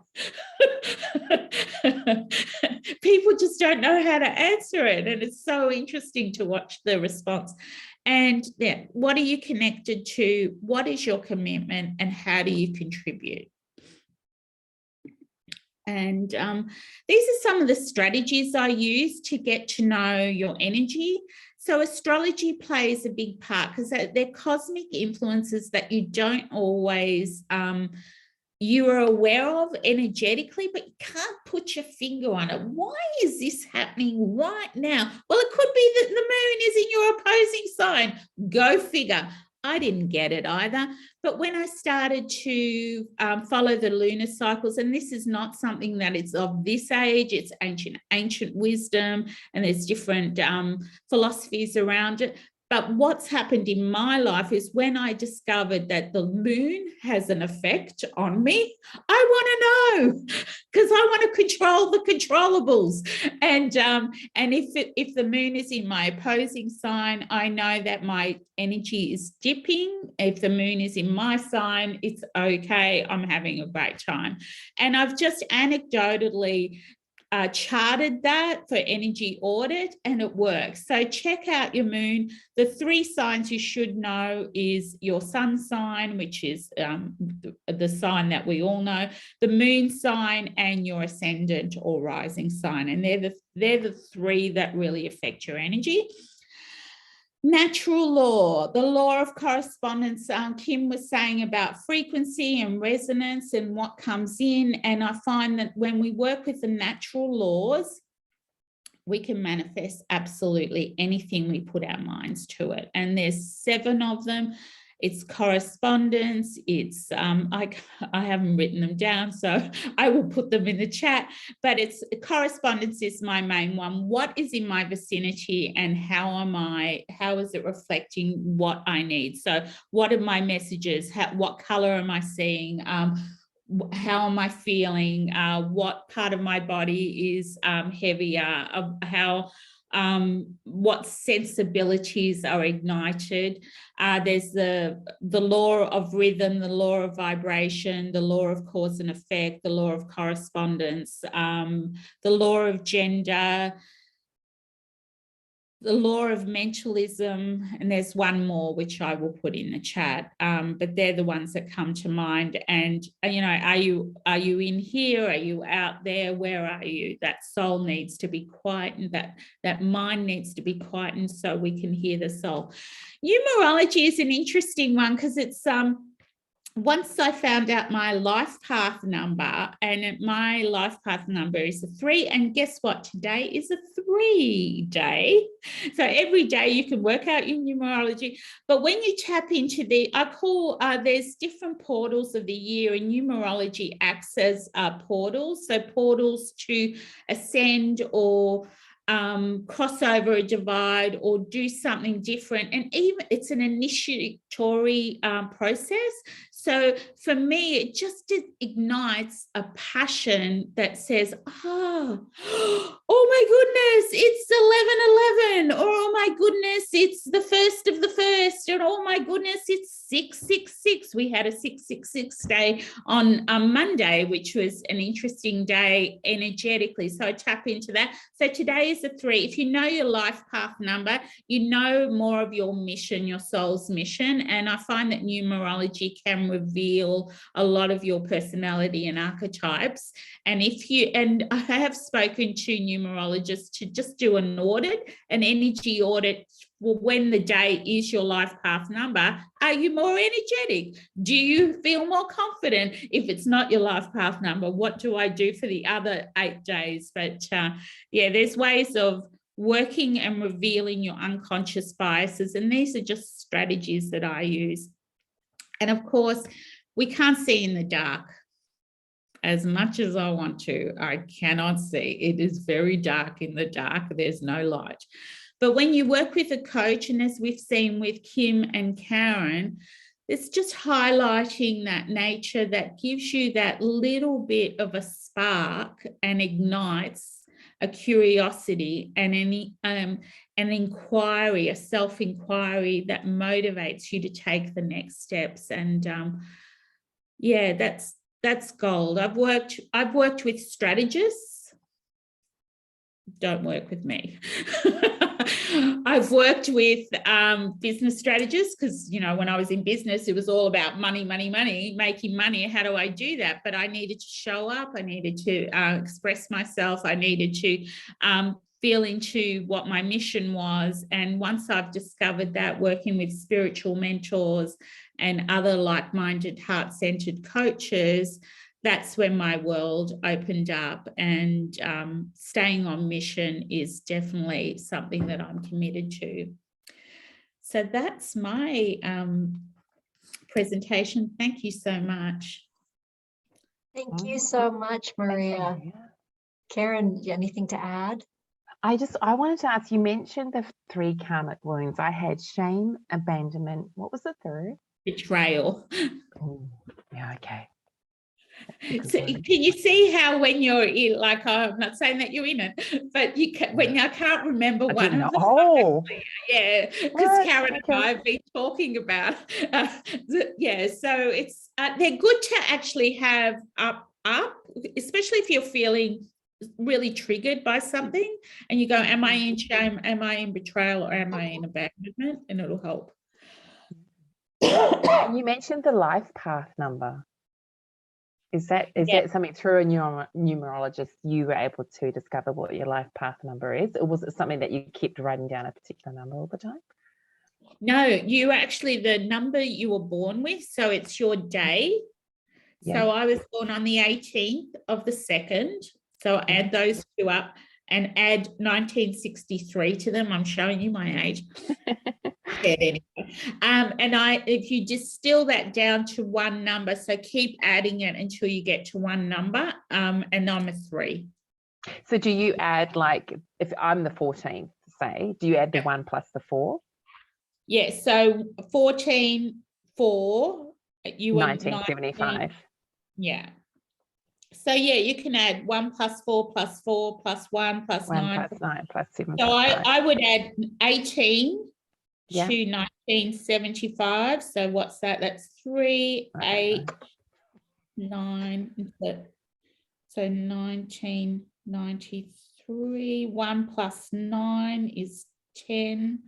People just don't know how to answer it. And it's so interesting to watch the response. And what are you connected to? What is your commitment? And how do you contribute? And these are some of the strategies I use to get to know your energy. So astrology plays a big part because they're cosmic influences that you don't always, you are aware of energetically, but you can't put your finger on it. Why is this happening right now? Well, it could be that the moon is in your opposing sign. Go figure. I didn't get it either. But when I started to follow the lunar cycles, and this is not something that is of this age, it's ancient wisdom, and there's different philosophies around it. But what's happened in my life is when I discovered that the moon has an effect on me, I want to know, because I want to control the controllables. And if the moon is in my opposing sign, I know that my energy is dipping. If the moon is in my sign, it's okay. I'm having a great time. And I've just anecdotally charted that for energy audit, and it works. So check out your moon. The 3 signs you should know is your sun sign, which is the sign that we all know, the moon sign, and your ascendant or rising sign. And they're the 3 that really affect your energy. Natural law, the law of correspondence. Kim was saying about frequency and resonance and what comes in. And I find that when we work with the natural laws, we can manifest absolutely anything we put our minds to it. And there's 7 of them. It's correspondence, it's, I haven't written them down, so I will put them in the chat, but it's correspondence is my main one. What is in my vicinity and how is it reflecting what I need? So what are my messages? What color am I seeing? How am I feeling? What part of my body is heavier? What sensibilities are ignited? There's the law of rhythm, the law of vibration, the law of cause and effect, the law of correspondence, the law of gender, the law of mentalism, and there's one more which I will put in the chat, but they're the ones that come to mind. And you know, are you in here, are you out there, where are you? That soul needs to be quietened, that mind needs to be quietened so we can hear the soul. Numerology is an interesting one because it's once I found out my life path number, and my life path number is a 3, and guess what? Today is a 3 day. So every day you can work out your numerology. But when you tap into there's different portals of the year, and numerology acts as portals. So portals to ascend or cross over a divide or do something different. And even it's an initiatory process. So for me, it just ignites a passion that says, oh my goodness, it's 11/11, or oh my goodness, it's the 1st of the 1st, and oh my goodness, it's 666. We had a 666 day on Monday, which was an interesting day energetically. So I tap into that. So today is a 3. If you know your life path number, you know more of your mission, your soul's mission. And I find that numerology can reveal a lot of your personality and archetypes. And I have spoken to numerologists to just do an energy audit. Well, when the day is your life path number, are you more energetic? Do you feel more confident? If it's not your life path number, what do I do for the other 8 days? But yeah, there's ways of working and revealing your unconscious biases. And these are just strategies that I use. And of course, we can't see in the dark. As much as I want to, I cannot see. It is very dark in the dark. There's no light. But when you work with a coach, and as we've seen with Kim and Caryn, it's just highlighting that nature that gives you that little bit of a spark and ignites a curiosity and an inquiry, a self-inquiry that motivates you to take the next steps. And yeah, that's gold. I've worked with strategists. Don't work with me. I've worked with business strategists because, you know, when I was in business, it was all about money, making money. How do I do that? But I needed to show up. I needed to express myself. I needed to feel into what my mission was. And once I've discovered that, working with spiritual mentors and other like-minded, heart-centered coaches, that's when my world opened up. And staying on mission is definitely something that I'm committed to. So that's my presentation. Thank you so much. Thank you so much, Maria. Caryn, anything to add? I wanted to ask, you mentioned the 3 karmic wounds. I had shame, abandonment. What was the third? Betrayal. Oh, yeah, okay. So can you see how when you're in, like, I'm not saying that you're in it, but you can, when I can't remember one of them. Oh, yeah, because Caryn and I have been talking about, yeah, so it's, they're good to actually have up, especially if you're feeling really triggered by something and you go, am I in shame, am I in betrayal, or am I in abandonment? And it'll help. You mentioned the life path number. Is that something through a numerologist you were able to discover what your life path number is, or was it something that you kept writing down a particular number all the time? No, you actually, the number you were born with, so it's your day. Yeah. So I was born on the 18th of the 2nd, so add those 2 up and add 1963 to them. I'm showing you my age. Anyway. And if you distill that down to one number, so keep adding it until you get to one number, and I'm a 3. So do you add, like, if I'm the 14th, say, do you add the 1 plus the 4? Yeah, so 14, 4, you were 1975. Yeah. So yeah, you can add 1 plus 4 plus 4 plus 1 plus 1 9. plus 9 plus 7 So plus 5. I would add 18 to 1975. So what's that? That's 3, 8, 9. So 1993. 1 plus 9 is 10.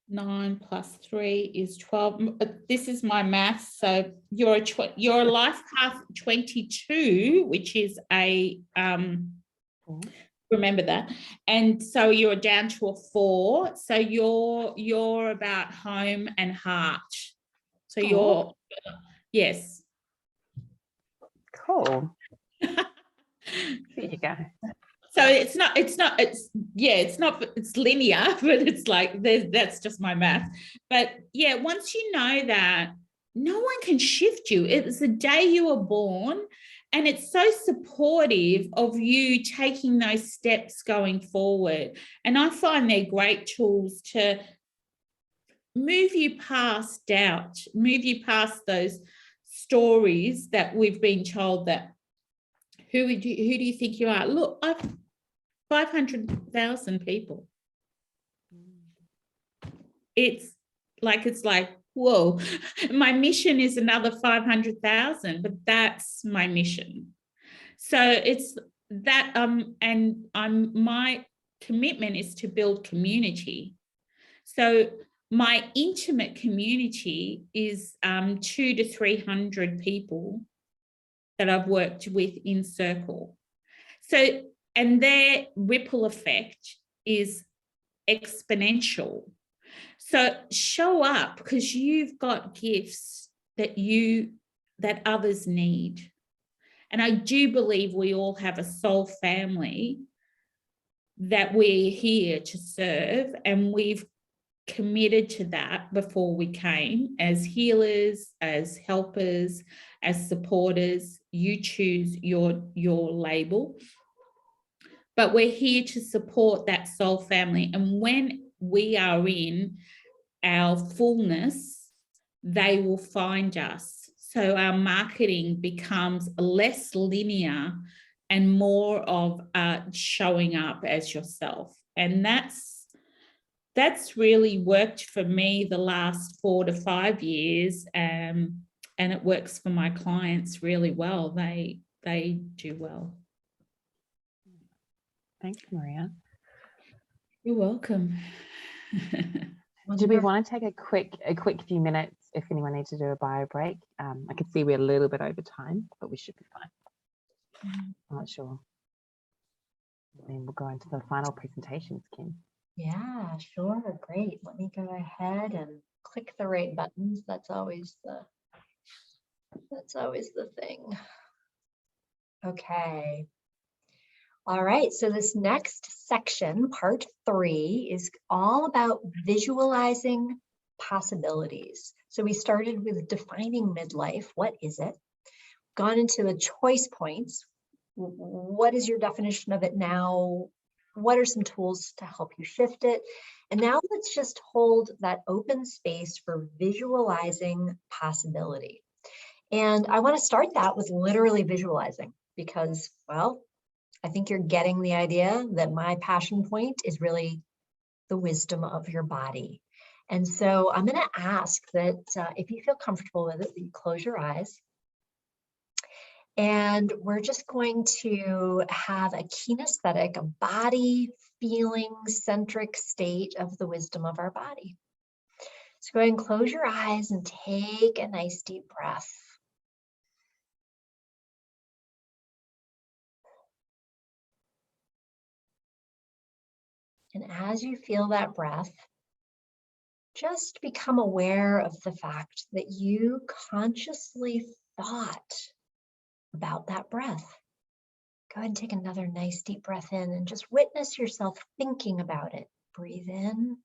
9 plus 3 is 12. This is my math. So you're a life path 22, which is a remember that. And so you're down to a 4. So you're about home and heart. So you're yes. Cool. There you go. So it's linear, but it's like that's just my math. But yeah, once you know that, no one can shift you. It was the day you were born, and it's so supportive of you taking those steps going forward. And I find they're great tools to move you past doubt, move you past those stories that we've been told that who do you think you are? Look, I've 500,000 people. It's like, whoa, my mission is another 500,000, but that's my mission. So it's that, and my commitment is to build community. So my intimate community is 200 to 300 people that I've worked with in Circle. So, and their ripple effect is exponential. So show up, because you've got gifts that others need. And I do believe we all have a soul family that we're here to serve, and we've committed to that before we came as healers, as helpers, as supporters. You choose your label. But we're here to support that soul family. And when we are in our fullness, they will find us. So our marketing becomes less linear and more of showing up as yourself. And that's really worked for me the last 4 to 5 years. And it works for my clients really well. They do well. Thanks, Maria. You're welcome. Do we want to take a quick few minutes if anyone needs to do a bio break? I can see we're a little bit over time, but we should be fine. I'm not sure. Then we'll go into the final presentations, Kim. Yeah, sure. Great. Let me go ahead and click the right buttons. That's always the thing. Okay. All right, so this next section, part 3, is all about visualizing possibilities. So we started with defining midlife. What is it? Gone into the choice points. What is your definition of it now? What are some tools to help you shift it? And now let's just hold that open space for visualizing possibility. And I want to start that with literally visualizing because, well, I think you're getting the idea that my passion point is really the wisdom of your body. And so I'm going to ask that if you feel comfortable with it, that you close your eyes. And we're just going to have a kinesthetic, a body feeling centric state of the wisdom of our body. So go ahead and close your eyes and take a nice deep breath. And as you feel that breath, just become aware of the fact that you consciously thought about that breath. Go ahead and take another nice deep breath in and just witness yourself thinking about it. Breathe in.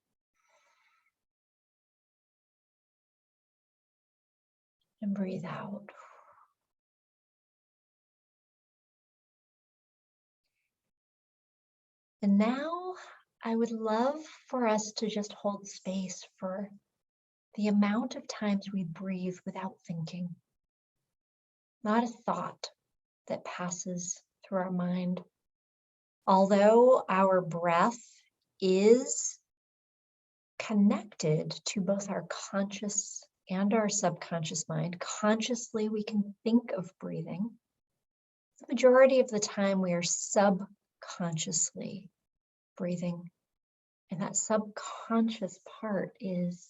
And breathe out. And now I would love for us to just hold space for the amount of times we breathe without thinking. Not a thought that passes through our mind. Although our breath is connected to both our conscious and our subconscious mind, consciously we can think of breathing. The majority of the time we are subconsciously breathing, and that subconscious part is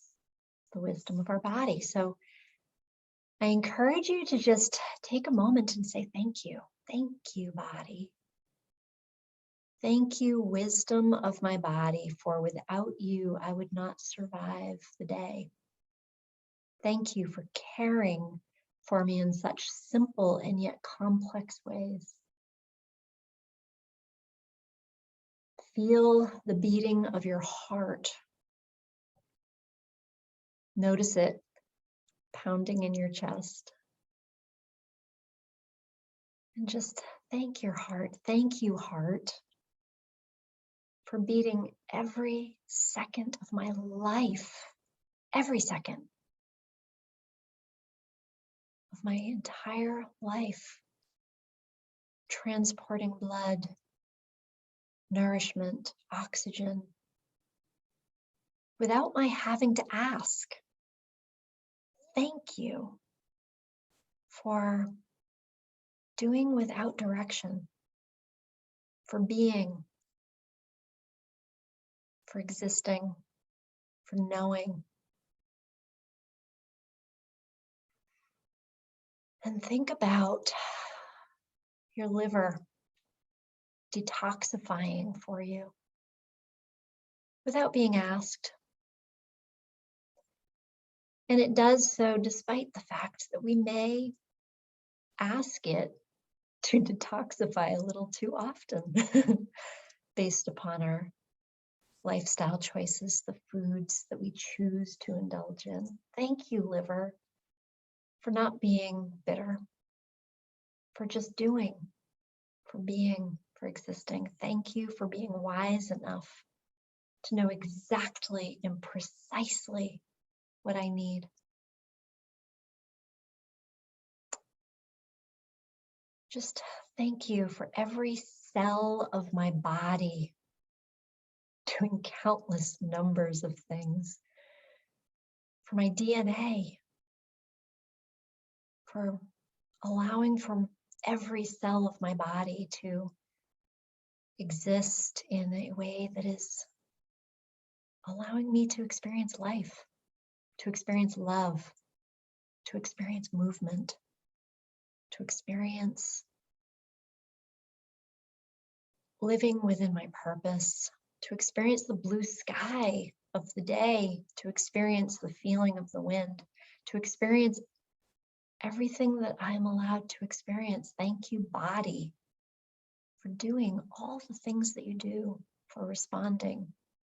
the wisdom of our body. So I encourage you to just take a moment and say thank you. Thank you, body. Thank you, wisdom of my body, for without you, I would not survive the day. Thank you for caring for me in such simple and yet complex ways. Feel the beating of your heart. Notice it pounding in your chest. And just thank your heart. Thank you, heart, for beating every second of my life. Every second of my entire life. Transporting blood, nourishment, oxygen, without my having to ask. Thank you for doing without direction, for being, for existing, for knowing. And think about your liver detoxifying for you without being asked. And it does so despite the fact that we may ask it to detoxify a little too often based upon our lifestyle choices, the foods that we choose to indulge in. Thank you, liver, for not being bitter, for just doing, for being, for existing. Thank you for being wise enough to know exactly and precisely what I need. Just thank you for every cell of my body doing countless numbers of things, for my DNA, for allowing for every cell of my body to exist in a way that is allowing me to experience life, to experience love, to experience movement, to experience living within my purpose, to experience the blue sky of the day, to experience the feeling of the wind, to experience everything that I'm allowed to experience. Thank you, body, for doing all the things that you do, for responding,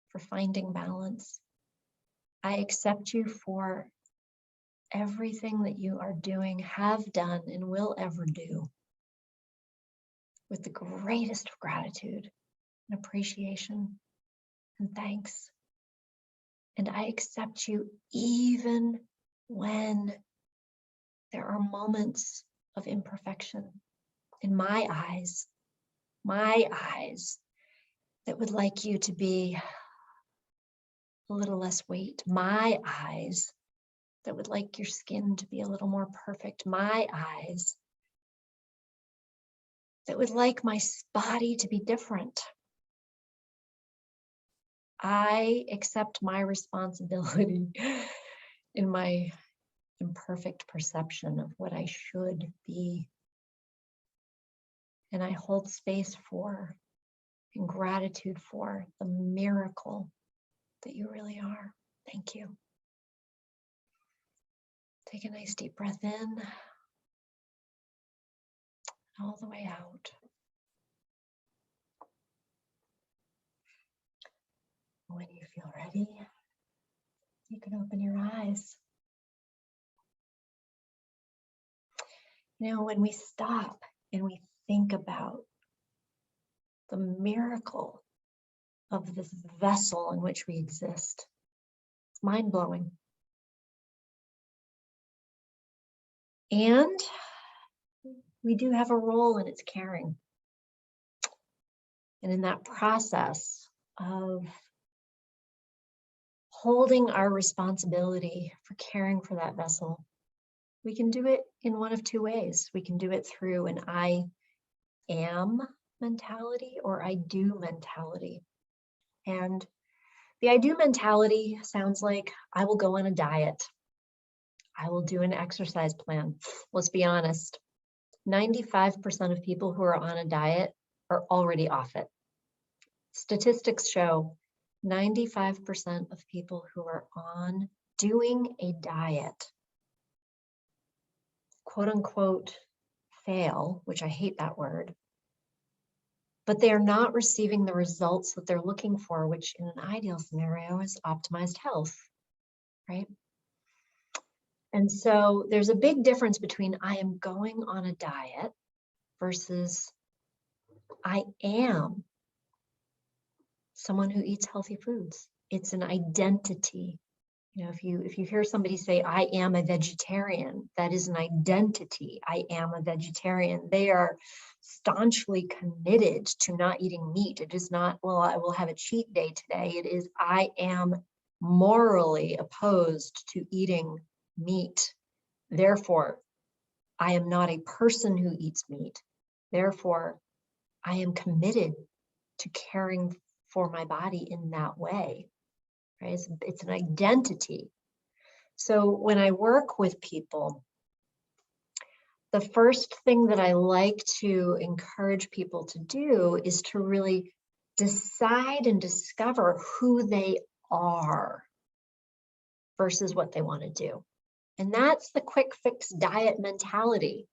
for finding balance. I accept you for everything that you are doing, have done, and will ever do with the greatest of gratitude and appreciation and thanks. And I accept you even when there are moments of imperfection in my eyes that would like you to be a little less weight, my eyes that would like your skin to be a little more perfect, my eyes that would like my body to be different. I accept my responsibility in my imperfect perception of what I should be. And I hold space for and gratitude for the miracle that you really are. Thank you. Take a nice deep breath in, all the way out. When you feel ready, you can open your eyes. You know, when we stop and we think about the miracle of this vessel in which we exist, it's mind-blowing. And we do have a role in its caring. And in that process of holding our responsibility for caring for that vessel, we can do it in one of two ways. We can do it through an I am mentality or I do mentality. And the I do mentality sounds like I will go on a diet. I will do an exercise plan. Let's be honest, 95% of people who are on a diet are already off it. Statistics show 95% of people who are on doing a diet, quote unquote, fail, which I hate that word, but they are not receiving the results that they're looking for, which in an ideal scenario is optimized health, right? And so there's a big difference between I am going on a diet versus I am someone who eats healthy foods. It's an identity. You know, if you hear somebody say, I am a vegetarian, that is an identity. I am a vegetarian. They are staunchly committed to not eating meat. It is not, well, I will have a cheat day today. It is, I am morally opposed to eating meat. Therefore, I am not a person who eats meat. Therefore, I am committed to caring for my body in that way, right? It's an identity. So when I work with people, the first thing that I like to encourage people to do is to really decide and discover who they are versus what they want to do. And that's the quick fix diet mentality.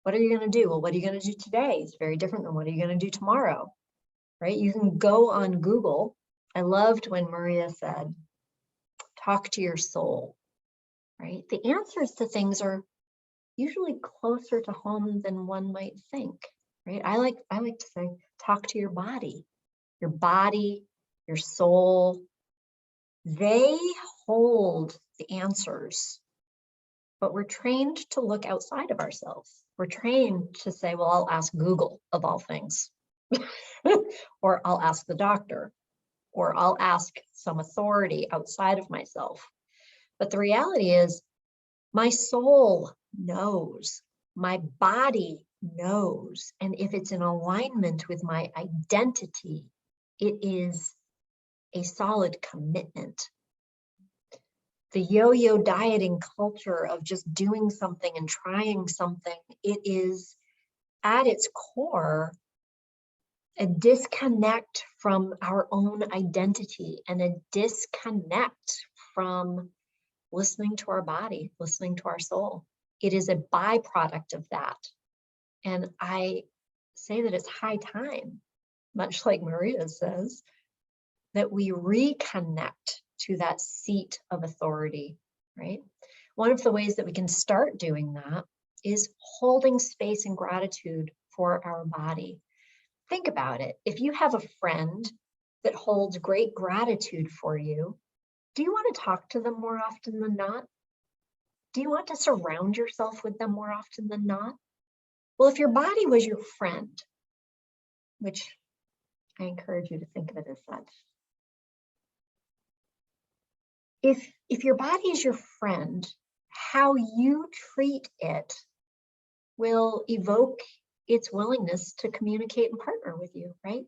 What are you going to do? Well, what are you going to do today? It's very different than what are you going to do tomorrow, right? You can go on Google. I loved when Maria said, talk to your soul, right? The answers to things are usually closer to home than one might think, right? I like to say, talk to your body, your soul. They hold the answers, but we're trained to look outside of ourselves. We're trained to say, well, I'll ask Google of all things, or I'll ask the doctor, or I'll ask some authority outside of myself. But the reality is, my soul knows, my body knows, and if it's in alignment with my identity, it is a solid commitment. The yo-yo dieting culture of just doing something and trying something, it is at its core a disconnect from our own identity and a disconnect from listening to our body, listening to our soul. It is a byproduct of that. And I say that it's high time, much like Maria says, that we reconnect to that seat of authority, right? One of the ways that we can start doing that is holding space and gratitude for our body. Think about it. If you have a friend that holds great gratitude for you, do you want to talk to them more often than not? Do you want to surround yourself with them more often than not? Well, if your body was your friend, which I encourage you to think of it as such, if your body is your friend, how you treat it will evoke its willingness to communicate and partner with you, right?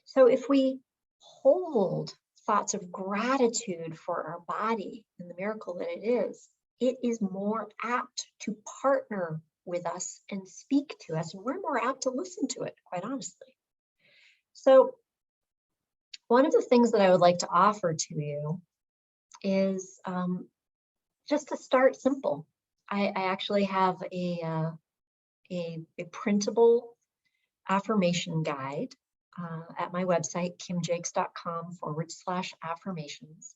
So if we hold thoughts of gratitude for our body and the miracle that it is more apt to partner with us and speak to us, and we're more apt to listen to it, quite honestly. So one of the things that I would like to offer to you is just to start simple. I actually have a printable affirmation guide at my website, kimjakes.com/affirmations.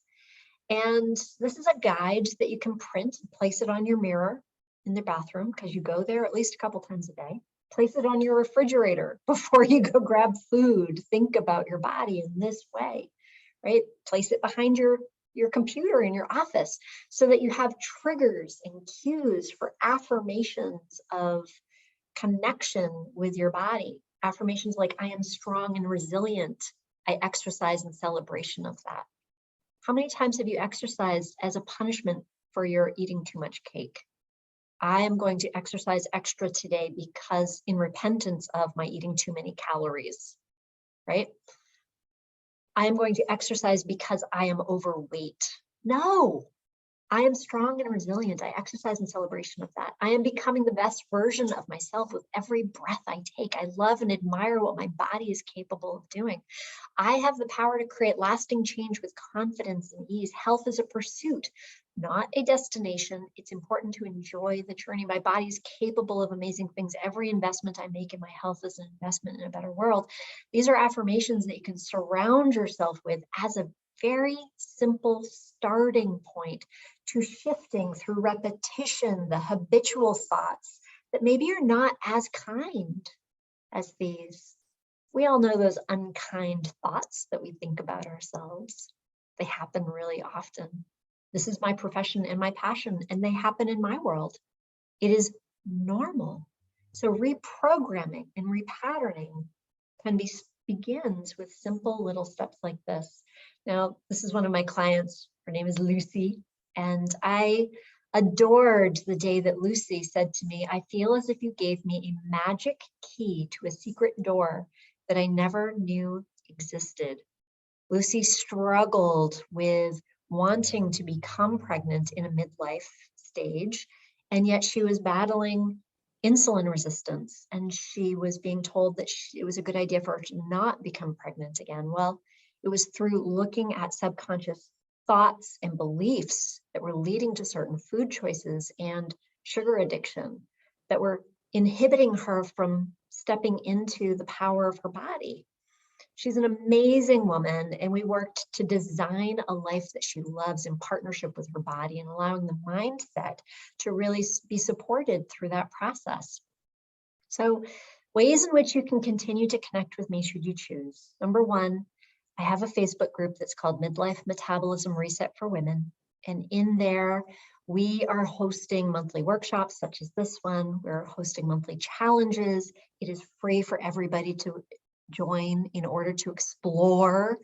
And this is a guide that you can print and place it on your mirror in the bathroom, because you go there at least a couple times a day. Place it on your refrigerator before you go grab food. Think about your body in this way, right? Place it behind your computer in your office so that you have triggers and cues for affirmations of connection with your body. Affirmations like, I am strong and resilient. I exercise in celebration of that. How many times have you exercised as a punishment for your eating too much cake? I am going to exercise extra today because in repentance of my eating too many calories, right? I am going to exercise because I am overweight. No, I am strong and resilient. I exercise in celebration of that. I am becoming the best version of myself with every breath I take. I love and admire what my body is capable of doing. I have the power to create lasting change with confidence and ease. Health is a pursuit, not a destination. It's important to enjoy the journey. My body is capable of amazing things. Every investment I make in my health is an investment in a better world. These are affirmations that you can surround yourself with as a very simple starting point to shifting through repetition, the habitual thoughts that maybe are not as kind as these. We all know those unkind thoughts that we think about ourselves. They happen really often. This is my profession and my passion, and they happen in my world. It is normal. So reprogramming and repatterning begins with simple little steps like this. Now, this is one of my clients. Her name is Lucy, and I adored the day that Lucy said to me, I feel as if you gave me a magic key to a secret door that I never knew existed. Lucy struggled with wanting to become pregnant in a midlife stage, and yet she was battling insulin resistance, and she was being told that it was a good idea for her to not become pregnant again. Well, it was through looking at subconscious thoughts and beliefs that were leading to certain food choices and sugar addiction that were inhibiting her from stepping into the power of her body. She's an amazing woman, and we worked to design a life that she loves in partnership with her body and allowing the mindset to really be supported through that process. So, ways in which you can continue to connect with me should you choose. Number one, I have a Facebook group that's called Midlife Metabolism Reset for Women. And in there, we are hosting monthly workshops such as this one. We're hosting monthly challenges. It is free for everybody to join in order to explore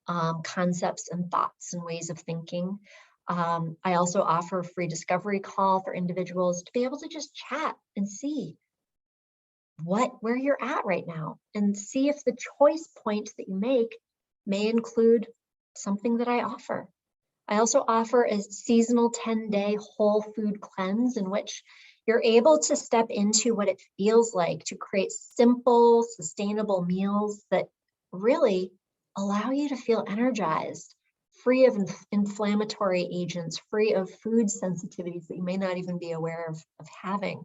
concepts and thoughts and ways of thinking. I also offer a free discovery call for individuals to be able to just chat and see where you're at right now and see if the choice point that you make may include something that I offer. I also offer a seasonal 10-day whole food cleanse in which you're able to step into what it feels like to create simple, sustainable meals that really allow you to feel energized, free of inflammatory agents, free of food sensitivities that you may not even be aware of having.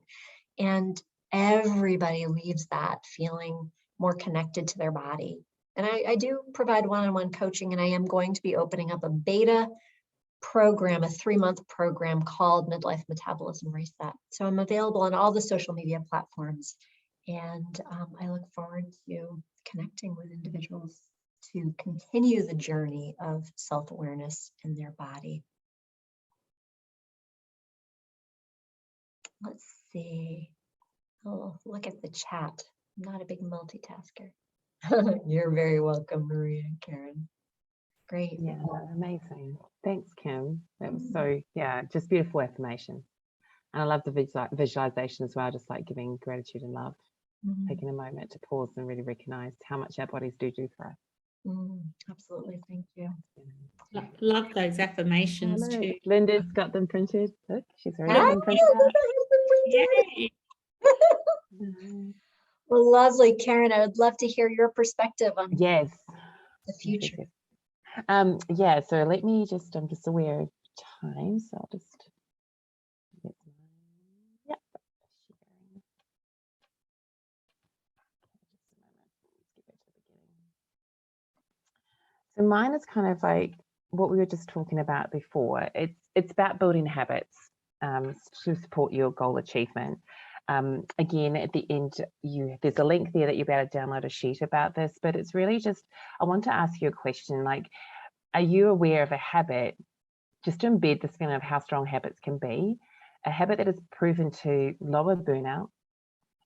And everybody leaves that feeling more connected to their body. And I do provide one-on-one coaching, and I am going to be opening up a beta program, a 3-month program called Midlife Metabolism Reset. So I'm available on all the social media platforms, and I look forward to connecting with individuals to continue the journey of self-awareness in their body. Let's see. Oh, look at the chat. I'm not a big multitasker. You're very welcome, Maria and Caryn. Great. Yeah, amazing. Thanks, Kim. That was so, yeah, just beautiful affirmation. And I love the visualization as well, just like giving gratitude and love, taking a moment to pause and really recognize how much our bodies do for us. Absolutely. Thank you. Love those affirmations too. Linda's got them printed. Look, she's already got them printed out. Yay. Well, lovely, Caryn. I would love to hear your perspective on Yes. the future. Yeah, so let me just, I'm just aware of time, so I'll just get yep. So mine is kind of like what we were just talking about before. It's about building habits to support your goal achievement. Again, at the end, there's a link there that you'll be able to download a sheet about this, but it's really just, I want to ask you a question, like, are you aware of a habit, just to embed this feeling of how strong habits can be, a habit that is proven to lower burnout,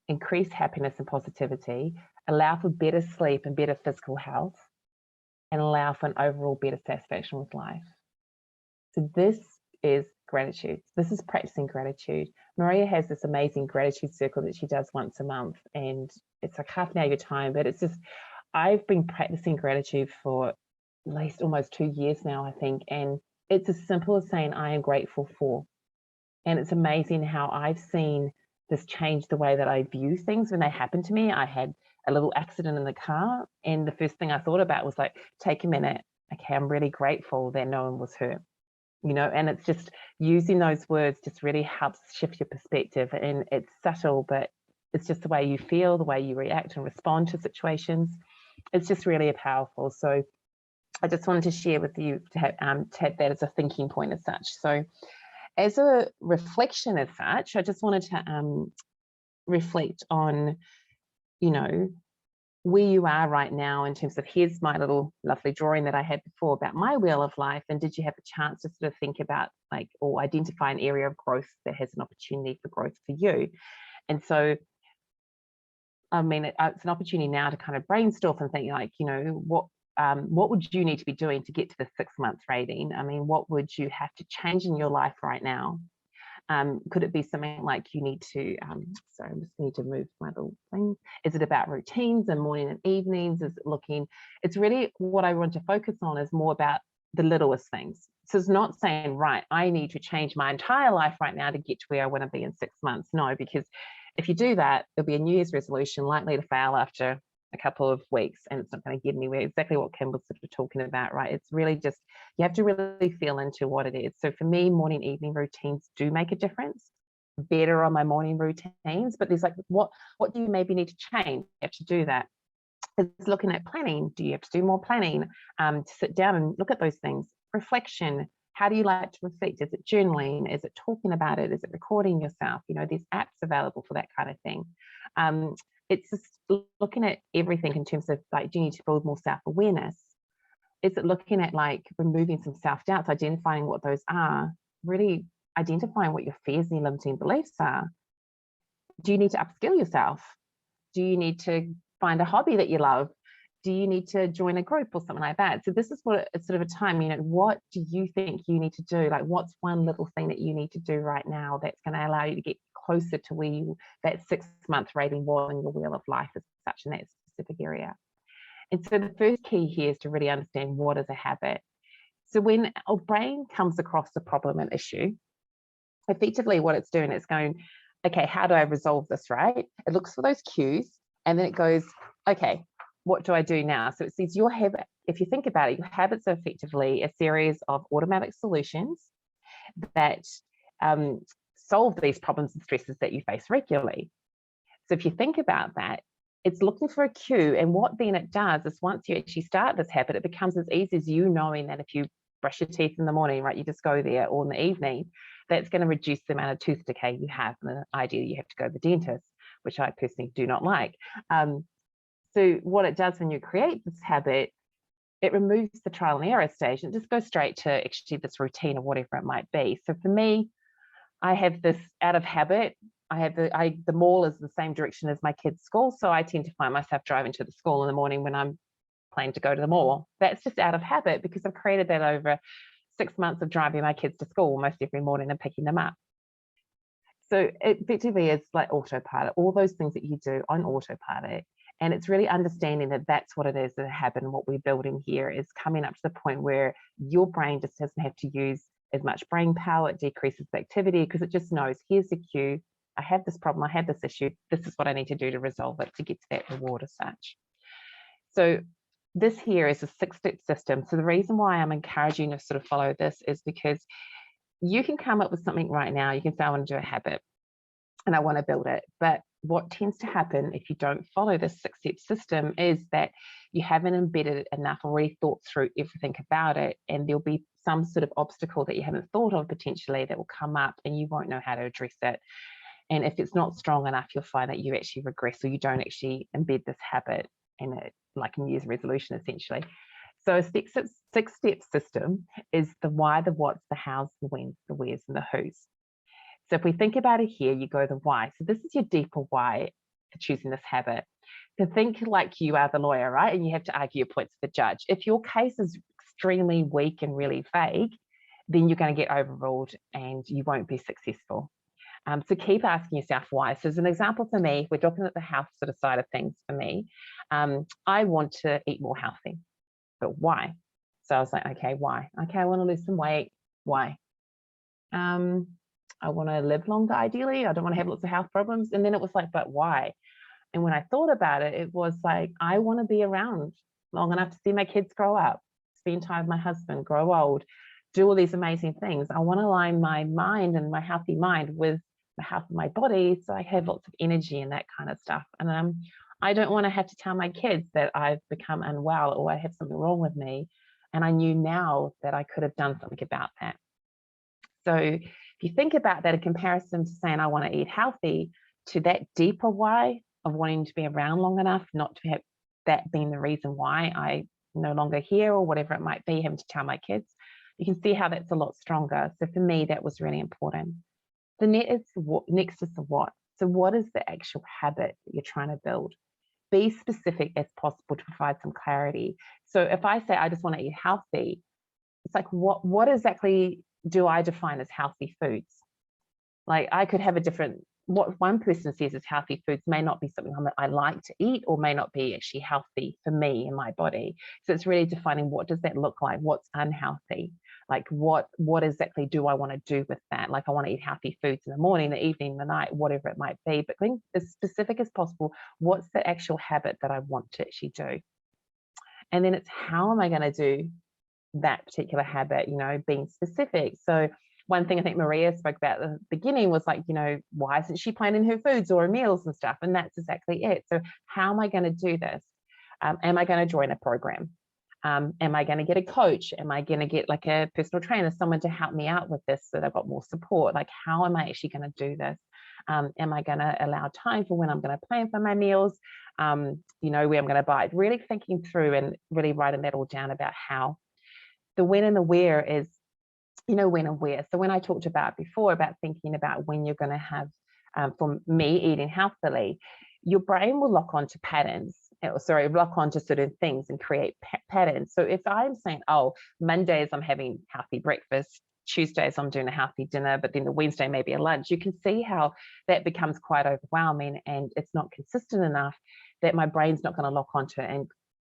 increase happiness and positivity, allow for better sleep and better physical health, and allow for an overall better satisfaction with life? So this is gratitude. This is practicing gratitude. Maria has this amazing gratitude circle that she does once a month, and it's like half an hour of your time, but it's just, I've been practicing gratitude for at least almost 2 years now, I think, and it's as simple as saying I am grateful for. And it's amazing how I've seen this change the way that I view things when they happen to me. I had a little accident in the car, and the first thing I thought about was like, take a minute. Okay, I'm really grateful that no one was hurt. You know, and it's just using those words just really helps shift your perspective. And it's subtle, but it's just the way you feel, the way you react and respond to situations. It's just really powerful. So I just wanted to share with you to have that as a thinking point as such. So as a reflection as such, I just wanted to reflect on, you know, where you are right now in terms of, here's my little lovely drawing that I had before about my wheel of life. And did you have a chance to sort of think about, like, or identify an area of growth that has an opportunity for growth for you? And so, I mean, it's an opportunity now to kind of brainstorm and think, like, you know, what would you need to be doing to get to the 6-month rating? I mean, what would you have to change in your life right now? Could it be something like you need to, sorry, I just need to move my little thing. Is it about routines and morning and evenings? Is it looking, it's really what I want to focus on is more about the littlest things. So it's not saying, right, I need to change my entire life right now to get to where I want to be in 6 months. No, because if you do that, there'll be a New Year's resolution likely to fail after a couple of weeks, and it's not going to get anywhere. Exactly what Kim was sort of talking about, right? It's really just, you have to really feel into what it is. So for me, morning, evening routines do make a difference. Better on my morning routines, but there's like, what do you maybe need to change? You have to do that. It's looking at planning. Do you have to do more planning? To sit down and look at those things. Reflection. How do you like to reflect? Is it journaling? Is it talking about it? Is it recording yourself? You know, there's apps available for that kind of thing. It's just looking at everything in terms of, like, do you need to build more self-awareness? Is it looking at, like, removing some self-doubts, identifying what those are, really identifying what your fears and your limiting beliefs are? Do you need to upskill yourself? Do you need to find a hobby that you love? Do you need to join a group or something like that? So this is what it's sort of a time, you know, what do you think you need to do? Like, what's one little thing that you need to do right now that's going to allow you to get closer to where you, that 6-month rating was in your wheel of life as such in that specific area? And so the first key here is to really understand what is a habit. So when our brain comes across a problem, an issue, effectively what it's doing is going, okay, how do I resolve this, right? It looks for those cues, and then it goes, okay, what do I do now? So it says your habit, if you think about it, your habits are effectively a series of automatic solutions that solve these problems and stresses that you face regularly. So if you think about that, it's looking for a cue. And what then it does is once you actually start this habit, it becomes as easy as you knowing that if you brush your teeth in the morning, right, you just go there, or in the evening, that's going to reduce the amount of tooth decay you have. And the idea you have to go to the dentist, which I personally do not like. So what it does when you create this habit, it removes the trial and error stage and just goes straight to actually this routine or whatever it might be. So for me, I have this out of habit. I have the mall is the same direction as my kids' school. So I tend to find myself driving to the school in the morning when I'm planning to go to the mall. That's just out of habit because I've created that over 6 months of driving my kids to school almost every morning and picking them up. So it effectively is like autopilot, all those things that you do on autopilot. And it's really understanding that that's what it is, a habit. And what we're building here is coming up to the point where your brain just doesn't have to use as much brain power. It decreases the activity because it just knows, here's the cue. I have this problem. I have this issue. This is what I need to do to resolve it, to get to that reward as such. So this here is a 6-step system. So the reason why I'm encouraging you to sort of follow this is because you can come up with something right now. You can say, I want to do a habit and I want to build it. But what tends to happen if you don't follow this 6-step system is that you haven't embedded it enough, already thought through everything about it, and there'll be some sort of obstacle that you haven't thought of potentially that will come up and you won't know how to address it. And if it's not strong enough, you'll find that you actually regress, or you don't actually embed this habit in it, like a New Year's resolution essentially. So a 6-step system is the why, the what's, the how's, the when's, the where's, and the who's. So if we think about it here, you go the why. So this is your deeper why for choosing this habit. To think like you are the lawyer, right? And you have to argue your points with the judge. If your case is extremely weak and really vague, then you're going to get overruled and you won't be successful. So keep asking yourself why. So as an example for me, we're looking at the health sort of side of things for me. I want to eat more healthy, but why? So I was like, okay, why? Okay, I want to lose some weight. Why? I want to live longer, ideally. I don't want to have lots of health problems. And then it was like, but why? And when I thought about it, it was like, I want to be around long enough to see my kids grow up, spend time with my husband, grow old, do all these amazing things. I want to align my mind and my healthy mind with the health of my body, so I have lots of energy and that kind of stuff. And I don't want to have to tell my kids that I've become unwell or I have something wrong with me. And I knew now that I could have done something about that. So if you think about that in comparison to saying I want to eat healthy, to that deeper why of wanting to be around long enough, not to have that being the reason why I no longer here or whatever it might be, having to tell my kids, you can see how that's a lot stronger. So for me, that was really important. The next is the what. So what is the actual habit that you're trying to build? Be specific as possible to provide some clarity. So if I say I just want to eat healthy, it's like, what exactly do I define as healthy foods? Like I could have a different, what one person says as healthy foods may not be something that I like to eat or may not be actually healthy for me and my body. So it's really defining, what does that look like? What's unhealthy? Like what exactly do I want to do with that? Like I want to eat healthy foods in the morning, the evening, the night, whatever it might be, but being as specific as possible. What's the actual habit that I want to actually do? And then it's, how am I going to do that particular habit, being specific. So one thing I think Maria spoke about at the beginning was like, why isn't she planning her foods or her meals and stuff? And that's exactly it. So how am I going to do this? Am I going to join a program? Am I going to get a coach? Am I going to get like a personal trainer, someone to help me out with this so that I've got more support? Like, how am I actually going to do this? Am I going to allow time for when I'm going to plan for my meals? Where I'm going to buy it? Really thinking through and really writing that all down about how. The when and the where is, when and where. So when I talked about before about thinking about when you're going to have, for me, eating healthily, your brain will lock onto patterns, lock onto certain things and create patterns. So if I'm saying, Mondays I'm having healthy breakfast, Tuesdays I'm doing a healthy dinner, but then the Wednesday maybe a lunch, you can see how that becomes quite overwhelming and it's not consistent enough that my brain's not going to lock onto it and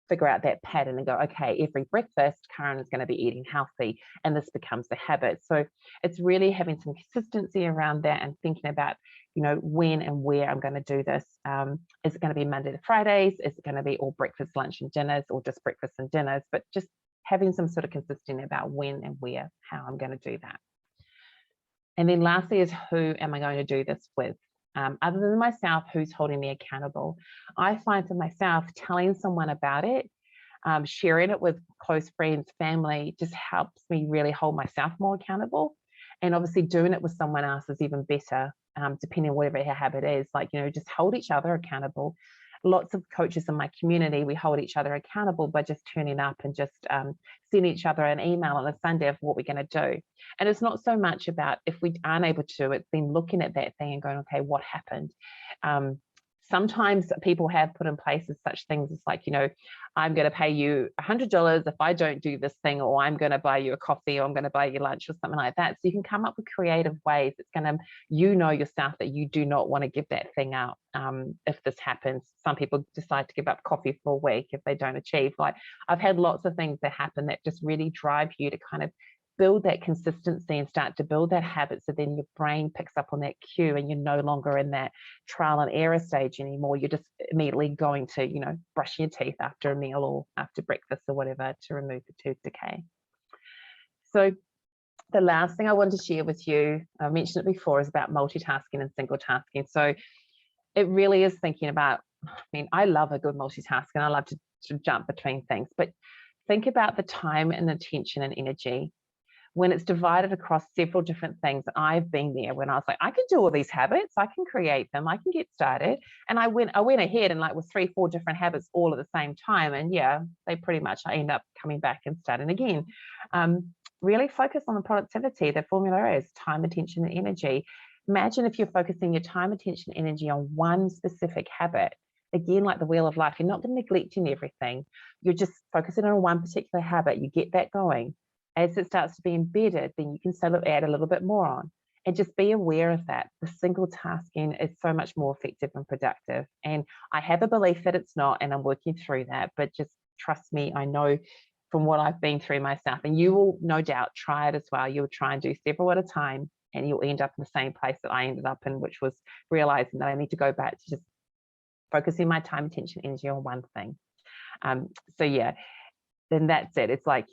figure out that pattern and go, okay, every breakfast, Caryn is going to be eating healthy, and this becomes the habit. So it's really having some consistency around that and thinking about, when and where I'm going to do this. Is it going to be Monday to Fridays? Is it going to be all breakfast, lunch, and dinners, or just breakfast and dinners? But just having some sort of consistency about when and where, how I'm going to do that. And then lastly is, who am I going to do this with? other than myself, who's holding me accountable. I find for myself, telling someone about it, sharing it with close friends, family, just helps me really hold myself more accountable. And obviously doing it with someone else is even better, depending on whatever her habit is. Like, just hold each other accountable. Lots of coaches in my community, we hold each other accountable by just turning up and just sending each other an email on a Sunday of what we're going to do. And it's not so much about if we aren't able to do it, then looking at that thing and going, okay, what happened? Sometimes people have put in place such things as like, I'm going to pay you $100 if I don't do this thing, or I'm going to buy you a coffee, or I'm going to buy you lunch, or something like that. So you can come up with creative ways. It's going to, yourself that you do not want to give that thing up. If this happens, some people decide to give up coffee for a week if they don't achieve. Like, I've had lots of things that happen that just really drive you to kind of build that consistency and start to build that habit, so then your brain picks up on that cue and you're no longer in that trial and error stage anymore. You're just immediately going to, brushing your teeth after a meal or after breakfast or whatever to remove the tooth decay. So the last thing I wanted to share with you, I mentioned it before, is about multitasking and single tasking. So it really is thinking about, I love a good multitasking. I love to jump between things, but think about the time and attention and energy when it's divided across several different things. I've been there when I was like, I can do all these habits, I can create them, I can get started. And I went ahead and with 3-4 different habits all at the same time. And yeah, they pretty much, I end up coming back and starting again. Really focus on the productivity. The formula is time, attention, and energy. Imagine if you're focusing your time, attention, energy on one specific habit. Again, like the wheel of life, you're not neglecting everything. You're just focusing on one particular habit. You get that going. As it starts to be embedded, then you can start to add a little bit more on, and just be aware of that. The single tasking is so much more effective and productive. And I have a belief that it's not, and I'm working through that, but just trust me, I know from what I've been through myself, and you will no doubt try it as well. You'll try and do several at a time, and you'll end up in the same place that I ended up in, which was realizing that I need to go back to just focusing my time, attention, energy on one thing. So yeah, then that's it. It's like,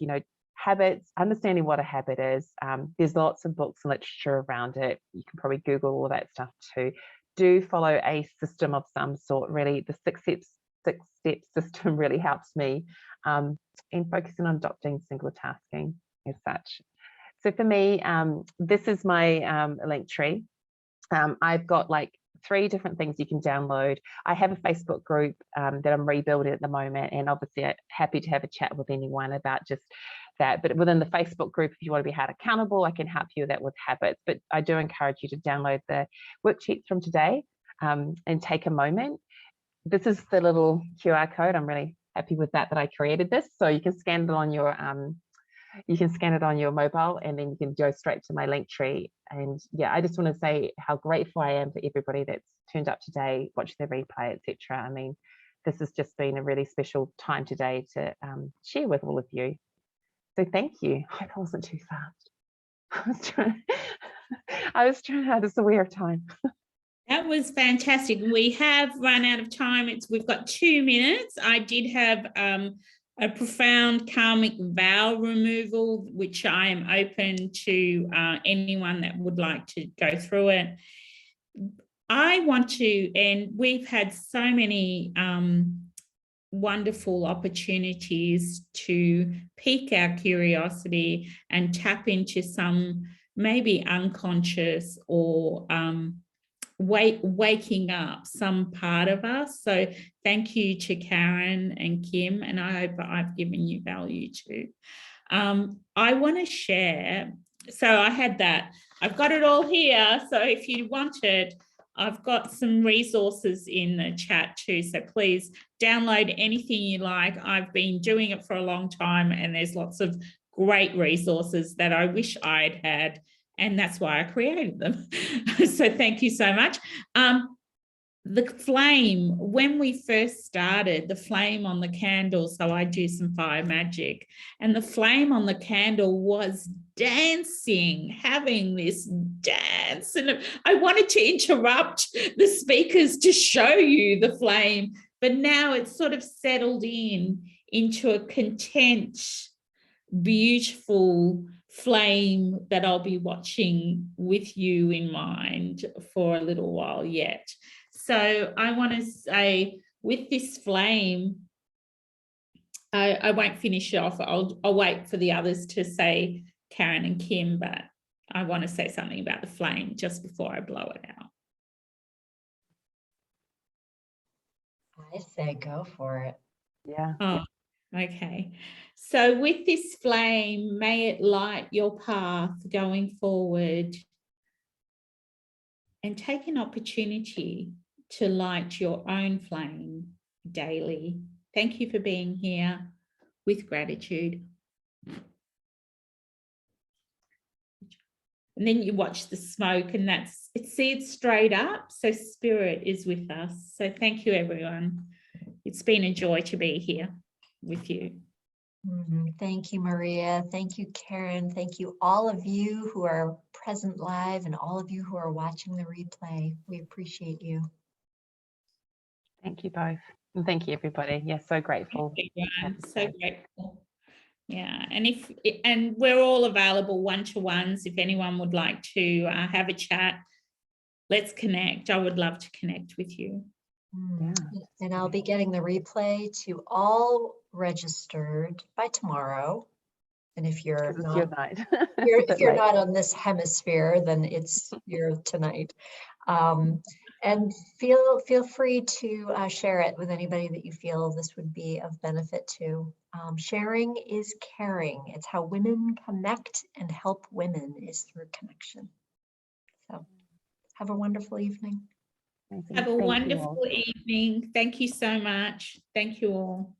habits, understanding what a habit is. There's lots of books and literature around it. You can probably Google all that stuff too. Do follow a system of some sort. Really, the six-step system really helps me in focusing on adopting single tasking as such. So for me, this is my link tree. I've got 3 different things you can download. I have a Facebook group that I'm rebuilding at the moment, and obviously I'm happy to have a chat with anyone about just that. But within the Facebook group, if you want to be held accountable, I can help you with that with habits. But I do encourage you to download the worksheets from today and take a moment. This is the little QR code. I'm really happy with that I created this. So you can scan it on your mobile, and then you can go straight to my link tree. And yeah, I just want to say how grateful I am for everybody that's turned up today, watching the replay, etc. This has just been a really special time today to share with all of you. So thank you. I hope I wasn't too fast. I was just aware of time. That was fantastic. We have run out of time. We've got 2 minutes. I did have a profound karmic vow removal, which I am open to anyone that would like to go through it. I want to, and we've had so many wonderful opportunities to pique our curiosity and tap into some maybe unconscious or waking up some part of us. So thank you to Caryn and Kim, and I hope I've given you value too. I want to share, so I had that, I've got it all here, so if you want it, I've got some resources in the chat too, so please download anything you like. I've been doing it for a long time, and there's lots of great resources that I wish I'd had, and that's why I created them. So thank you so much. The flame, when we first started, the flame on the candle, so I do some fire magic, and the flame on the candle was dancing, having this dance. And I wanted to interrupt the speakers to show you the flame, but now it's sort of settled into a content, beautiful flame that I'll be watching with you in mind for a little while yet. So I want to say, with this flame, I won't finish it off. I'll wait for the others to say, Caryn and Kim, but I want to say something about the flame just before I blow it out. I say go for it. Yeah. Oh, okay. So with this flame, may it light your path going forward, and take an opportunity to light your own flame daily. Thank you for being here with gratitude. And then you watch the smoke, and it's straight up. So spirit is with us. So thank you, everyone. It's been a joy to be here with you. Thank you, Maria. Thank you, Caryn. Thank you, all of you who are present live and all of you who are watching the replay. We appreciate you. Thank you both. And thank you, everybody. Yes, so grateful. I'm so grateful. Yeah, and we're all available one-to-ones. If anyone would like to have a chat, let's connect. I would love to connect with you. Yeah. And I'll be getting the replay to all registered by tomorrow. And if you're not, your night. if you're not on this hemisphere, then it's your tonight. And feel free to share it with anybody that you feel this would be of benefit to. Sharing is caring. It's how women connect and help women, is through connection. So have a wonderful evening. Have a wonderful evening. Thank you so much. Thank you all.